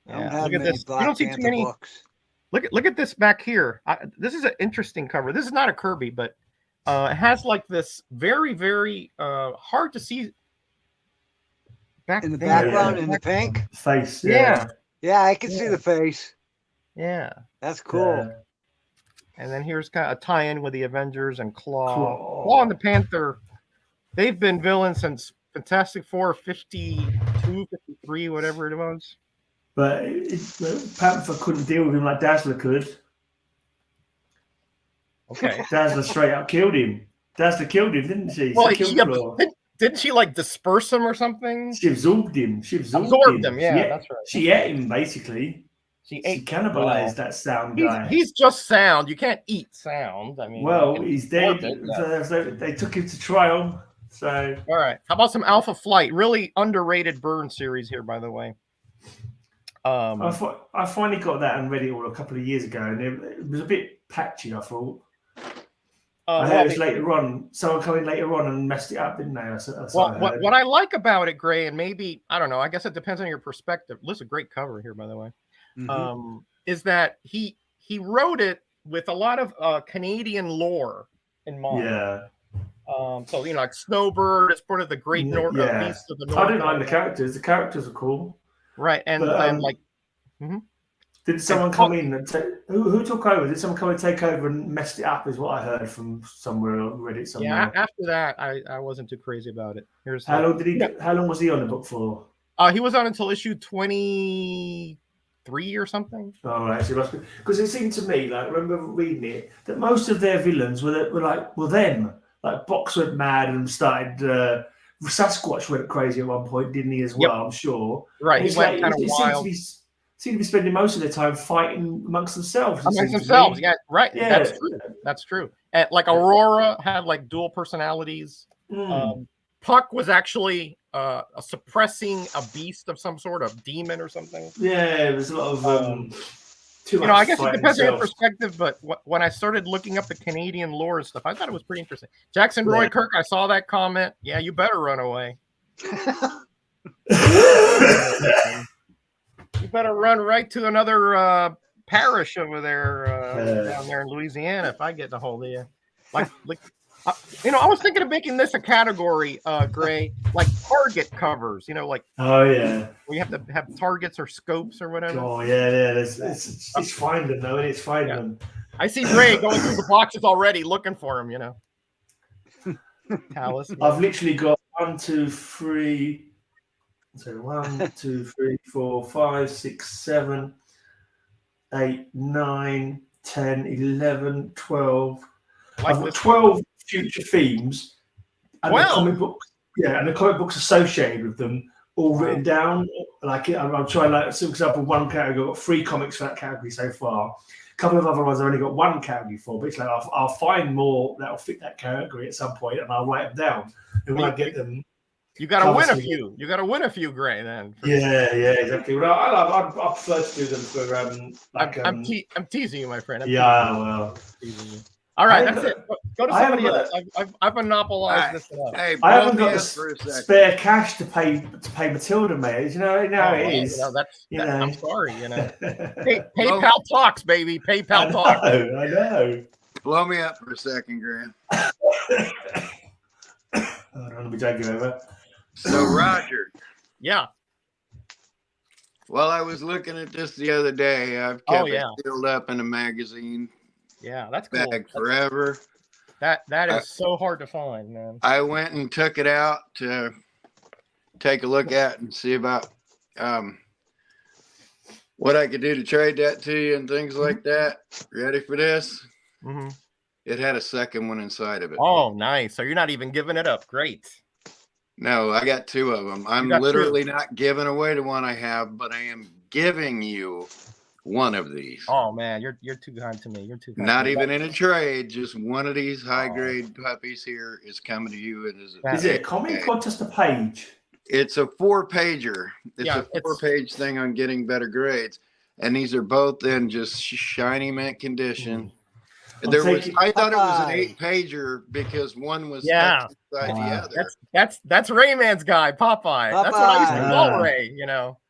look at this. You don't see too many books. Look at this back here. This is an interesting cover. This is not a Kirby, but it has like this very, very hard to see back in the background in the pink face. Yeah, I can see the face. Yeah, that's cool. Yeah. And then here's kind of a tie-in with the Avengers and Claw and the Panther. They've been villains since Fantastic Four 52, 53, whatever it was. But Panther couldn't deal with him like Dazzler could. Okay. Dazzler straight up killed him. Dazzler killed him, didn't she? Well, didn't she like disperse him or something? She absorbed him. Absorbed him. Yeah, that's right. She ate him basically. She cannibalized that sound guy. He's just sound. You can't eat sound. I mean, well, he's dead. So they took him to trial. So all right. How about some Alpha Flight? Really underrated Burn series here, by the way. I finally got that and read it all a couple of years ago, and it was a bit patchy, I thought. I heard it was later on. Someone came in later on and messed it up, didn't they? What I like about it, Gray, and maybe, I don't know, I guess it depends on your perspective. This is a great cover here, by the way. Mm-hmm. Is that he wrote it with a lot of Canadian lore in mind. Yeah. So, like Snowbird is part of the great beast of the North. I didn't like the characters. The characters are cool. Right. And like... Mm-hmm. Did someone come in and who took over? Did someone come and take over and messed it up? Is what I heard from somewhere or read it somewhere. Yeah, after that, I wasn't too crazy about it. How long did he? Yeah. How long was he on the book for? He was on until issue 23 or something. Oh, actually, must be because it seemed to me, like, I remember reading it, that most of their villains were them. Like Box went mad and started. Sasquatch went crazy at one point, didn't he? As well, I'm sure. Right, he went kind of wild. Seem to be spending most of their time fighting amongst themselves. Yeah, right. Yeah. That's true. And like Aurora had like dual personalities. Puck was actually suppressing a beast of some sort of demon or something. Yeah, there's a lot of too much. I guess it depends on your perspective, but when I started looking up the Canadian lore and stuff, I thought it was pretty interesting. Jackson Roy Kirk, I saw that comment. Yeah, you better run away. You better run right to another parish over there down there in Louisiana if I get a hold of you. Like I was thinking of making this a category, Gray, like target covers. Like oh yeah, we have to have targets or scopes or whatever. Oh yeah. It's finding though, and it's finding them. I see Gray going through the boxes already, looking for them. Talisman. I've literally got 1, 2, 3. So 1, 2, 3, 4, 5, 6, 7, 8, 9, 10, 11, 12. I've got 12 future themes, and the comic books. Yeah, and the comic books associated with them, all written down. Like I'm trying, like, for example, one category. I've got 3 comics for that category so far. A couple of other ones I've only got 1 category for, but it's like I'll find more that'll fit that category at some point, and I'll write them down. And when I get them, you got to win a few. You got to win a few, Gray. Then. Yeah, exactly. Well, I prefer to do them for I'm teasing you, my friend. Well. Teasing you. All right, that's it. Go to somebody else. I've monopolized this stuff. Hey, I haven't got spare cash to pay Matilda, mate. It is. I'm sorry. PayPal talks, baby. PayPal talks. I know. Blow me up for a second, Grant. Hold on, let me take you over. So, Roger. Yeah. Well, I was looking at this the other day. I've kept it sealed up in a magazine. Yeah, that's cool. Bag forever. That is so hard to find, man. I went and took it out to take a look at and see about what I could do to trade that to you and things like that. Ready for this? Mm-hmm. It had a second one inside of it. Oh, nice. So you're not even giving it up. Great. No, I got 2 of them. I'm literally not giving away the one I have, but I am giving you one of these. Oh man, you're too kind to me. You're too kind. Not even in a trade. Just one of these high grade puppies here is coming to you. Is it a comic or just a page? It's a 4-pager. It's a 4-page thing on getting better grades, and these are both in just shiny mint condition. I thought it was an 8-pager because one was inside the other. That's Rayman's guy, Popeye. That's what I used to call Ray.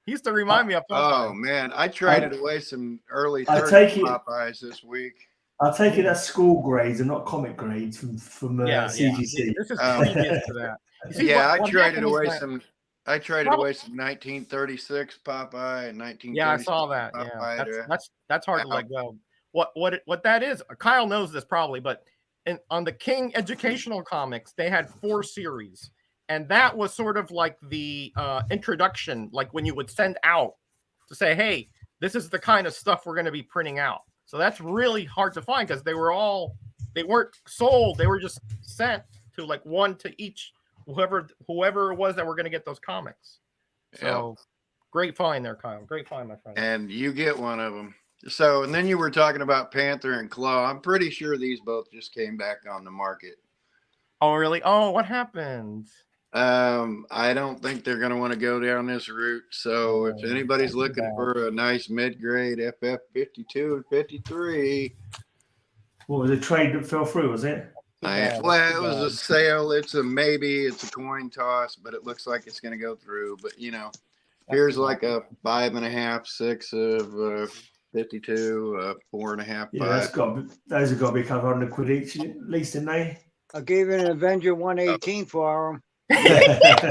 He used to remind me of Popeye. Oh man, I traded away some early Popeyes this week. I'll take it that's school grades and not comic grades from CGC. This is previous to that. I traded away some. I traded away some 1936 Popeye and 1936. Yeah, I saw that. Popeye that's hard to let go. What that is? Kyle knows this probably, but on the King Educational Comics, they had 4 series. And that was sort of like the introduction, like when you would send out to say, hey, this is the kind of stuff we're going to be printing out. So that's really hard to find because they weren't sold. They were just sent to like one to each, whoever it was that were going to get those comics. So great find there, Kyle. Great find, my friend. And you get one of them. So, and then you were talking about Panther and Claw. I'm pretty sure these both just came back on the market. Oh, really? Oh, what happened? I don't think they're going to want to go down this route. So if anybody's looking for a nice mid-grade FF 52 and 53. What was a trade that fell through, was it? It was a sale. It's a maybe. It's a coin toss, but it looks like it's going to go through. But, here's like a 5.5, 6 of 52, 4.5. Yeah, those have got to be a couple $100 each, at least, didn't they? I gave an Avenger 118 for them. I got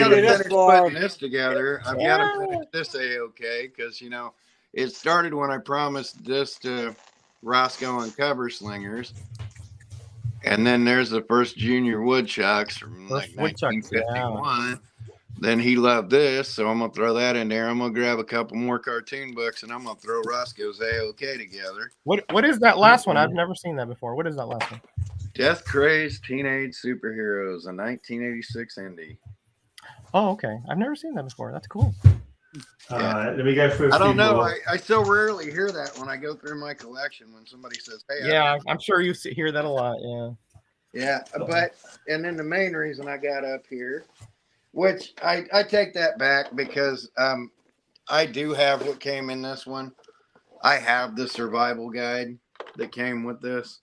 to finish putting this together. I've got to finish this A-OK because, it started when I promised this to Roscoe and Cover Slingers. And then there's the first Junior Woodchucks from like 1951. Then he loved this, so I'm going to throw that in there. I'm going to grab a couple more cartoon books, and I'm going to throw Roscoe's A-OK together. What is that last one? I've never seen that before. What is that last one? Death Crazed Teenage Superheroes, a 1986 indie. Oh, okay. I've never seen that before. That's cool. Let me go through. I don't know. I still rarely hear that when I go through my collection when somebody says, "Hey." Yeah, I'm sure you hear that a lot. Yeah. Yeah, and then the main reason I got up here, which I take that back because I do have what came in this one. I have the survival guide that came with this.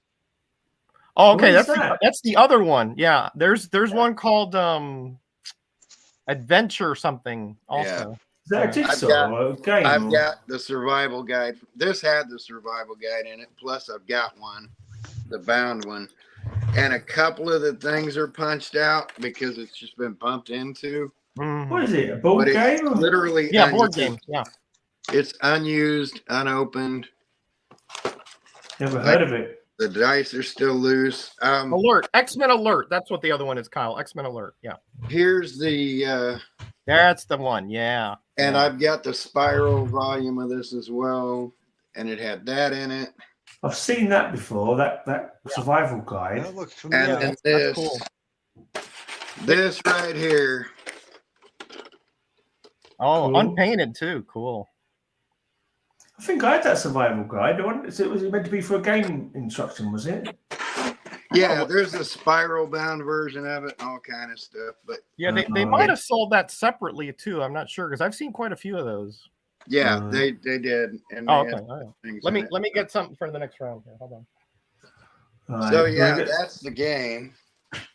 Oh, okay, What is that's the other one. Yeah, there's one called Adventure something also. Is that a jigsaw or a game? I've got the survival guide. This had the survival guide in it. Plus, I've got one, the bound one. And a couple of the things are punched out because it's just been bumped into. What is it? A board game? Literally, yeah, board game. Yeah, it's unused, unopened. Never heard of it. The dice are still loose. Alert, X-Men Alert. That's what the other one is, Kyle. X-Men Alert. Yeah. Here's the. That's the one. Yeah. And I've got the spiral volume of this as well, and it had that in it. I've seen that before. That survival guide. That looks familiar. And then that's cool. This right here. Oh, Cool. unpainted too. Cool. I think I had that survival guide. Was it meant to be for a game instruction? Was it? Yeah, there's a spiral bound version of it, and all kind of stuff. But Yeah, they might have sold that separately too. I'm not sure because I've seen quite a few of those. yeah, they did. And Oh, they okay. had All right. things Let in me it. get something for the next round here. Hold on. So yeah, that's the game.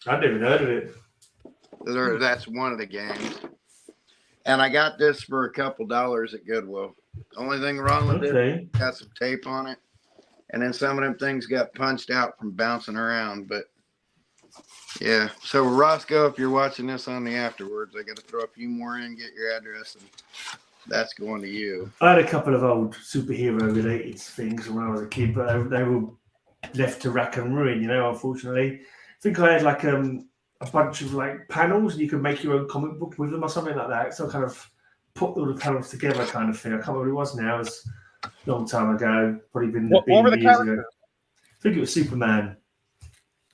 I've never heard of it. That's one of the games. And I got this for a couple dollars at Goodwill. Only thing wrong with it, got some tape on it. And then some of them things got punched out from bouncing around. But yeah. So Roscoe, if you're watching this on the afterwards, I got to throw a few more in, get your address, and that's going to you. I had a couple of old superhero related things when I was a kid, but they were left to rack and ruin, unfortunately. I think I had like a bunch of like panels and you could make your own comic book with them or something like that. So I kind of put all the panels together kind of thing. I can't remember what it was now. It was a long time ago. Probably been What were the years characters? ago. I think it was Superman.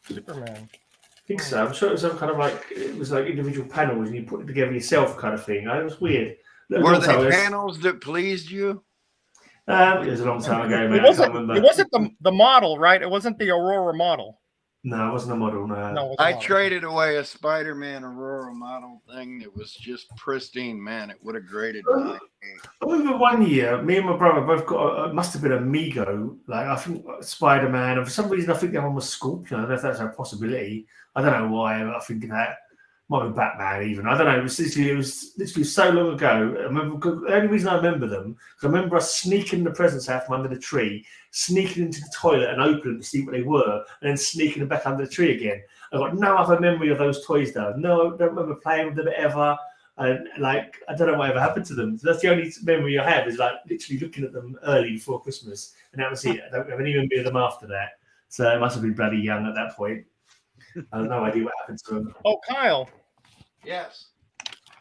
Superman. I think so. I'm sure it was some kind of like, it was like individual panels and you put it together yourself kind of thing. It was weird. Were they panels that pleased you? It was a long time ago, man. It wasn't the model, right? It wasn't the Aurora model. No, it wasn't a model. No. I traded away a Spider-Man Aurora model thing that was just pristine. Man, it would have graded my game. I remember one year, me and my brother both got, it must have been Amigo, like I think Spider-Man, and for some reason I think the other one was Scorpion. I don't know if that's a possibility. I don't know why I think that. Might be Batman even. I don't know. It was literally so long ago. I remember, the only reason I remember them because I remember us sneaking the presents out from under the tree, sneaking into the toilet and opening them to see what they were, and then sneaking them back under the tree again. I got no other memory of those toys though. No, I don't remember playing with them ever. And like I don't know what ever happened to them. So that's the only memory I have is like literally looking at them early before Christmas, and that was it. I don't have any memory of them after that. So I must have been bloody young at that point. I have no idea what happened to them. Oh, Kyle. Yes.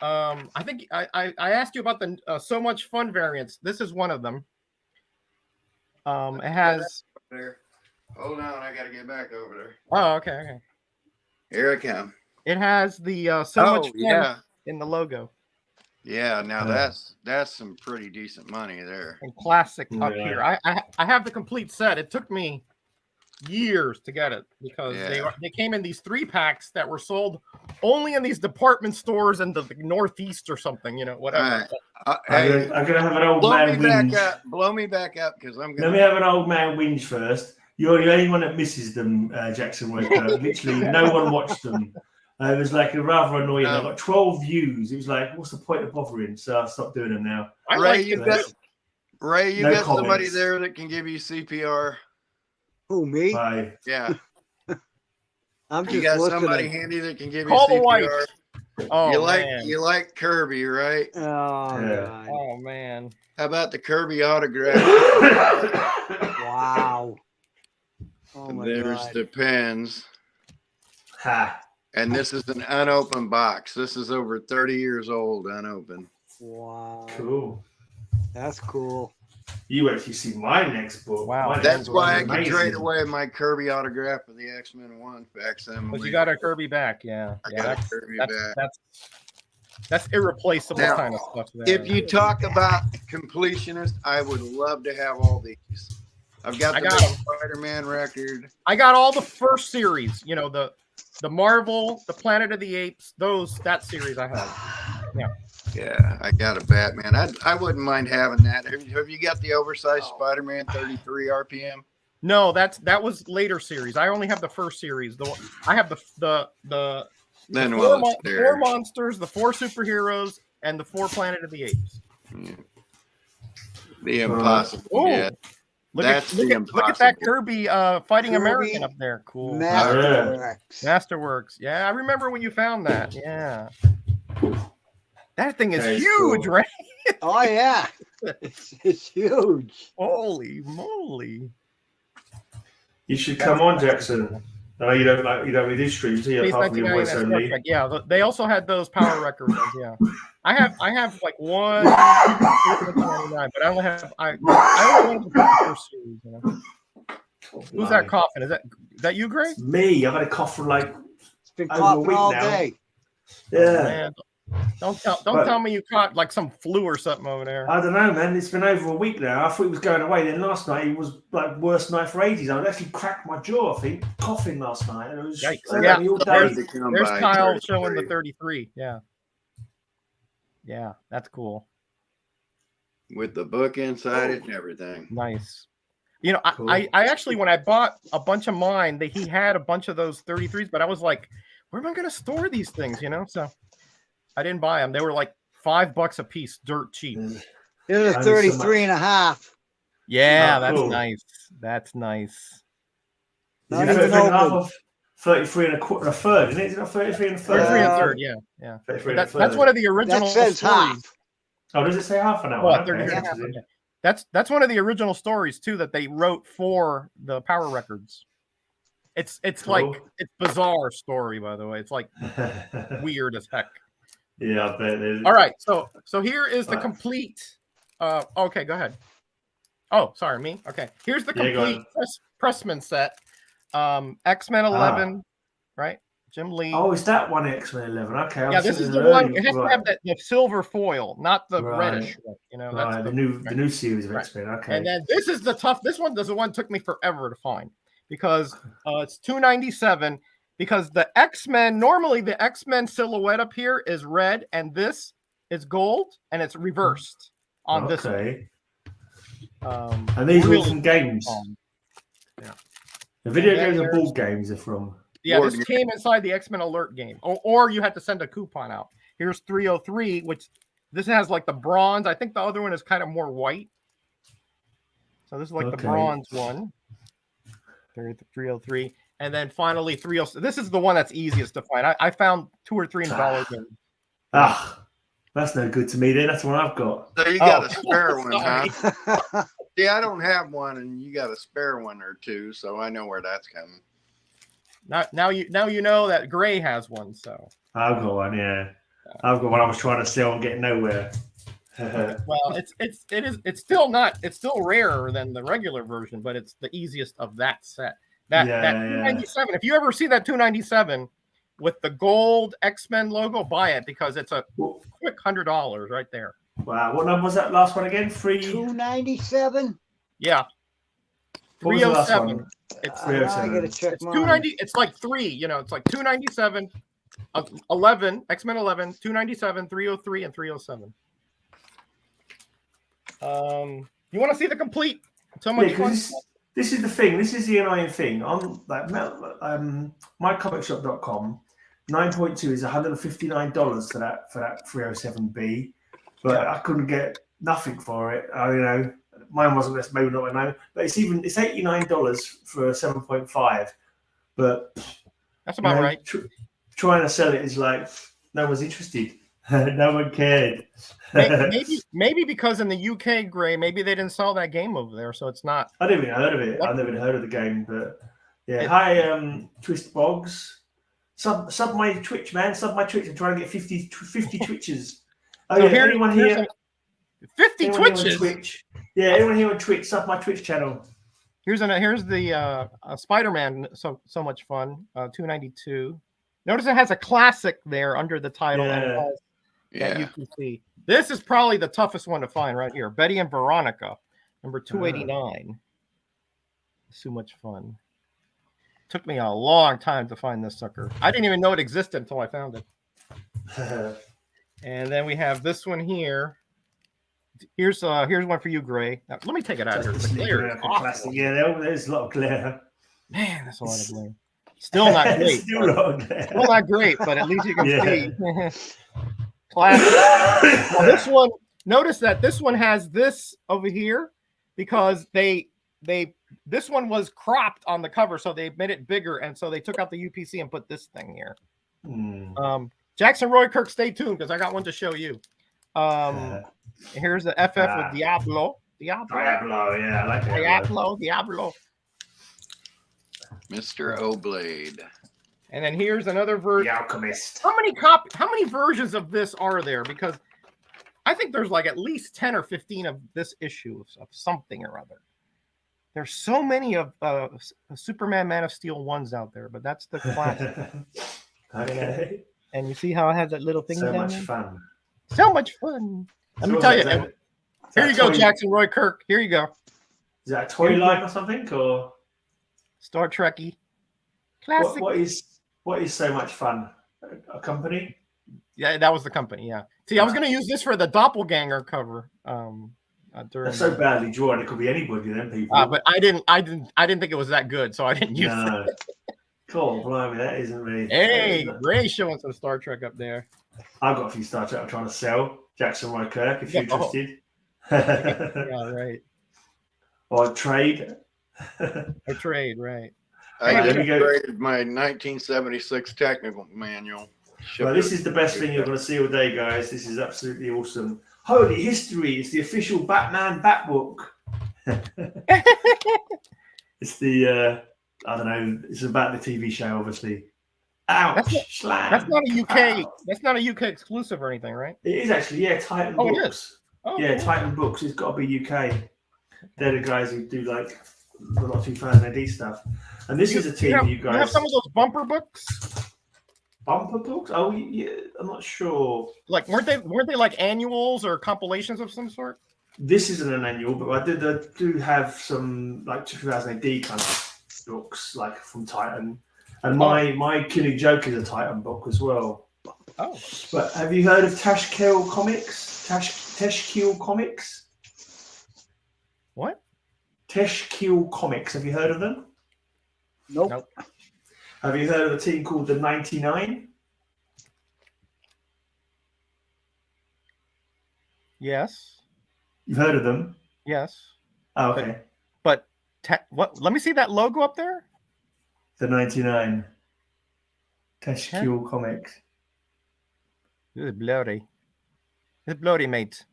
I think I asked you about the So Much Fun variants. This is one of them. It has. There. Hold on, I got to get back over there. Oh, okay. Here I come. It has the Much Fun in the logo. Yeah, now that's some pretty decent money there. And classic up here. I have the complete set. It took me years to get it because they came in these 3-packs that were sold only in these department stores in the Northeast or something, whatever. I'm gonna have an old man whinge. Blow me back up because I'm gonna. Let me have an old man whinge first. You're the only one that misses them, Jackson Waker. Literally, no one watched them. It was like rather annoying. I got 12 views. It was like, what's the point of bothering? So I stopped doing them now. Ray, you got somebody there that can give you CPR. Who, me? Bye. Yeah. I'm just you got listening. somebody handy that can give you Call the CPR. wife. Oh, you like Kirby, right? Oh, God. Oh man. How about the Kirby autograph? Wow. Oh my There's God. the pens. Ha. And this is an unopened box. This is over 30 years old, unopened. Wow. Cool. That's cool. You actually see my next book. Wow. My That's next book why I is can amazing. trade away my Kirby autograph for the X-Men 1 facsimile. But you got a Kirby back, yeah. I got a Kirby back. That's irreplaceable Now, kind of stuff there. If you talk about completionist, I would love to have all these. I've got the Spider-Man record. I got all the first series, the Marvel, the Planet of the Apes, that series I have. Yeah. Yeah, I got a Batman. I wouldn't mind having that. Have you got the oversized Spider-Man 33 RPM? No, that was later series. I only have the first series. I have the Then four, while it's the there. 4 monsters, the 4 superheroes, and the 4 Planet of the Apes. Yeah. The impossible. Oh, Yeah. look That's at the look at that impossible. Kirby fighting Kirby American up there. Cool. Masterworks. Masterworks. Yeah, I remember when you found that. Yeah. That thing is That is huge, cool. right? Oh yeah, it's huge. Holy moly. You should come on, Jackson. No, you don't really do streams, do you? Space Apart from your 99 voice and Star only. Trek. Yeah, they also had those Power Record ones. Yeah, I have like one, 1999, but I only have I only want the first series. You know? Who's that coughing? Is that you, Gray? It's me. I've had a cough for like It's been over a coughing week all now. day. Yeah. Man, don't tell me you caught like some flu or something over there. I don't know, man. It's been over a week now. I thought he was going away. Then last night it was like worst night for ages. I actually cracked my jaw. I think coughing last night. And it was Yikes. all Yeah. day. There's Kyle showing the 33. Yeah, that's cool. With the book inside it and everything. Nice. You know, Cool. I actually, when I bought a bunch of mine, he had a bunch of those 33s, but I was like, where am I going to store these things? You know, so I didn't buy them. They were like $5 a piece, dirt cheap. Here's a 33 and a half. Yeah, Oh, that's cool. nice. That's nice. Is Not it even 33 and a half open. of 33 and a quarter, a third, isn't it? Is it not 33 and a third? 33 and a third, yeah. 33 and a That's third. one of the original That says stories. half. Oh, does it say half an hour? Well, Okay, 33 and a half, interesting. okay. That's one of the original stories too that they wrote for the Power Records. It's Cool. like it's bizarre story, by the way. It's like weird as heck. Yeah, I bet it is. All right, so here is the Right. complete. Okay, go ahead. Oh, sorry, me. Okay, here's the Yeah, go complete Pressman set. X-Men 11, right? Jim Lee. Oh, is that one X-Men 11? Okay. yeah, this is the one. It has to have the silver foil, not the Right. reddish one. You know, Right, that's the new series of X-Men. Okay. And then this is the tough. This one took me forever to find because it's $2.97. Because the X-Men, normally the X-Men silhouette up here is red, and this is gold, and it's reversed on this one. Okay. And these are all from games. Yeah. The video And then games and there's- board games are from. Yeah, Board this came inside the X-Men Alert game, or you had to send a coupon out. Here's 303, which this has like the bronze. I think the other one is kind of more white. So this is like the Okay. bronze one. 303. And then finally 306. This is the one that's easiest to find. I found 2 or 3 in the dollar bin. That's no good to me then. That's the one I've got. So you got Oh, a spare one, sorry. huh? See, I don't have one, and you got a spare one or two, so I know where that's coming. Now you know that Gray has one. So I've got one, yeah. I've got one I was trying to sell and get nowhere. well, it's still rarer than the regular version, but it's the easiest of that set. That 297. If you ever see that 297 with the gold X-Men logo, buy it because it's a quick $100 right there. Wow, what number was that last one again? 297. Yeah. What was the last 307. one? It's I gotta check it's mine. 290. It's like 3. You know, it's like 297, 11 X-Men 11, 297, 303, and 307. You want to see the complete? So much Yeah, fun. 'cause this is the thing. This is the annoying thing. On like mycomicshop.com, 9.2 is $159 for that 307B, but I couldn't get nothing for it. Mine wasn't maybe not my name, but it's $89 for a 7.5. But That's about right. Trying to sell it is like no one's interested. No one cared. maybe because in the UK, Gray, maybe they didn't sell that game over there, so it's not. I didn't even heard of it. I've never even heard of the game, but yeah. Hi, Twist Boggs. Sub my Twitch, man. Sub my Twitch. I'm trying to get 50 Twitches. Oh, So yeah. Anyone here? 50 anyone Twitches. Here on Twitch? Yeah, anyone here on Twitch? Sub my Twitch channel. Here's the Spider-Man. So much fun. 292. Notice it has a classic there under the title. And it has that you can see. This is probably the toughest one to find right here. Betty and Veronica, number 289. So much fun. Took me a long time to find this sucker. I didn't even know it existed until I found it. And then we have this one here. Here's one for you, Gray. Now, let me take it out here. The glare is awful. Classic. Yeah, there's a lot of glare. Man, that's a lot of glare. Still not great. Still a lot of glare. Still not great, but at least you can see. Classic. Now, this one. Notice that this one has this over here because this one was cropped on the cover, so they made it bigger, and so they took out the UPC and put this thing here. Jackson Roy Kirk, stay tuned because I got one to show you. Here's the FF with Diablo. Yeah, I like that. Diablo. Mr. Oblade. And then here's another version. The Alchemist. How many versions of this are there? Because I think there's like at least 10 or 15 of this issue of something or other. There's so many of Superman Man of Steel ones out there, but that's the classic. Okay. And you see how it has that little thing So down much there? fun. So much fun. Let me tell you. Here you go, Jackson Roy Kirk. Here you go. Is that a toy line or something? Or Star Trekky. Classic. what is so much fun? A company? Yeah, that was the company. Yeah. See, I was going to use this for the Doppelganger cover. They're so badly drawn. It could be anybody. Then people. But I didn't think it was that good, so I didn't use it. Cool, blimey, that isn't me. Hey, Ray's showing some Star Trek up there. I've got a few Star Trek I'm trying to sell. Jackson Roy Kirk, if you're interested. Yeah, right. Or trade. Or trade, right. I Right, just there we go. created my 1976 technical manual. Well, this is the best thing you're going to see all day, guys. This is absolutely awesome. Holy history! It's the official Batman Batbook. It's the I don't know. It's about the TV show, obviously. Ouch! That's not a UK. That's not a UK exclusive or anything, right? It is actually, yeah. Titan Oh, Books. it is. Oh, Yeah, cool. Titan Books. It's got to be UK. They're the guys who do like a lot of 2000 AD stuff. And this is a team you guys. You have some of those bumper books. Bumper books? Oh, yeah. I'm not sure. Like weren't they like annuals or compilations of some sort? This isn't an annual, but I do have some like 2000 AD kind of books, like from Titan. And my Killing Joke is a Titan book as well. Oh. But have you heard of Tashkil Comics? Tashkil Comics? What? Tashkil Comics. Have you heard of them? Nope. Have you heard of a team called the 99? Yes. You've heard of them? Yes. Oh, okay. But what? Let me see that logo up there. The 99. Tashkil Comics. This is bloody. It's bloody, mate.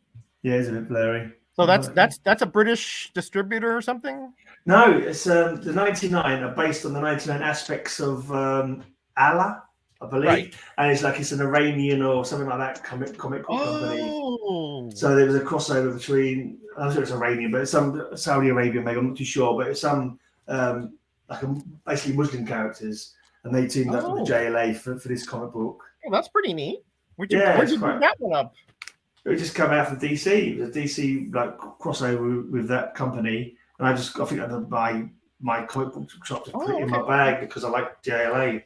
Yeah, it's a bit blurry. So that's a British distributor or something? No, it's the 99 are based on the 99 aspects of Allah, I believe. Right. And it's an Iranian or something like that comic company. Oh. So there was a crossover between, I'm sure it's Iranian, but it's some Saudi Arabian maybe, I'm not too sure, but it's some basically Muslim characters, and they teamed up with the JLA for this comic book. Oh, that's pretty neat. Where'd you Yeah, pick that one up? It just came out from DC. It was a DC like crossover with that company, and I think I had to my comic book shop to put it in my bag because I like JLA.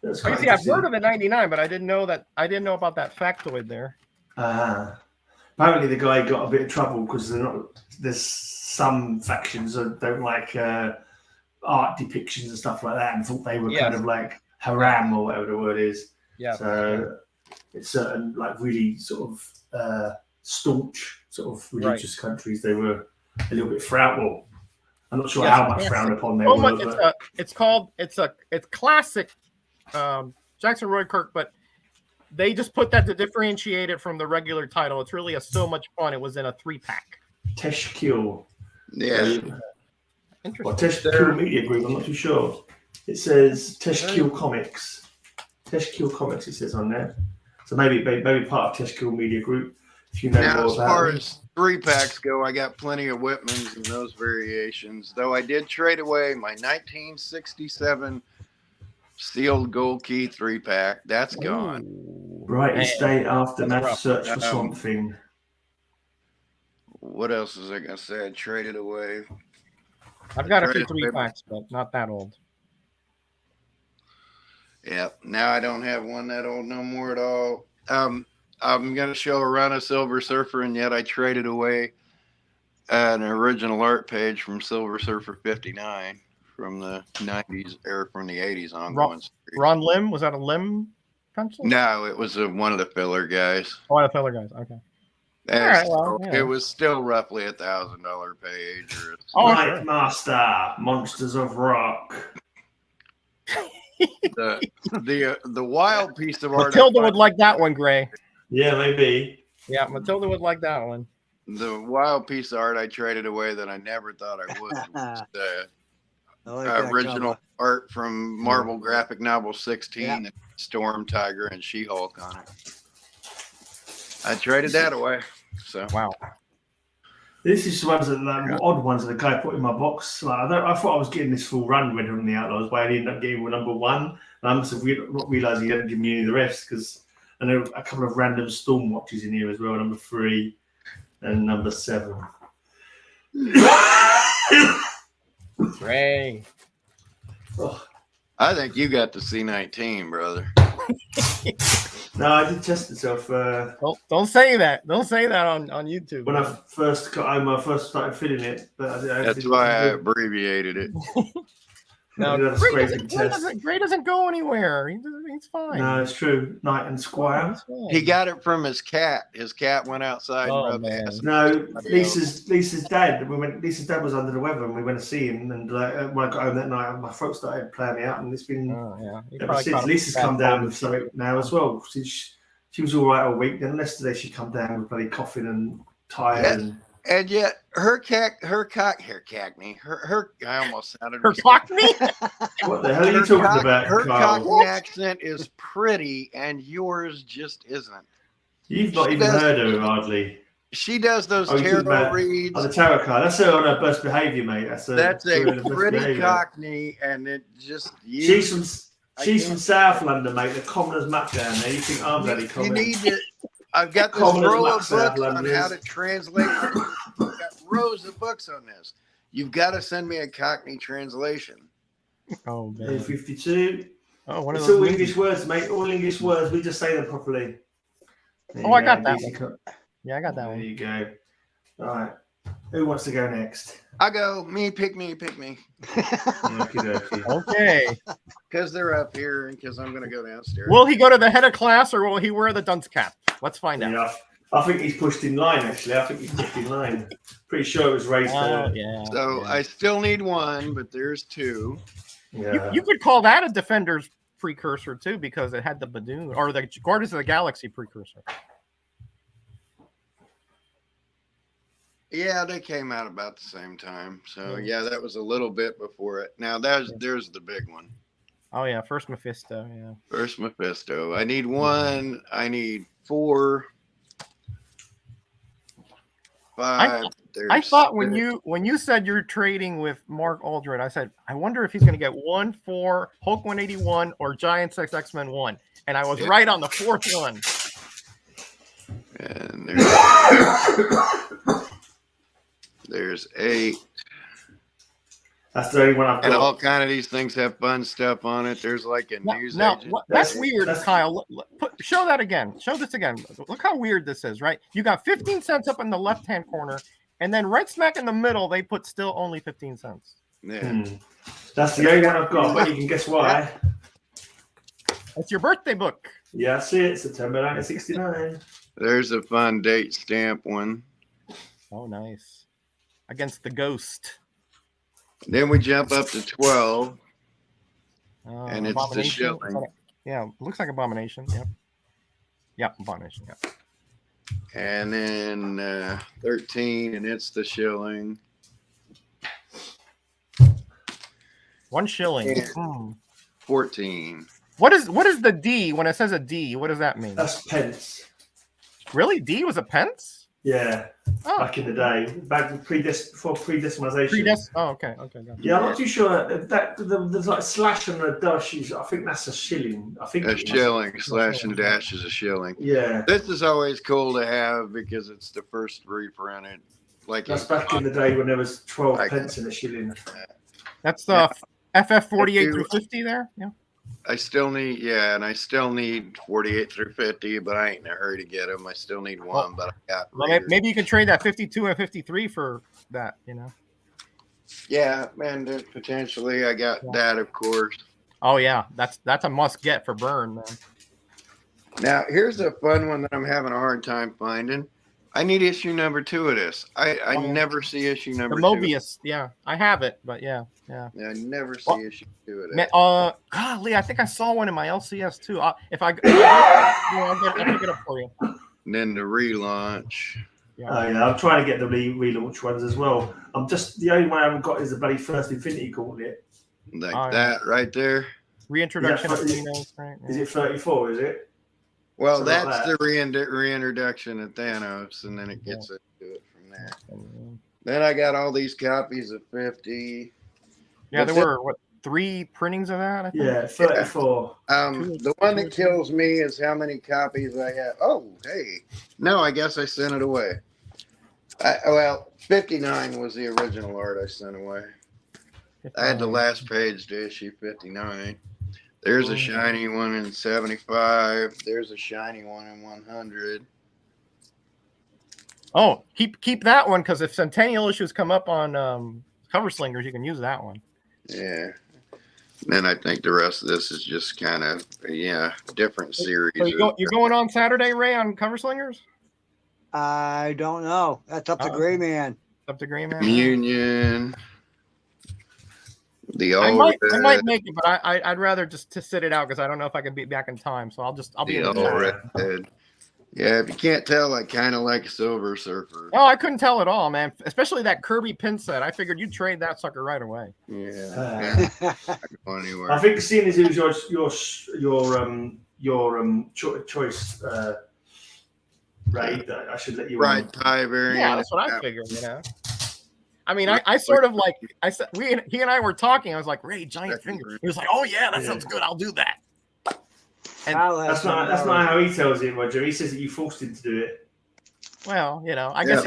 That's quite I've heard of the 99, but I didn't know about that factoid there. Apparently, the guy got a bit of trouble because there's some factions that don't like art depictions and stuff like that, and thought they were kind of like haram or whatever the word is. Yeah. So it's certain like really sort of staunch sort of religious countries, they were a little bit frowned. I'm not sure how much frowned upon they were. It's classic Jackson Roy Kirk, but they just put that to differentiate it from the regular title. It's really so much fun. It was in a 3-pack. Teshkil. Yeah. Interesting. Or Teshkil Media Group, I'm not too sure. It says Teshkil Comics. Teshkil Comics, it says on there. So maybe part of Teshkil Media Group. If you know Now, more as about far it. as 3-packs go, I got plenty of Whitmans and those variations. Though I did trade away my 1967 sealed gold key 3-pack. That's gone. Right, Estate Aftermath Search for Swamp Thing. What else is I gonna say? I traded away. I've got a few 3-packs, but not that old. Yeah, now I don't have one that old no more at all. I'm gonna show a run of Silver Surfer, and yet I traded away an original art page from Silver Surfer 59 from the 90s or from the 80s ongoing. Ron Lim, was that a Lim pencil? No, it was one of the filler guys. Oh, one of the filler guys. Okay. And All right, well, yeah. It was still roughly $1,000 page. Night Master, Monsters of Rock. The wild piece of art. Matilda would like that one, Gray. Yeah, maybe. Yeah, Matilda would like that one. The wild piece of art I traded away that I never thought I would was the original art from Marvel graphic novel 16, Storm Tiger and She-Hulk on it. I traded that away. So wow. This is ones that odd ones that the guy put in my box. Like, I thought I was getting this full run with on the Outlaws, but I ended up getting number 1. And I must have not realised he hadn't given me any of the rest, because I know a couple of random Storm watches in here as well. Number 3 and number 7. Ray. Oh. I think you got the C19, brother. No, I did test myself. Don't say that. Don't say that on YouTube. When I first got home, I first started filling it. But that's why I abbreviated it. No, Gray doesn't go anywhere. He's fine. No, it's true. Knight and Squire. He got it from his cat. His cat went outside and rubbed ass. No, Lisa's dad. Lisa's dad was under the weather, and we went to see him. And when I got home that night, my throat started playing me out, and it's been ever since. Lisa's come down with something now as well. She was all right all week. Then yesterday she come down with bloody coughing and tired. And yet her Cockney. I almost sounded her Cockney. What the hell are you talking about? Her Cockney accent is pretty, and yours just isn't. You've not even heard of her hardly. She does those tarot reads. Oh, the tarot card. That's her on her best behaviour, mate. That's a pretty Cockney, and it just. She's from South London, mate. The commoners muck down there. You think I'm bloody common? You need to. I've got this row of books on how to translate. I've got rows of books on this. You've got to send me a Cockney translation. Oh, man. 52. Oh, one of it's those all English words, mate. All English words. We just say them properly. I got that one. Yeah, I got that one. There you go. All right. Who wants to go next? I go. Pick me. Okay. Because they're up here and because I'm going to go downstairs. Will he go to the head of class or will he wear the dunce cap? Let's find out. I think he's pushed in line, actually. I think he's pushed in line. Pretty sure it was raised there. Yeah. So I still need 1, but there's 2. Yeah. You could call that a Defender's precursor, too, because it had the Badoon or the Guardians of the Galaxy precursor. Yeah, they came out about the same time. So, yeah, that was a little bit before it. Now, there's the big one. Oh, yeah. First Mephisto. Yeah. First Mephisto. I need 1. I need 4. 5. I thought when you said you're trading with Mark Aldred, I said, I wonder if he's going to get 1, 4, Hulk 181, or Giant Sex X-Men 1. And I was right on the 4th one. And there's 8. That's the only one I've got. And all kind of these things have fun stuff on it. There's like a news agent. That's weird, Kyle. Show that again. Show this again. Look how weird this is, right? You got 15 cents up in the left-hand corner, and then right smack in the middle, they put still only 15 cents. Yeah. That's the only one I've got, but you can guess why. It's your birthday book. Yeah, I see it. September 1969. There's a fun date stamp one. Oh, nice. Against the Ghost. Then we jump up to 12. And it's the Abomination. shilling. Yeah, looks like Abomination. Yep. Yep, Abomination. Yep. And then 13, and it's the shilling. 1 shilling. 14. What is the D when it says a D? What does that mean? That's pence. Really? D was a pence? Yeah. Oh. Back in the day, before pre-decimalization. Okay. Yeah, I'm not too sure that there's like slash and a dash. I think that's a shilling. I think a shilling slash and dash is a shilling. Yeah. This is always cool to have because it's the first reprinted. Like that's back in the day when there was 12 pence in a shilling. That's the FF 48 through 50 there. Yeah. I still need, yeah, and I still need 48 through 50, but I ain't in a hurry to get them. I still need one, but I got readers. Maybe you can trade that 52 and 53 for that, you know? Yeah, man, potentially. I got that, of course. Oh, yeah. That's a must get for burn, man. Now, here's a fun one that I'm having a hard time finding. I need issue number 2 of this. I never see issue number 2. The Mobius, yeah. I have it, but yeah. Yeah, I never see issue 2 of it. Golly, I think I saw one in my LCS too. I'll pick it up for you. And then the relaunch. Yeah. Oh, yeah, I'm trying to get the relaunch ones as well. I'm just the only one I haven't got is the bloody first Infinity Gauntlet. Like that right there. Reintroduction of Thanos, right? Is it 34? Is it? Well, So that's the reintroduction of Thanos, and then it gets into it from there. Then I got all these copies of 50. Yeah, there were 3 printings of that. I think? Yeah, 34. The one that kills me is how many copies I have. Oh, hey, no, I guess I sent it away. Well, 59 was the original art I sent away. I had the last page to issue 59. There's a shiny one in 75. There's a shiny one in 100. Oh, keep that one, because if Centennial issues come up on Cover Slingers, you can use that one. Yeah. Then I think the rest of this is just kind of different series. So you're going on Saturday, Ray, on Cover Slingers? I don't know. That's up to Gray Man. Up to Gray Man. Union. I might make it, but I'd rather just to sit it out because I don't know if I can be back in time. So I'll be in the red. Yeah, if you can't tell, I kind of like Silver Surfer. Oh, I couldn't tell at all, man. Especially that Kirby pin set. I figured you'd trade that sucker right away. Yeah. Go anywhere. I think seeing as it was your choice, Ray, I should let you. Right, tie variant. Yeah, that's what I figured. You know. I mean, I sort of like I said. He and I were talking. I was like, Ray, giant finger. He was like, oh yeah, that sounds good. I'll do that. And that's not how he tells it, Roger. He says that you forced him to do it. Well, you know, I guess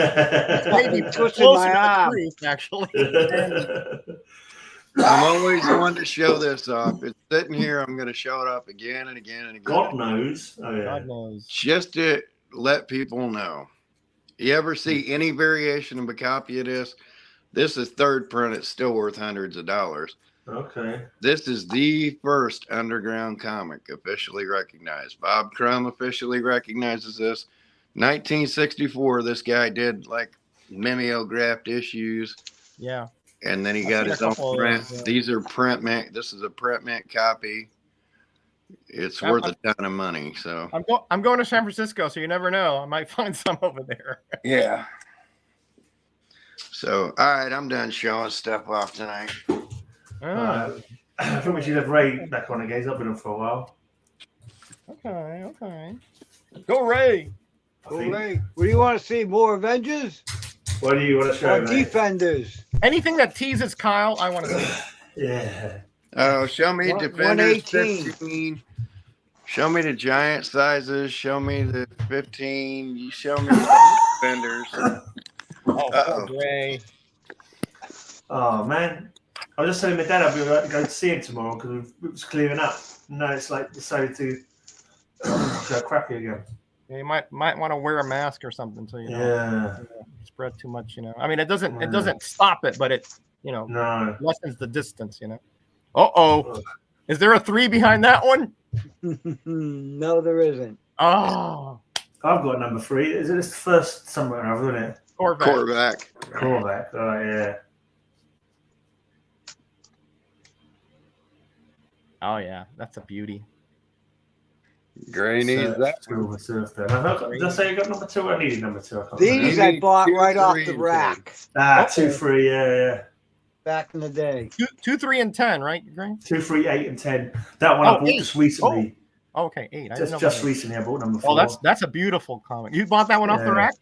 maybe twisting my arm. Truth, actually. I'm always one to show this off. It's sitting here. I'm going to show it up again and again and again. God knows. Oh, yeah. God knows. Just to let people know. You ever see any variation of a copy of this? This is third print. It's still worth hundreds of dollars. Okay. This is the first underground comic officially recognized. Bob Crumb officially recognizes this. 1964, this guy did like mimeographed issues. Yeah. And then he got his own print. These are print mint. This is a print mint copy. It's worth a ton of money. So I'm going to San Francisco, so you never know. I might find some over there. Yeah. So all right, I'm done showing stuff off tonight. I think we should have Ray back on again. He's not been on for a while. Okay. Go Ray. Go Ray. What do you want to see? More Avengers? What do you want to show? Defenders. Anything that teases Kyle, I want to see. Yeah. Oh, show me Defenders 15. Show me the giant sizes. Show me the 15. You show me the Defenders. Oh, Ray. Oh man. I was just telling my dad I'd be like to go to see him tomorrow because it was clearing up. No, it's like decided to go crappy again. Yeah, you might want to wear a mask or something so you don't spread too much. You know, I mean, it doesn't stop it, but it lessens the distance. You know. Is there a 3 behind that one? No, there isn't. Oh, I've got number 3. Is it this first somewhere or other, isn't it? Corvac. Oh yeah. Oh yeah, that's a beauty. Gray needs that. Did I say you got number 2? I needed number 2. These I bought right off the rack. 2, 3, yeah. Back in the day. 2, 3, and 10, right, Gray? 2, 3, 8, and 10. That one I bought just recently. Oh, okay, 8. Just recently, I bought number 4. Oh, that's a beautiful comic. You bought that one off the rack?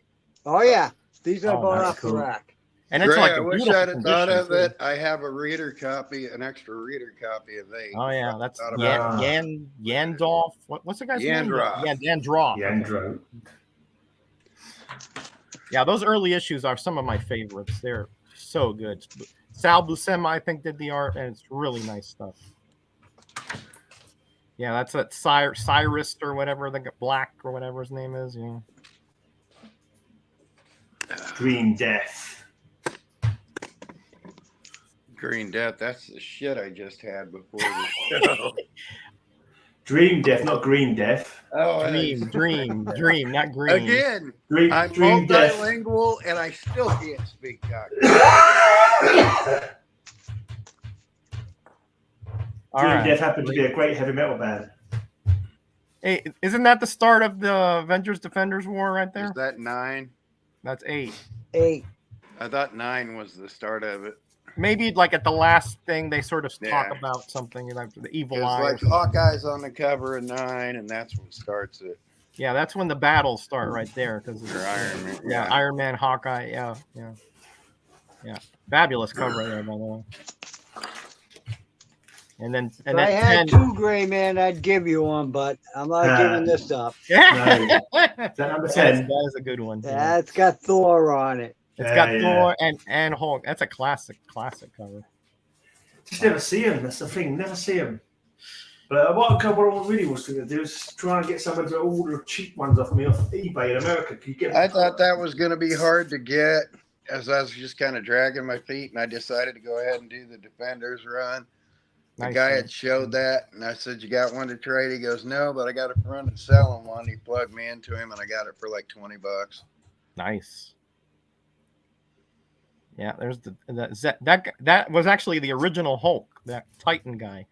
Oh yeah, these I bought off the rack. And it's like I wish I'd have thought of it. I have a reader copy, an extra reader copy of 8. Oh yeah, that's Yandolf. What's the guy's name? Yandro. Yeah, those early issues are some of my favorites. They're so good. Sal Buscema, I think, did the art, and it's really nice stuff. Yeah, that's that Cyrus or whatever, the Black or whatever his name is. Yeah. Green Death. Green Death. That's the shit I just had before the show. Dream Death, not Green Death. Oh, Dream, not green. Again, Dream I'm Death. multilingual and I still can't speak Cockney. All Dream right. Death happened to be a great heavy metal band. Hey, isn't that the start of the Avengers Defenders War right there? Is that 9? That's 8. 8. I thought 9 was the start of it. Maybe like at the last thing they sort of talk Yeah. about something like the evil It's eye. like Hawkeye's on the cover of 9, and that's what starts it. Yeah, that's when the battles start right there. Because Or Iron Man. yeah, Iron Man, Hawkeye. Yeah. Fabulous cover there, by the way. And then If I had 2 Gray Man, I'd give you one, but I'm not giving this up. Yeah, Is that number 10? that is a good one. Yeah, it's got Thor on it. It's got Thor and Hulk. That's a classic cover. Just never see him. That's the thing. Never see him. But what I really was going to do is try and get someone to order cheap ones off me off eBay in America. Can you get? I thought that was going to be hard to get, as I was just kind of dragging my feet, and I decided to go ahead and do the Defenders run. The Nice, guy man. had showed that, and I said, "You got one to trade?" He goes, "No, but I got a friend that's selling one." He plugged me into him, and I got it for like $20. Nice. Yeah, there's that was actually the original Hulk, that Titan guy.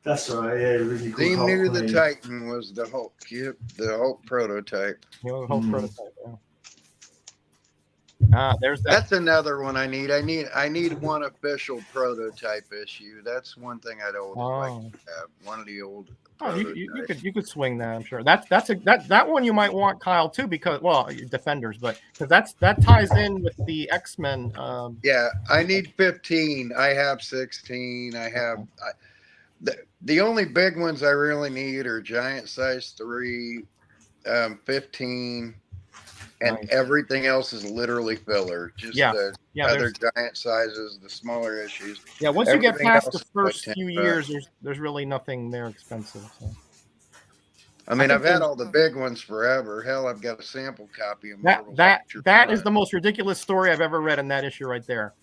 That's right. Yeah, really cool. Theme Hulk, near the mate. Titan was the Hulk. Yep, the Hulk prototype. You know, Hulk prototype. There's that. That's another one I need. I need one official prototype issue. That's one thing I'd always like to have. One of the old. Oh, you could swing that. I'm sure that one you might want, Kyle, too, because Defenders, but because that ties in with the X-Men. Yeah, I need 15. I have 16. I have the only big ones I really need are Giant Size 3, 15. And Nice. everything else is literally filler. Just the other there's- giant sizes, the smaller issues. Yeah, once you get Everything past else the is like first 10 few bucks. years, there's really nothing there expensive. So. I mean, I I've think had all the big ones forever. Hell, I've got a sample copy of That Marvel's that Future that Prime. is the most ridiculous story I've ever read in that issue right there.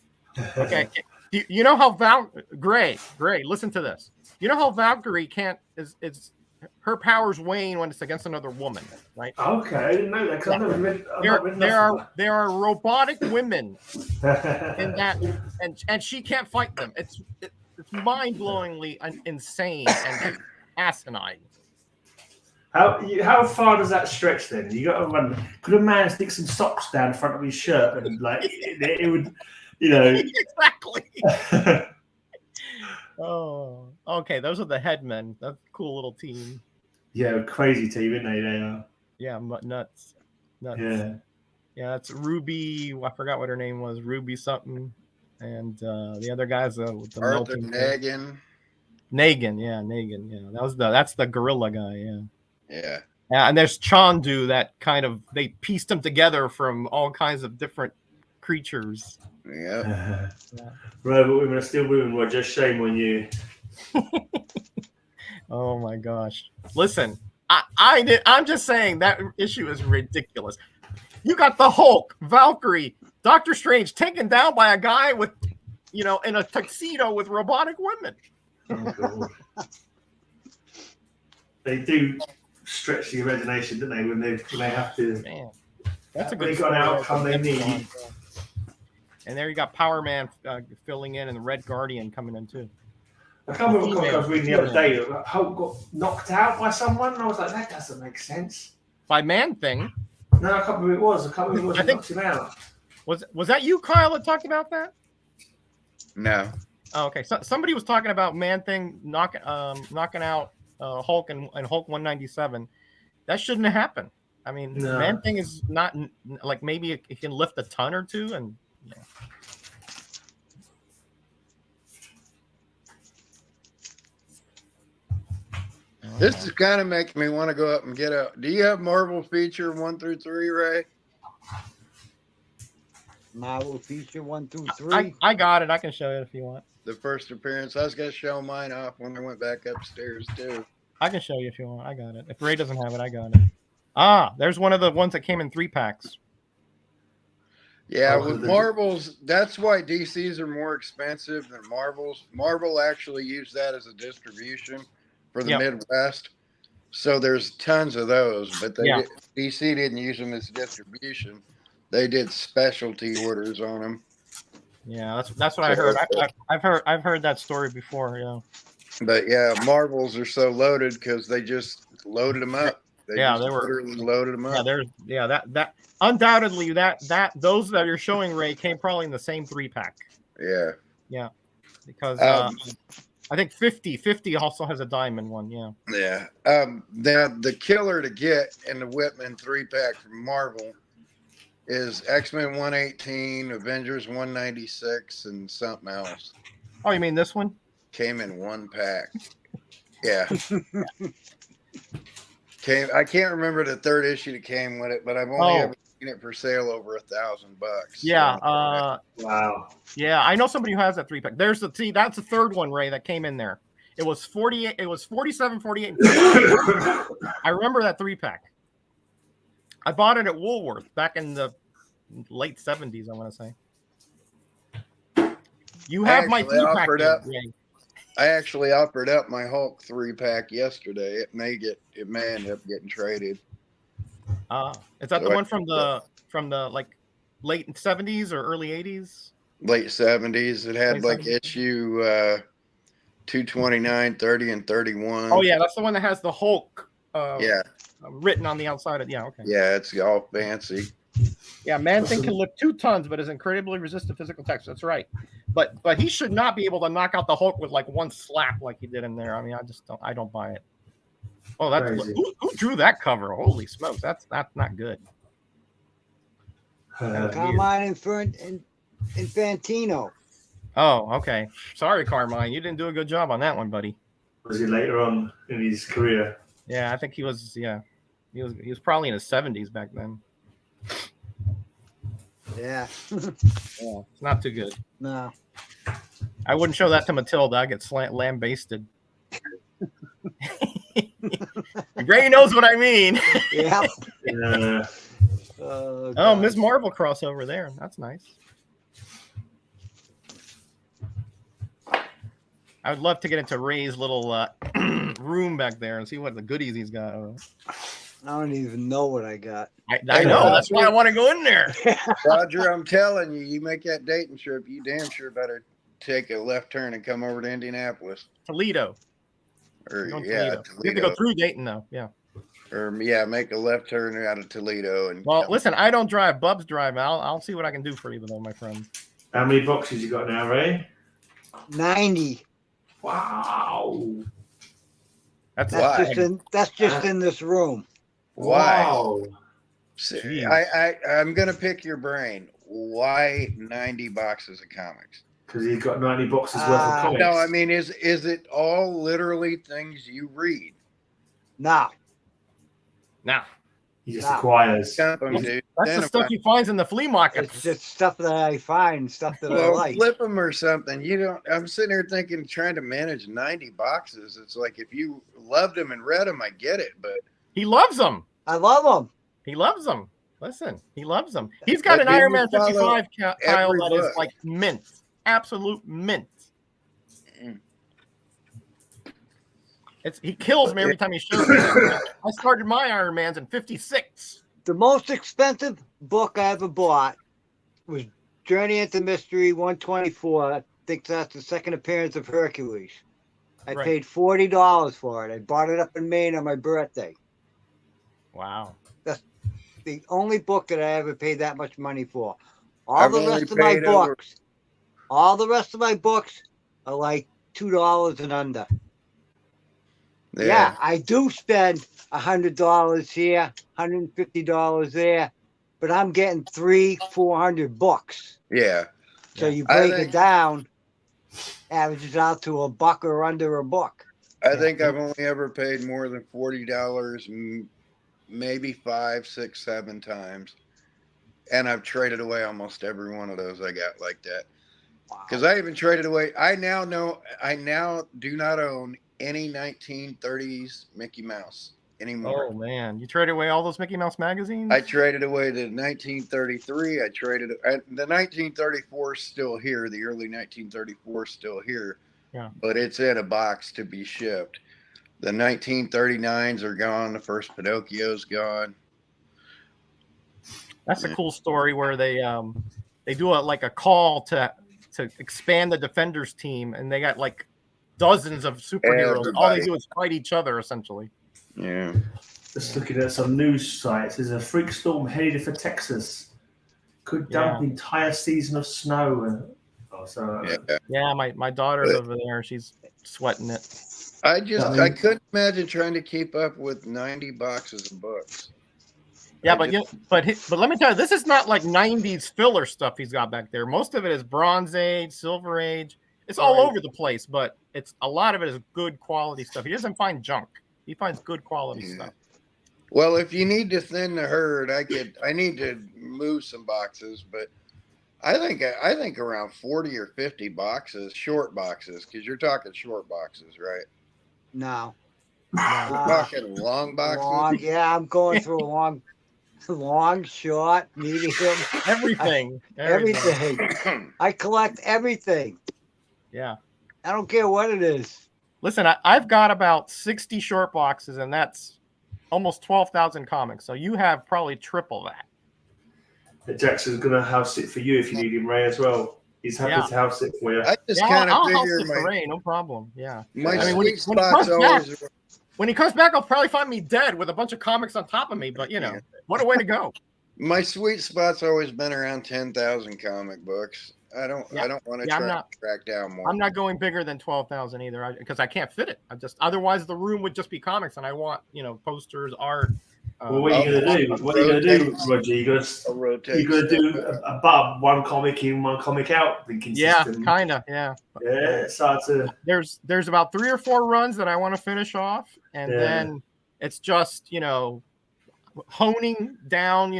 Okay, you know how Gray, listen to this. You know how Valkyrie is her powers wane when it's against another woman, right? Okay, I didn't know that. 'Cause I've never read, I've not read There are robotic women that. in that, and she can't fight them. It's mind-blowingly insane and asinine. How far does that stretch then? You got to run. Could a man stick some socks down the front of his shirt and like it would, Exactly. Oh, okay. Those are the Headmen. That's a cool little team. Yeah, crazy team, isn't they? They are. Yeah, nuts. Yeah. Yeah, it's Ruby. I forgot what her name was. Ruby something. And the other guy's the Arthur melting Nagin. Negan. Yeah, that's the gorilla guy. Yeah. Yeah. Yeah, and there's Chandu. That kind of they pieced them together from all kinds of different creatures. Yeah. Robot women are still women, Roger. Shame on you. Oh my gosh! Listen, I'm just saying that issue is ridiculous. You got the Hulk, Valkyrie, Doctor Strange taken down by a guy with, in a tuxedo with robotic women. Oh, God. They do stretch the imagination, don't they? When they have to. Man, that's a They good got an story. outcome they need. And there you got Power Man filling in, and the Red Guardian coming in too. I can't remember what I was reading the other day. Hulk got knocked out by someone, and I was like, that doesn't make sense. By Man Thing. No, I can't remember who it was. I can't remember who knocked him out. Was that you, Kyle, that talked about that? No. Oh, okay. So somebody was talking about Man Thing knocking out Hulk and Hulk 197. That shouldn't have happened. I mean, No. Man Thing is not like maybe it can lift a ton or two, and This is kind of making me want to go up and get a. Do you have Marvel Feature 1 through 3, Ray? Marvel Feature 1 through 3. I got it. I can show you if you want. the first appearance. I was gonna show mine off when I went back upstairs too. I can show you if you want. I got it. If Ray doesn't have it, I got it. Ah, there's one of the ones that came in 3-packs. Yeah, Oh, with Marvels, that's why DCs are more expensive than Marvels. Marvel actually used that as a distribution for the Midwest. So there's tons of those, but DC didn't use them as distribution. They did specialty orders on them. Yeah, that's what I heard. I've heard that story before. Yeah. But yeah, Marvels are so loaded because they just loaded them up. They were literally loaded them up. Yeah, that undoubtedly that those that you're showing, Ray, came probably in the same 3-pack. Yeah. Yeah, because I think 50 also has a diamond one. Yeah. Yeah. The killer to get in the Whitman 3-pack from Marvel is X-Men 118, Avengers 196, and something else. Oh, you mean this one? Came in 1 pack. Yeah. I can't remember the 3rd issue that came with it, but I've only ever seen it for sale over $1,000. Yeah. Wow. Yeah, I know somebody who has that 3-pack. That's the 3rd one, Ray, that came in there. It was 48. It was 47, 48. I remember that 3-pack. I bought it at Woolworth back in the late 70s. I want to say. You have my 3-pack. I actually offered up my Hulk 3-pack yesterday. It may end up getting traded. Is that the one from the like late 70s or early 80s? Late 70s. It had issue 229, 30, and 31. Oh yeah, that's the one that has the Hulk. Written on the outside of okay. Yeah, it's all fancy. Yeah, Man-Thing can lift 2 tons, but is incredibly resistant to physical text. That's right. But he should not be able to knock out the Hulk with like 1 slap like he did in there. I mean, I don't buy it. Oh, that's who drew that cover? Holy smokes, that's not good. Carmine Infantino. Oh, okay. Sorry, Carmine, you didn't do a good job on that one, buddy. Was he later on in his career? Yeah, I think he was. Yeah, he was probably in his 70s back then. Yeah. Yeah, it's not too good. No. I wouldn't show that to Matilda. I get lambasted. Gray knows what I mean. Yeah. Oh, Ms. Marvel crossover there. That's nice. I would love to get into Ray's little room back there and see what the goodies he's got. I don't even know what I got. I know. That's why I want to go in there. Roger, I'm telling you, you make that Dayton trip, you damn sure better take a left turn and come over to Indianapolis. Toledo. Toledo. You have to go through Dayton, though. Yeah. Or make a left turn out of Toledo. And listen, I don't drive. Bub's driving. I'll see what I can do for you, though, my friend. How many boxes you got now, Ray? 90. Wow. That's just in this room. Why? Wow. I'm gonna pick your brain. Why 90 boxes of comics? Because he's got 90 boxes worth of comics. No, I mean, is it all literally things you read? No. He just acquires. That's the stuff he finds in the flea market. It's just stuff that I find, stuff that I like. Flip them or something. I'm sitting here thinking, trying to manage 90 boxes. It's like, if you loved them and read them, I get it, but he loves them. I love them. He loves them. Listen, he loves them. He's got an Iron Man 55, Kyle, that is like mint. Absolute mint. He kills me every time he shows me. I started my Iron Mans in 56. The most expensive book I ever bought was Journey into Mystery 124. I think that's the second appearance of Hercules. I paid $40 for it. I bought it up in Maine on my birthday. Wow. That's the only book that I ever paid that much money for. All the rest of my books are like $2 and under. Yeah, I do spend $100 here, $150 there, but I'm getting 300-400 books. Yeah. So you break it down, averages out to $1 or under a buck. I think I've only ever paid more than $40, maybe 5, 6, 7 times, and I've traded away almost every one of those I got like that. Because I even traded away. I now do not own any 1930s Mickey Mouse anymore. Oh man, you traded away all those Mickey Mouse magazines? I traded away the 1933. I traded the 1934 is still here. The early 1934 is still here. Yeah. But it's in a box to be shipped. The 1939s are gone. The first Pinocchio's gone. That's a cool story where they do like a call to expand the Defenders team, and they got like dozens of superheroes. Everybody. All they do is fight each other, essentially. Yeah. Just looking at some news sites, there's a freak storm headed for Texas. Could dump the entire season of snow. Yeah, my daughter's over there. She's sweating it. I couldn't imagine trying to keep up with 90 boxes of books. Yeah, but let me tell you, this is not like 90s filler stuff he's got back there. Most of it is Bronze Age, Silver Age. It's all over the place, but a lot of it is good quality stuff. He doesn't find junk. He finds good quality stuff. Well, if you need to thin the herd, I need to move some boxes, but I think around 40 or 50 boxes, short boxes, because you're talking short boxes, right? No. We're talking long boxes. I'm going through long, short, medium, everything. Everything. I collect everything. Yeah. I don't care what it is. Listen, I've got about 60 short boxes, and that's almost 12,000 comics. So you have probably triple that. Jackson's going to house it for you if you need him, Ray, as well. He's happy to house it for you. I just kind of I'll figure house it for Ray, no problem. Yeah. When he comes back, I'll probably find me dead with a bunch of comics on top of me. But what a way to go! My sweet spot's always been around 10,000 comic books. I don't want to track down more. I'm not going bigger than 12,000 either, because I can't fit it. Otherwise the room would just be comics, and I want posters, art. Well, what are you going to do? What are you going to do, Roger? You're going to do a bub, one comic in, one comic out. Yeah, kind of. Yeah. Yeah, There's about 3 or 4 runs that I want to finish off, and then it's just honing down,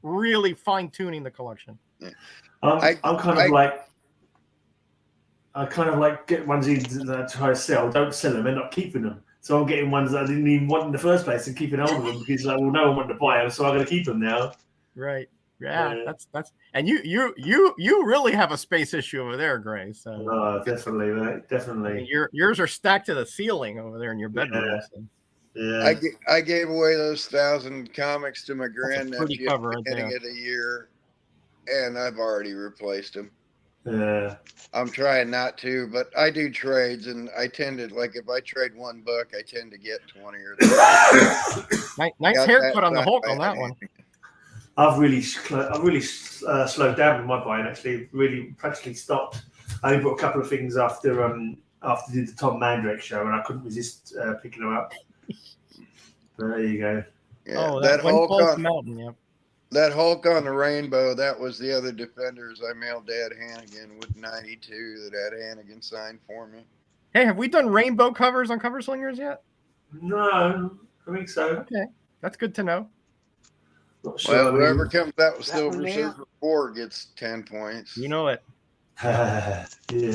really fine tuning the collection. Yeah. I kind of like get ones that I try to sell. Don't sell them. End up keeping them. So I'm getting ones that I didn't even want in the first place and keeping hold of them because no one wanted to buy them, so I'm going to keep them now. Right. Yeah. That's and you really have a space issue over there, Gray. So definitely, mate. Definitely. I mean, yours are stacked to the ceiling over there in your bedroom. Yeah. I gave away those 1,000 comics to my grandnephew at the beginning of the year, and I've already replaced them. Yeah. I'm trying not to, but I do trades, and I tend to, like, if I trade one book, I tend to get 20 or 30. Nice haircut on the Hulk on that one. I've really slowed down with my buying. Actually, really practically stopped. I only bought a couple of things after did the Tom Mandrake show, and I couldn't resist picking them up. There you go. Yeah, that Hulk on the rainbow, that was the other Defenders. I mailed Dad Hannigan with 92 that Dad Hannigan signed for me. Hey, have we done rainbow covers on Cover Slingers yet? No, I think so. Okay, that's good to know. Not sure. Well, whoever comes out with Silver Surfer 4 gets 10 points. You know it. Yeah,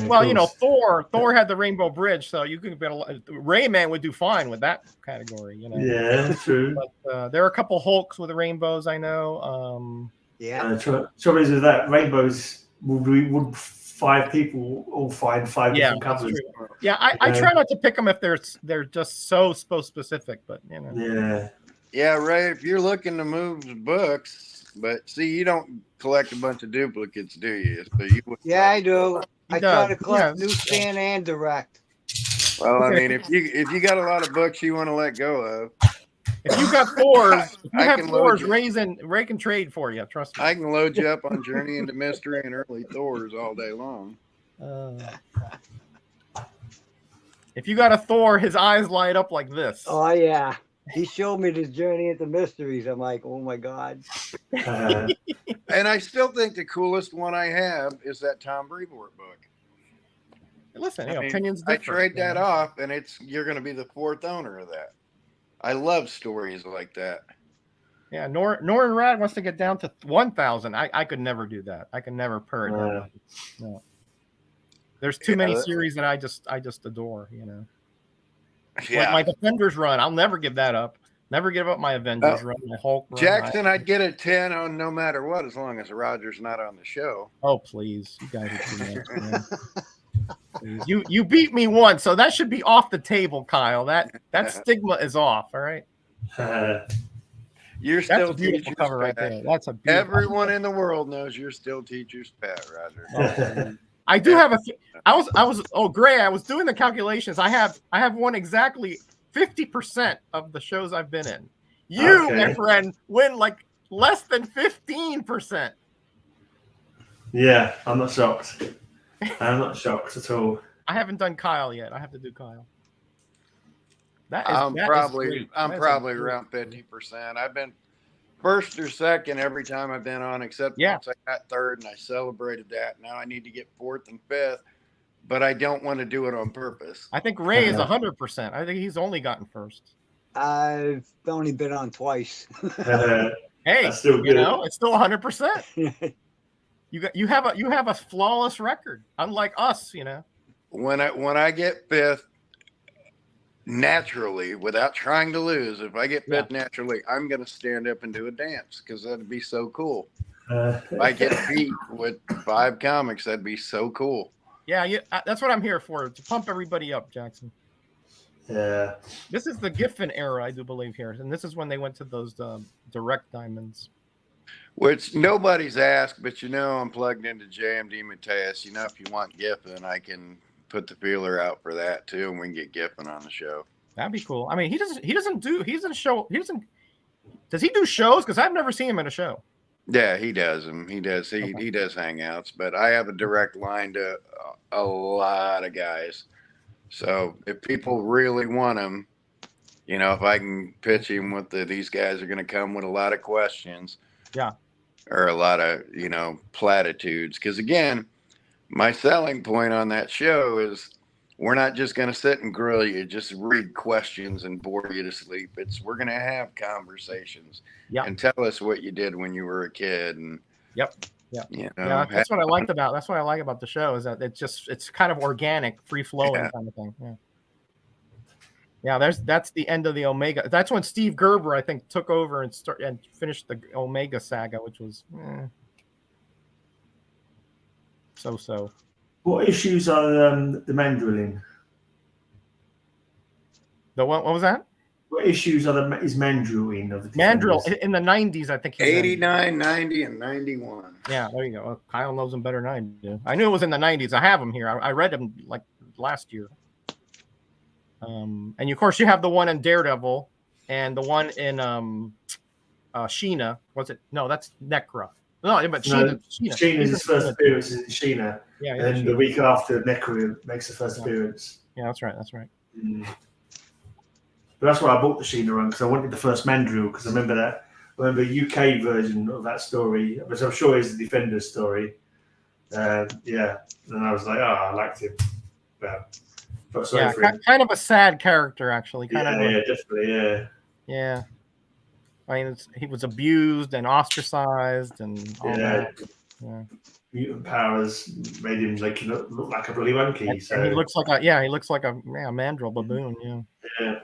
well, Thor had the Rainbow Bridge, so you could Rayman would do fine with that category. Yeah, true. But there are a couple Hulks with the rainbows, I know. Trouble is with that, rainbows would 5 people all find 5 different covers. True. Yeah, I try not to pick them if they're just so specific, but Yeah, Ray, if you're looking to move books, but see, you don't collect a bunch of duplicates, do you? So I do. I try to collect newsstand and direct. Well, I mean, if you got a lot of books you want to let go of, if you got Thors, Ray can trade for you. Trust me. I can load you up on Journey into Mystery and early Thors all day long. If you got a Thor, his eyes light up like this. Oh yeah. He showed me the Journey into Mysteries. I'm like, oh my God. And I still think the coolest one I have is that Tom Brevoort book. Listen, opinions differ. I trade that off, and you're going to be the 4th owner of that. I love stories like that. Yeah, Norrin Rad wants to get down to 1,000. I could never do that. I could never purr it down. No. There's too many Yeah. series that I just adore. You know, Yeah. like my Defenders run. I'll never give that up. Never give up my Avengers run, my Hulk run. Jackson, I'd get a 10 on no matter what, as long as Roger's not on the show. Oh please, you guys are too much, man. Please. You beat me once, so that should be off the table, Kyle. That stigma is off. All right. You're That's still a beautiful teacher's cover right pet. there. That's a beautiful. Everyone in the world knows you're still teacher's pet, Roger. I do have a. I was. Oh, Gray. I was doing the calculations. I have won exactly 50% of the shows I've been in. You, Okay. my friend, win like less than 15%. Yeah, I'm not shocked. I'm not shocked at all. I haven't done Kyle yet. I have to do Kyle. I'm that is probably great. That is a great- around 50%. I've been first or second every time I've been on, except once I got third and I celebrated that. Now I need to get fourth and fifth, but I don't want to do it on purpose. I think Ray is 100%. I think he's only gotten first. I've only been on twice. Hey, That's still you good. know, it's still 100%. You have a flawless record, unlike us. You know. When I get fifth naturally, without trying to lose, if I get fifth naturally, I'm going to stand up and do a dance because that'd be so cool. If I get beat with 5 comics, that'd be so cool. Yeah, that's what I'm here for, to pump everybody up, Jackson. Yeah. This is the Giffen era, I do believe, here. And this is when they went to those direct diamonds. Which nobody's asked, but you know I'm plugged into JMD Mateus. You know, if you want Giffen, I can put the feeler out for that too, and we can get Giffen on the show. That'd be cool. I mean, does he do shows? Because I've never seen him at a show. Yeah, he does them. He does. He does hangouts, but I have a direct line to a lot of guys. So if people really want him, you know, if I can pitch him with these guys are going to come with a lot of questions. Yeah. Or a lot of, you know, platitudes. Because again, my selling point on that show is we're not just going to sit and grill you, just read questions and bore you to sleep. We're going to have conversations and tell us what you did when you were a kid. And you know, that's what I liked about. That's what I like about the show is that it's kind of organic, free flowing kind of thing. Yeah. That's the end of the Omega. That's when Steve Gerber, I think, took over and finished the Omega saga, which was so. What issues are the Mandrilling? What was that? What issues is Mandrill in? Of the Mandrill Defenders? in the 90s, I think. 89, 90, and 91. Yeah, there you go. Well, Kyle knows them better than I do. I knew it was in the 90s. I have them here. I read them like last year. And of course, you have the one in Daredevil and the one in Sheena. Was it? No, that's Necra. No, but Sheena's his first appearance in Sheena. Yeah, and then the week after, Necra makes the first appearance. Yeah, that's right. But that's why I bought the Sheena run, because I wanted the first Mandrill, because I remember the UK version of that story, which I'm sure is the Defenders story. And I was like, I liked him. Yeah, kind of a sad character, actually. Definitely. Yeah. I mean, he was abused and ostracized and all that. Yeah. Mutant powers made him look like a bloody monkey. And So he looks like a mandrill baboon. Yeah.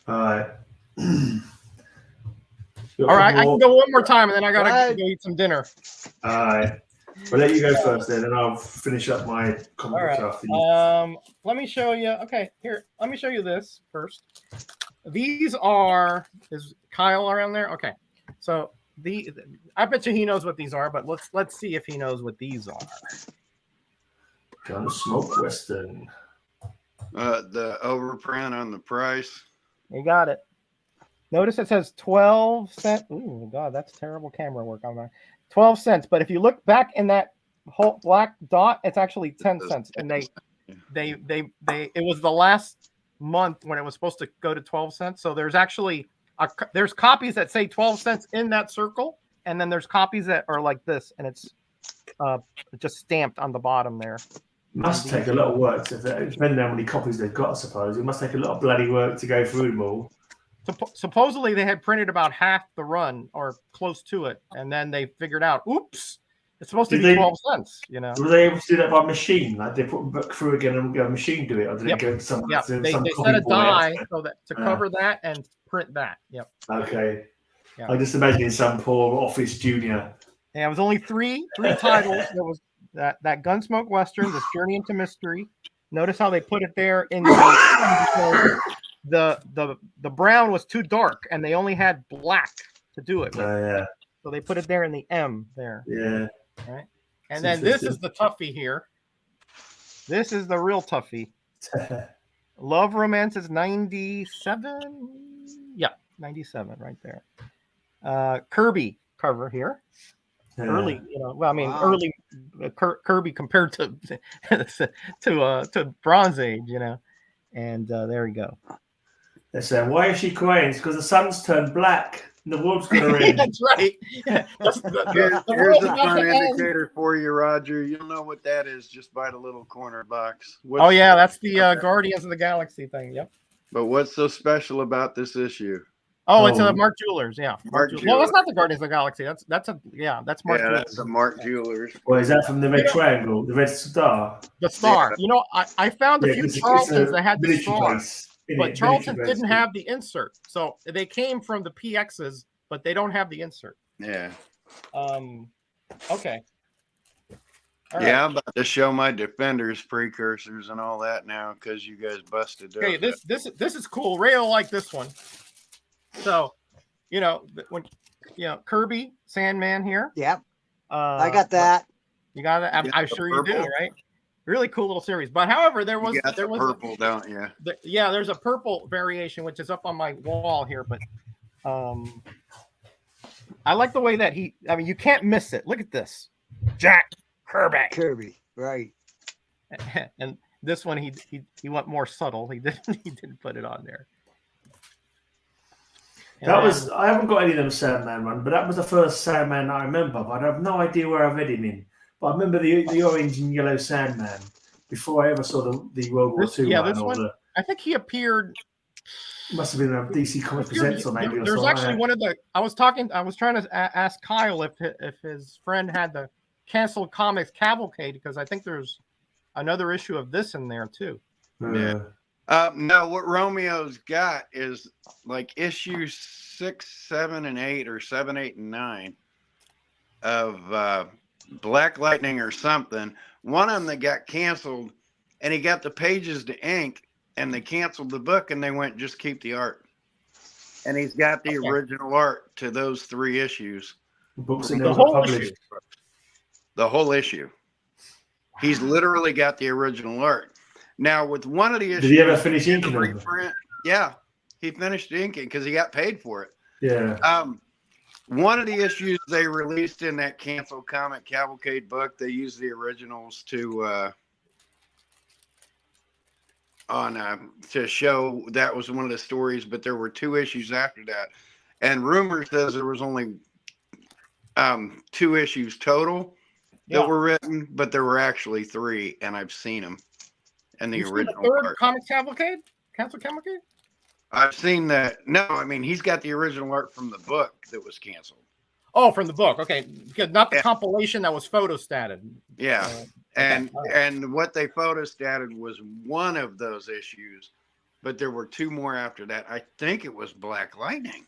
All right. All right, I can go one more time, and then I gotta go eat some dinner. All right. We'll let you go first, then, and I'll finish up my comic book after you. Let me show you. Okay, here. Let me show you this first. Is Kyle around there? Okay. So I bet you he knows what these are, but let's see if he knows what these are. Gun Smoke Western. The overprint on the price. You got it. Notice it says 12 cents. Oh God, that's terrible camera work on that. 12 cents. But if you look back in that whole black dot, it's actually 10 cents. And it was the last month when it was supposed to go to 12 cents. So there's actually there's copies that say 12 cents in that circle, and then there's copies that are like this, and it's just stamped on the bottom there. Must take a lot of work, depending on how many copies they've got, I suppose. It must take a lot of bloody work to go through them all. Supposedly they had printed about half the run or close to it, and then they figured out, oops, It's supposed to Did be they- 12 cents, you know. Were they able to do that by machine? Like they put a book through again and go a machine do it, or did Yep. it go to some? Yeah, some they copy set a boy die outfit? so that to cover that and print that. Yep. Okay. Yeah. I'm just imagining some poor office junior. And it was only three titles. There was that Gunsmoke Western, this Journey into Mystery. Notice how they put it there in the brown was too dark, and they only had black to do it with. Yeah. So they put it there in the M there. Yeah. Right. And then this is the toughie here. This is the real toughie. Love Romance is 97. Yeah, 97 right there. Kirby cover here. Early, you know. Well, I mean, early Kirby compared to Bronze Age, you know. And there we go. They said, "Why is she crying? It's because the sun's turned black and the world's going to end." That's right. Yeah. Here's world's a about fun to end. indicator for you, Roger. You'll know what that is just by the little corner box. Oh yeah, that's the Guardians of the Galaxy thing. Yep. But what's so special about this issue? Oh, it's Mark Jewelers. Yeah. Mark No, that's not the Guardians of the Galaxy. That's Mark. Yeah, Jewelers. that's the Mark Jewelers. Well, is that from the red triangle, the red star? The star. You know, I found a few 'cause it's Charltons that had the military star, base, isn't but it? Charlton Military didn't base. have the insert. So they came from the PXs, but they don't have the insert. Yeah. Okay. All Yeah, right. I'm about to show my Defenders precursors and all that now because you guys busted up. Okay, this is cool. Ray will like this one. So, you know, when Kirby Sandman here. Yep. I got that. You got it. I'm sure you do, right? Really cool little series. But however, there was purple, don't you? Yeah, there's a purple variation which is up on my wall here, but I like the way that you can't miss it. Look at this. Jack Kirby, right. And this one he went more subtle. He didn't put it on there. And I haven't got any of them Sandman run, but that was the first Sandman I remember. But I have no idea where I read him in. But I remember the orange and yellow Sandman before I ever saw the World War II. Yeah, this one. I think he appeared. Must have been a DC Comics Presents or maybe. There's actually one of the. I was trying to ask Kyle if his friend had the canceled comics cavalcade, because I think there's another issue of this in there too. Yeah. No, what Romeo's got is like issue 6, 7, and 8, or 7, 8, and 9 of Black Lightning or something. One of them that got canceled, and he got the pages to ink, and they canceled the book, and they went, just keep the art. And he's got the original art to those 3 issues. The whole issue. The whole issue. He's literally got the original art. Now, with one of the issues, did he ever finish inking them? Reprint, yeah, he finished inking because he got paid for it. Yeah. One of the issues they released in that canceled comic cavalcade book, they used the originals to show that was one of the stories, but there were 2 issues after that. And rumor says there was only 2 issues total that were written, but there were actually 3, and I've seen them. And the original the third art. comic cavalcade? Canceled cavalcade? I've seen that. No, I mean, he's got the original art from the book that was canceled. Oh, from the book. Okay. Not the compilation that was photostated. Yeah. And what they photostated was one of those issues, but there were 2 more after that. I think it was Black Lightning.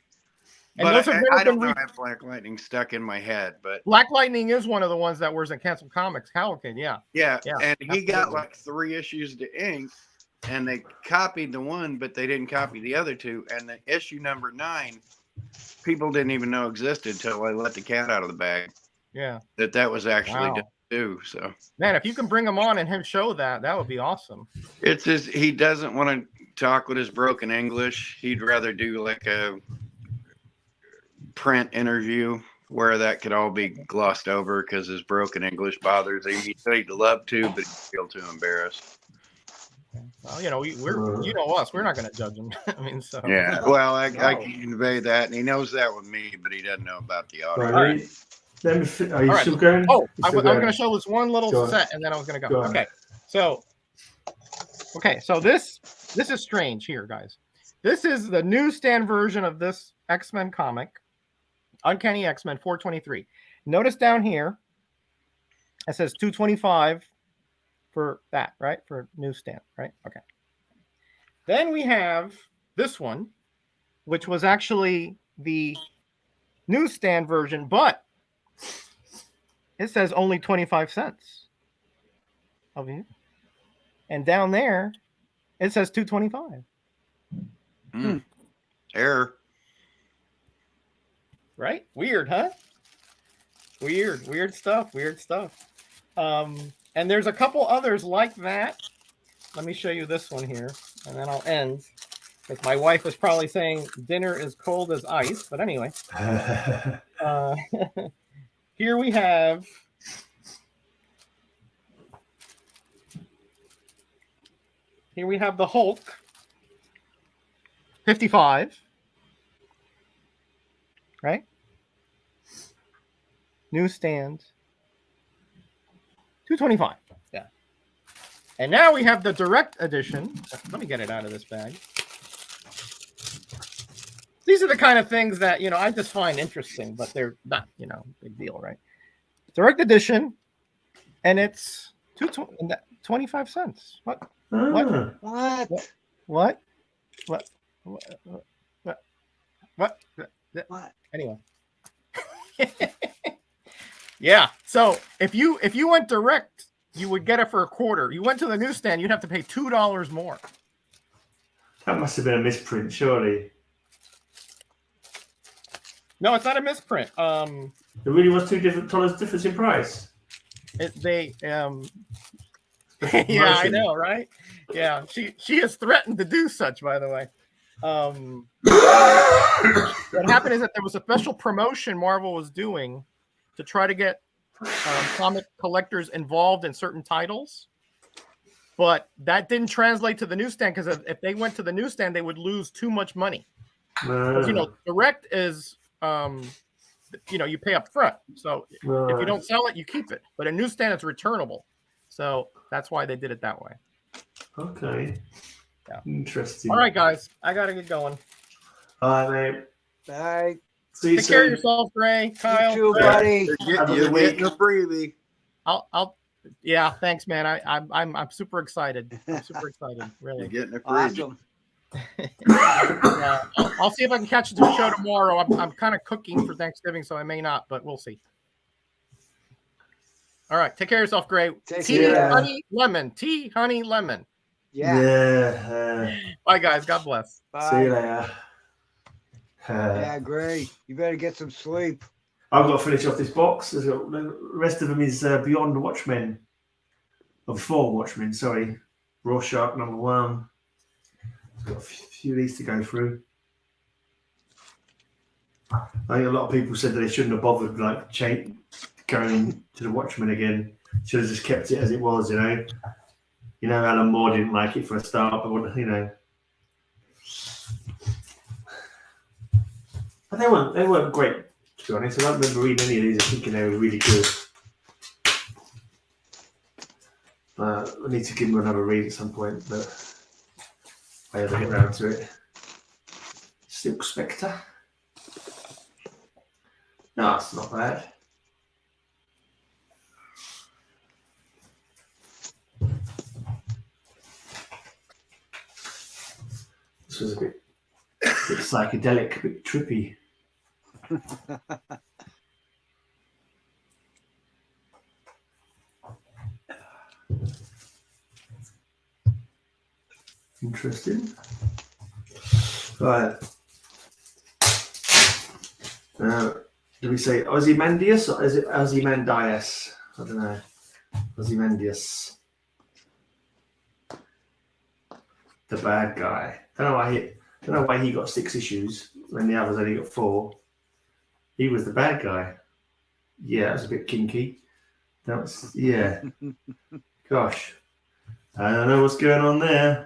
And but those have never I don't been know. I have Black Lightning stuck in my head, but Black Lightning is one of the ones that was in canceled comics cavalcade. Yeah. yeah. And he absolutely. got like 3 issues to ink, and they copied the one, but they didn't copy the other 2. And the issue number 9, people didn't even know existed until I let the cat out of the bag. Yeah. That was actually done too. So man, if you can bring him on and him show that would be awesome. It's he doesn't want to talk with his broken English. He'd rather do like a print interview where that could all be glossed over because his broken English bothers him. He said he'd love to, but he'd feel too embarrassed. Well, you know, we're you know us. We're not going to judge him. I mean, so yeah. Well, I can convey that, and he knows that with me, but he doesn't know about the audio. Right. Are you still going? Oh, I was going to show this one little set, and then I was going to go. Okay, so this is strange here, guys. This is the newsstand version of this X-Men comic, Uncanny X-Men 423. Notice down here, It says $225 for that, right? For newsstand, right? Okay. Then we have this one, which was actually the newsstand version, but it says only 25 cents. Over here. And down there, it says $225. Error. Right? Weird, huh? Weird stuff. And there's a couple others like that. Let me show you this one here, and then I'll end. Because my wife was probably saying dinner is cold as ice, but anyway. Here we have the Hulk, 55, right? Newsstand, 225. Yeah. And now we have the direct edition. Let me get it out of this bag. These are the kind of things that, I just find interesting, but they're not, big deal, right? Direct edition, and it's 25 cents. What? Anyway. Yeah. So if you went direct, you would get it for $0.25. You went to the newsstand, you'd have to pay $2 more. That must have been a misprint, surely. No, it's not a misprint. There really was $2 difference in price. Yeah, I know, right? Yeah, she has threatened to do such, by the way. What happened is that there was a special promotion Marvel was doing to try to get comic collectors involved in certain titles, but that didn't translate to the newsstand because if they went to the newsstand, they would lose too much money. Direct is you pay up front, so if you don't sell it, you keep it. But a newsstand is returnable, so that's why they did it that way. Okay. Yeah. Interesting. All right, guys, I gotta get going. All right, mate. Bye. See you Take soon. care of yourself, Gray, Kyle. You too, buddy. You're getting a freebie. Yeah, thanks, man. I'm super excited. Really. You're getting a freebie. Awesome. Yeah, I'll see if I can catch the show tomorrow. I'm kind of cooking for Thanksgiving, so I may not, but we'll see. All right, take care of yourself, Gray. Honey, lemon. Tea, honey, lemon. Yeah. Bye, guys. God bless. Bye. See you later. Yeah, great. You better get some sleep. I've got to finish off this box. The rest of them is Beyond Watchmen. Or Before Watchmen, sorry. Rorschach #1. Got a few of these to go through. I think a lot of people said that they shouldn't have bothered going to the Watchmen again. Should have just kept it as it was, Alan Moore didn't like it for a start, but But they weren't great, to be honest. I don't remember reading any of these and thinking they were really good. I need to give them another read at some point, but I ever get around to it. Silk Spectre. No, it's not bad. This was a bit psychedelic, a bit trippy. Interesting. Right. Do we say Ozymandias or is it Ozymandias? I don't know. Ozymandias. The bad guy. Don't know why he got 6 issues when the others only got 4. He was the bad guy. Yeah, that was a bit kinky. Yeah. Gosh. I don't know what's going on there.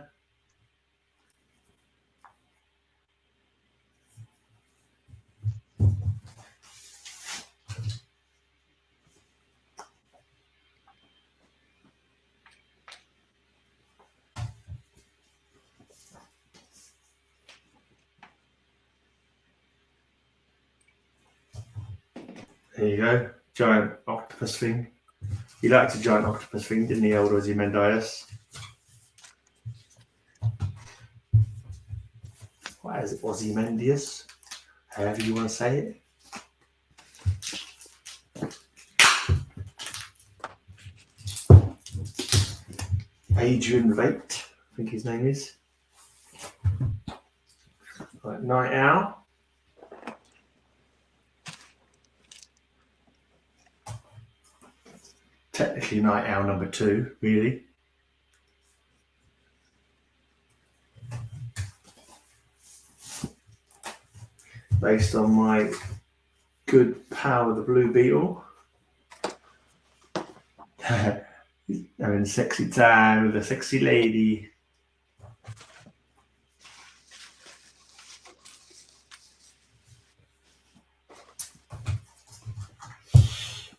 There you go, giant octopus thing. He liked a giant octopus thing, didn't he, old Ozymandias? Why is it Ozymandias? However you want to say it. Adrian Vate, I think his name is. Right, Night Owl. Technically Night Owl number 2, really. Based on my good pal, the Blue Beetle. Having sexy time with a sexy lady.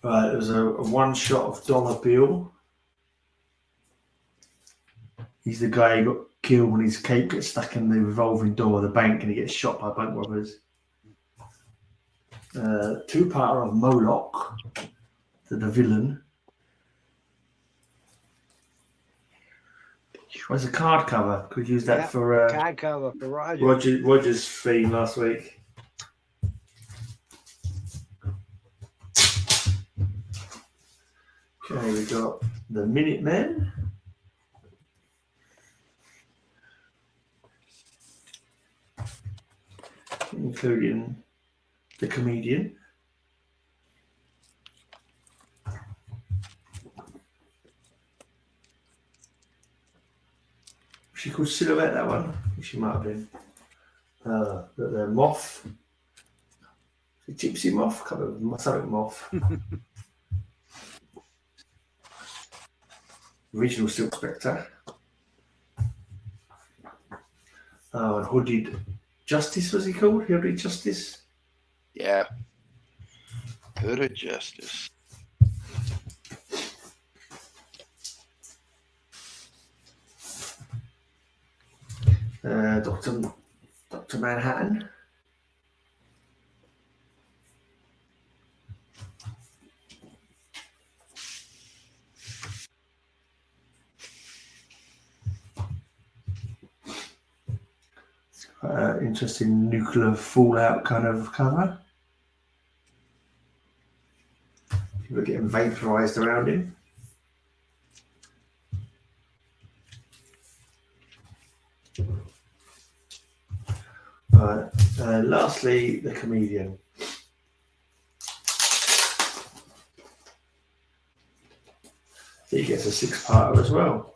Right, there was a one shot of Dollar Bill. He's the guy who got killed when his cape gets stuck in the revolving door of the bank and he gets shot by bank robbers. Two-parter of Moloch, the villain. Where's the card cover? Could use that for card cover for Roger. Roger's theme last week. Okay, we got the Minutemen. Including the comedian. She called Silhouette, that one? I think she might have been. The Moth. The Gypsy Moth? Can't remember. Something Moth. Original Silk Spectre. Oh, and Hooded Justice, was he called? Hooded Justice? Yeah. Hooded Justice. Dr. Manhattan. It's quite an interesting nuclear fallout kind of cover. People are getting vaporized around him. Right. Lastly, the comedian. He gets a 6-parter as well.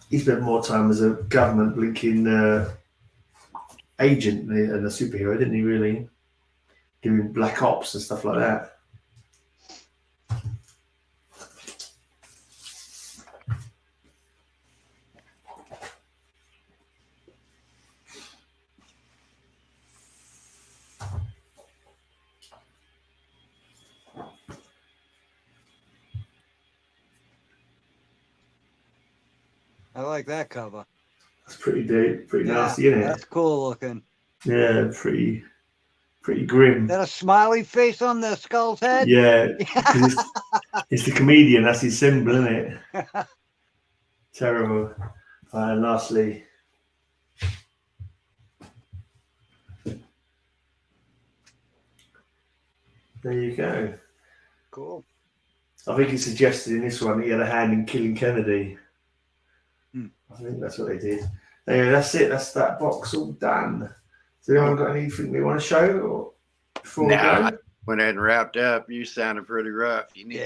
He spent more time as a government blinking agent and a superhero, didn't he, really? Doing black ops and stuff like that. I like that cover. That's pretty deep, pretty nasty, isn't it? That's cool looking. Yeah, pretty grim. Is that a smiley face on the skull's head? Yeah, it's the comedian. That's his symbol, isn't it? Terrible. And lastly, there you go. Cool. I think he suggested in this one that he had a hand in killing Kennedy. I think that's what they did. Anyway, that's it. That's that box all done. So anyone got anything they want to show or before we go? When it wrapped up, you sounded pretty rough. You need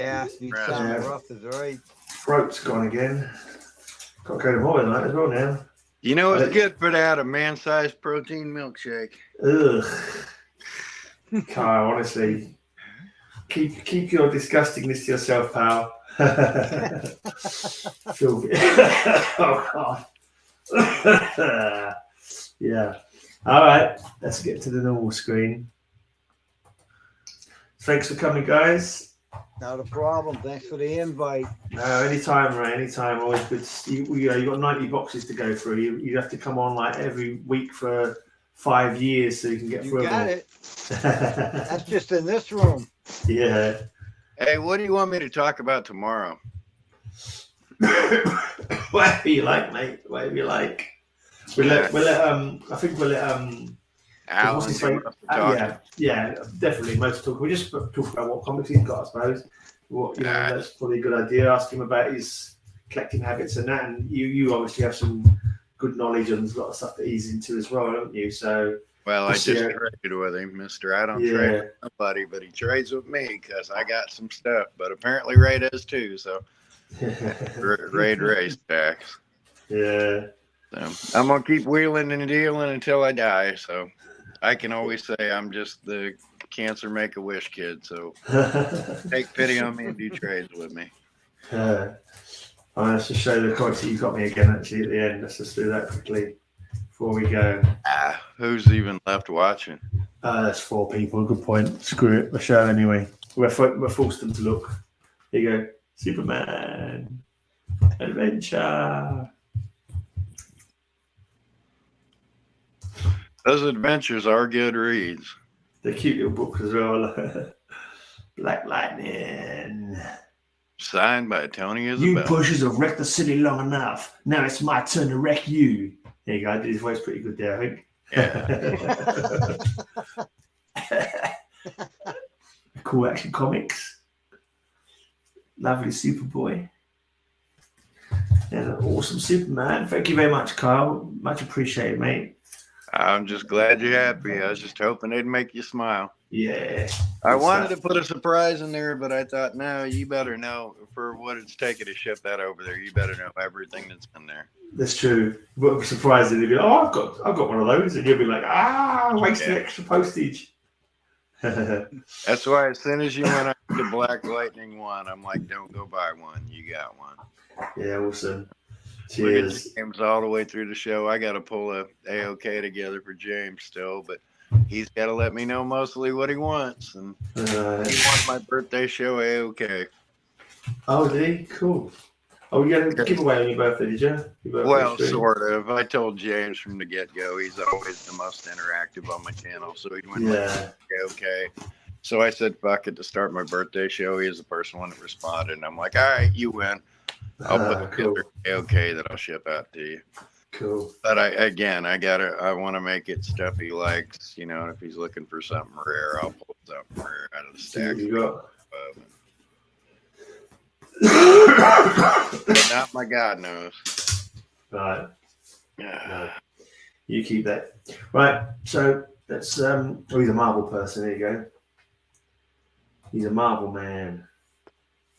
you sound rough is right. Throat's gone again. Got to go to more tonight as well now. You know what's good for that? A man-sized protein milkshake. Ugh. Kyle, honestly, keep your disgustingness to yourself, pal. Oh God. Yeah. All right. Let's get to the normal screen. Thanks for coming, guys. Not a problem. Thanks for the invite. No, anytime, Ray. Anytime. Always good. You got 90 boxes to go through. You have to come on like every week for 5 years so you can get through. You got it. That's just in this room. Yeah. Hey, what do you want me to talk about tomorrow? Whatever you like, mate. Whatever you like. I think we'll let Alan, yeah, definitely. Most talk. We just talk about what comics he's got, I suppose. What that's probably a good idea. Ask him about his collecting habits and that. And you obviously have some good knowledge on a lot of stuff that he's into as well, don't you? So. Well, I just traded with him, Mister. I don't trade with nobody, but he trades with me because I got some stuff. But apparently Ray does too. So Ray stacks. Yeah. So I'm gonna keep wheeling and dealing until I die. So I can always say I'm just the cancer make-a-wish kid. So take pity on me and do trades with me. Let's just show the comics that you got me again. Actually, at the end, let's just do that quickly before we go. Who's even left watching? That's 4 people. Good point. Screw it. We'll show anyway. We're forced them to look. Here you go. Superman Adventure. Those adventures are good reads. They're cute little books as well. Black Lightning. Signed by Tony Isabel. You pushers have wrecked the city long enough. Now it's my turn to wreck you. There you go. I did his voice pretty good there, I think. Yeah. Cool Action Comics. Lovely Superboy. And an awesome Superman. Thank you very much, Kyle. Much appreciated, mate. I'm just glad you're happy. I was just hoping they'd make you smile. Yeah. I wanted to put a surprise in there, but I thought, no, you better know for what it's taking to ship that over there. You better know everything that's in there. That's true. But I'm surprised that they'd be like, oh, I've got one of those. And you'll be like, wasting extra postage. That's why as soon as you went out to Black Lightning one, I'm like, don't go buy one. You got one. Yeah, awesome. Cheers. James all the way through the show. I got to pull a AOK together for James still, but he's got to let me know mostly what he wants. And he wants my birthday show AOK. Oh, did he? Cool. Oh, you got a giveaway on your birthday, did you? Well, sort of. I told James from the get-go he's always the most interactive on my channel, so he went AOK. So I said, fuck it, to start my birthday show. He was the first one that responded, and I'm like, all right, you win. I'll put together AOK that I'll ship out to you. Cool. But I want to make it stuff he likes, and if he's looking for something rare, I'll pull something rare out of the stack. Not my God knows. Right. Yeah. No. You keep that. Right. So that's he's a Marvel person. There you go. He's a Marvel man.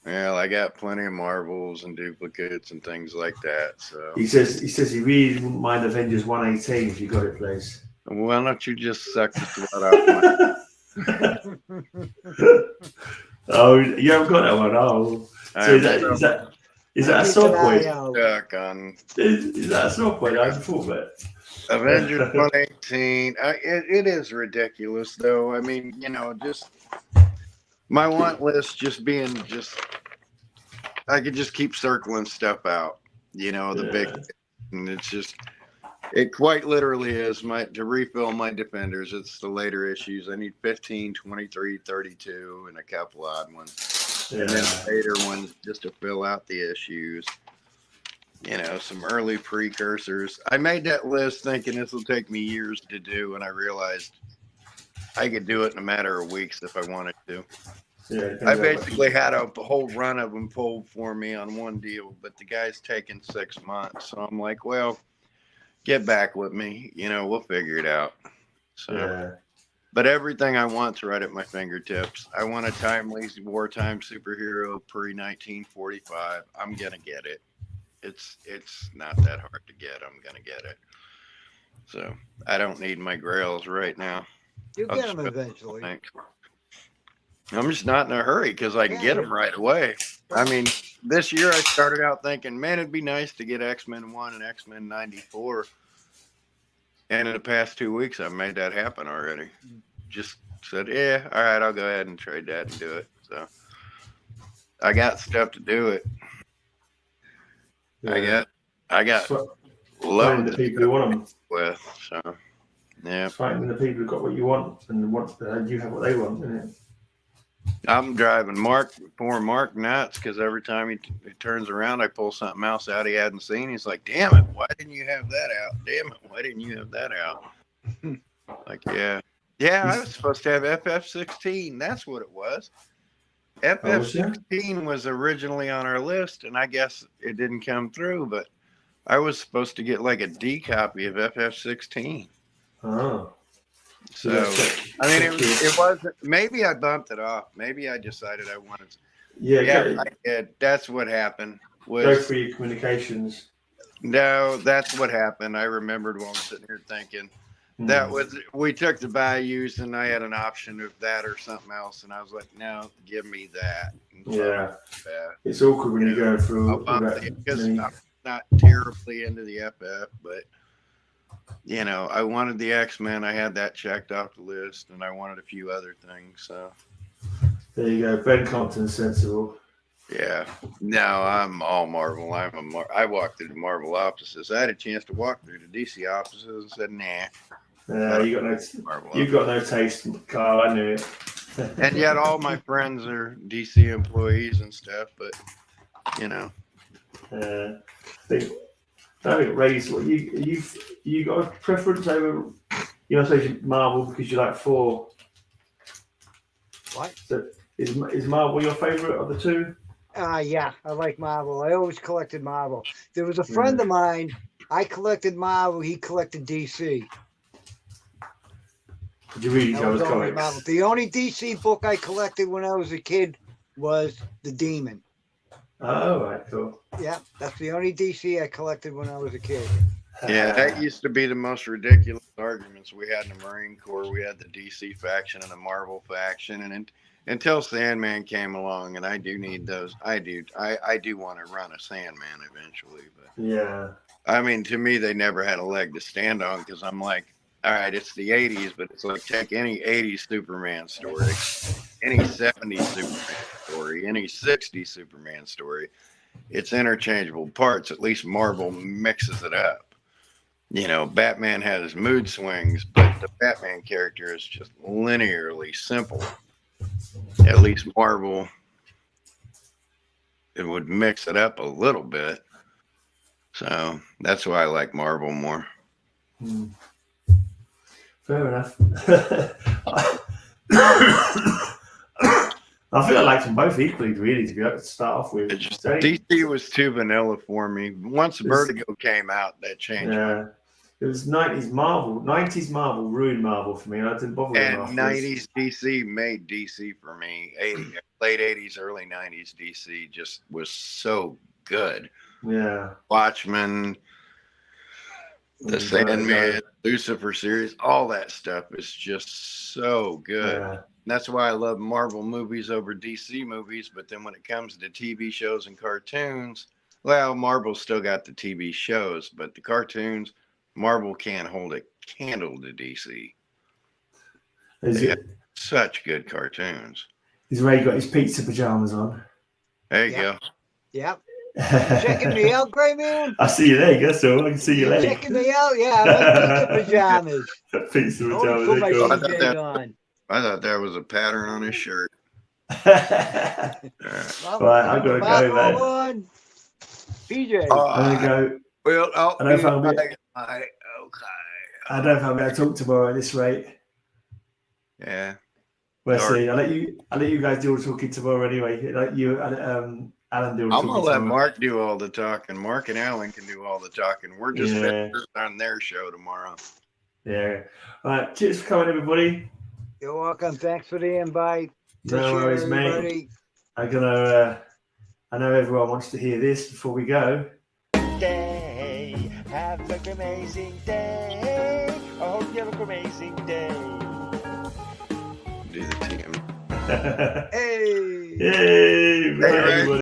Well, I got plenty of Marvels and duplicates and things like that. So he says he really wouldn't mind Avengers 118 if you got it, please. Why don't you just suck the sweat off my... Oh, you haven't got that one. Oh, so is that a soft point? Is that a soft point? I thought that. Avengers 118. It is ridiculous, though. I mean, just my want list I could just keep circling stuff out. The big, and it's just. It quite literally is to refill my Defenders. It's the later issues. I need 15, 23, 32, and a couple odd ones. And then later ones just to fill out the issues. Some early precursors. I made that list thinking this will take me years to do, and I realized I could do it in a matter of weeks if I wanted to. Yeah, I basically had a whole run of them pulled for me on one deal, but the guy's taking 6 months. So I'm like, well, get back with me. We'll figure it out. So, but everything I want's right at my fingertips. I want a timely wartime superhero pre-1945. I'm gonna get it. It's not that hard to get. I'm gonna get it. So I don't need my grails right now. You'll get them eventually. I'm just not in a hurry because I can get them right away. I mean, this year I started out thinking, man, it'd be nice to get X-Men 1 and X-Men 94. And in the past 2 weeks, I've made that happen already. Just said, yeah, all right, I'll go ahead and trade that and do it. So I got stuff to do it. Yeah. I got Fighting loads the people who want them. with. So yeah, Fighting the people who've got what you want and you have what they want, isn't it? I'm driving Mark nuts because every time he turns around, I pull something else out he hadn't seen. He's like, "Damn it, why didn't you have that out? Damn it, why didn't you have that out?" Like, yeah, I was supposed to have FF16. That's what it was. FF16 was originally on our list, and I guess it didn't come through. But I was supposed to get like a D copy of FF16. Oh. So, I mean, it wasn't. Maybe I bumped it off. Maybe I decided I wanted to. Yeah, I did. That's what happened. Go for your communications. No, that's what happened. I remembered while I'm sitting here thinking. That was, we took the values and I had an option of that or something else. And I was like, no, give me that. Yeah. It's awkward when you go through. Because I'm not terribly into the FF, but, you know, I wanted the X-Men. I had that checked off the list and I wanted a few other things. So there you go. Ben Compton's sensible. Yeah. No, I'm all Marvel. I walked through the Marvel offices. I had a chance to walk through the DC offices and said, nah. You got no taste, Carl. I knew it. And yet, all my friends are DC employees and stuff. But you know, I think Ray's. What you got a preference over? You know, say Marvel because you like 4. What? So is Marvel your favorite of the 2? Yeah, I like Marvel. I always collected Marvel. There was a friend of mine. I collected Marvel. He collected DC. Did you read those comics? Marvel. The only DC book I collected when I was a kid was The Demon. Oh, right, cool. Yeah, that's the only DC I collected when I was a kid. Yeah, that used to be the most ridiculous arguments we had in the Marine Corps. We had the DC faction and the Marvel faction, and until Sandman came along, and I do need those. I do want to run a Sandman eventually, but yeah. I mean, to me, they never had a leg to stand on because I'm like, all right, it's the 80s, but it's like take any 80s Superman story, any 70s Superman story, any 60s Superman story. It's interchangeable parts. At least Marvel mixes it up. You know, Batman has his mood swings, but the Batman character is just linearly simple. At least Marvel, it would mix it up a little bit. So that's why I like Marvel more. Fair enough. I feel I liked them both equally, really, to be able to start off with. DC was too vanilla for me. Once Vertigo came out, that changed. Yeah. It was 90s Marvel. 90s Marvel ruined Marvel for me. I didn't bother with them. And 90s DC made DC for me. Late 80s, early 90s DC just was so good. Yeah. Watchmen, the Sandman, Lucifer series, all that stuff is just so good. Yeah. That's why I love Marvel movies over DC movies. But then when it comes to TV shows and cartoons, well, Marvel's still got the TV shows, but the cartoons, Marvel can't hold a candle to DC. They have such good cartoons. He's already got his pizza pajamas on. There you go. Yep. Checking me out, Grey Man? I see your leg, that's all. I can see your leg. Checking me out? Yeah, I'm in pizza pajamas. Pizza pajamas. Put my CJs on. I thought that was a pattern on his shirt. Right, I've got to go, man. PJ. I'm going to go. Well, I don't know if I'm going to talk tomorrow at this rate. Yeah. We'll see. I'll let you guys do all the talking tomorrow anyway. Like you, Alan do all the talking. I'm gonna let Mark do all the talking. Mark and Alan can do all the talking. We're just on their show tomorrow. Yeah. All right. Cheers for coming, everybody. You're welcome. Thanks for the invite. No worries, mate. I know everyone wants to hear this before we go. Day. Have an amazing day. I hope you have an amazing day. Do the team. Hey. Yay! Hey,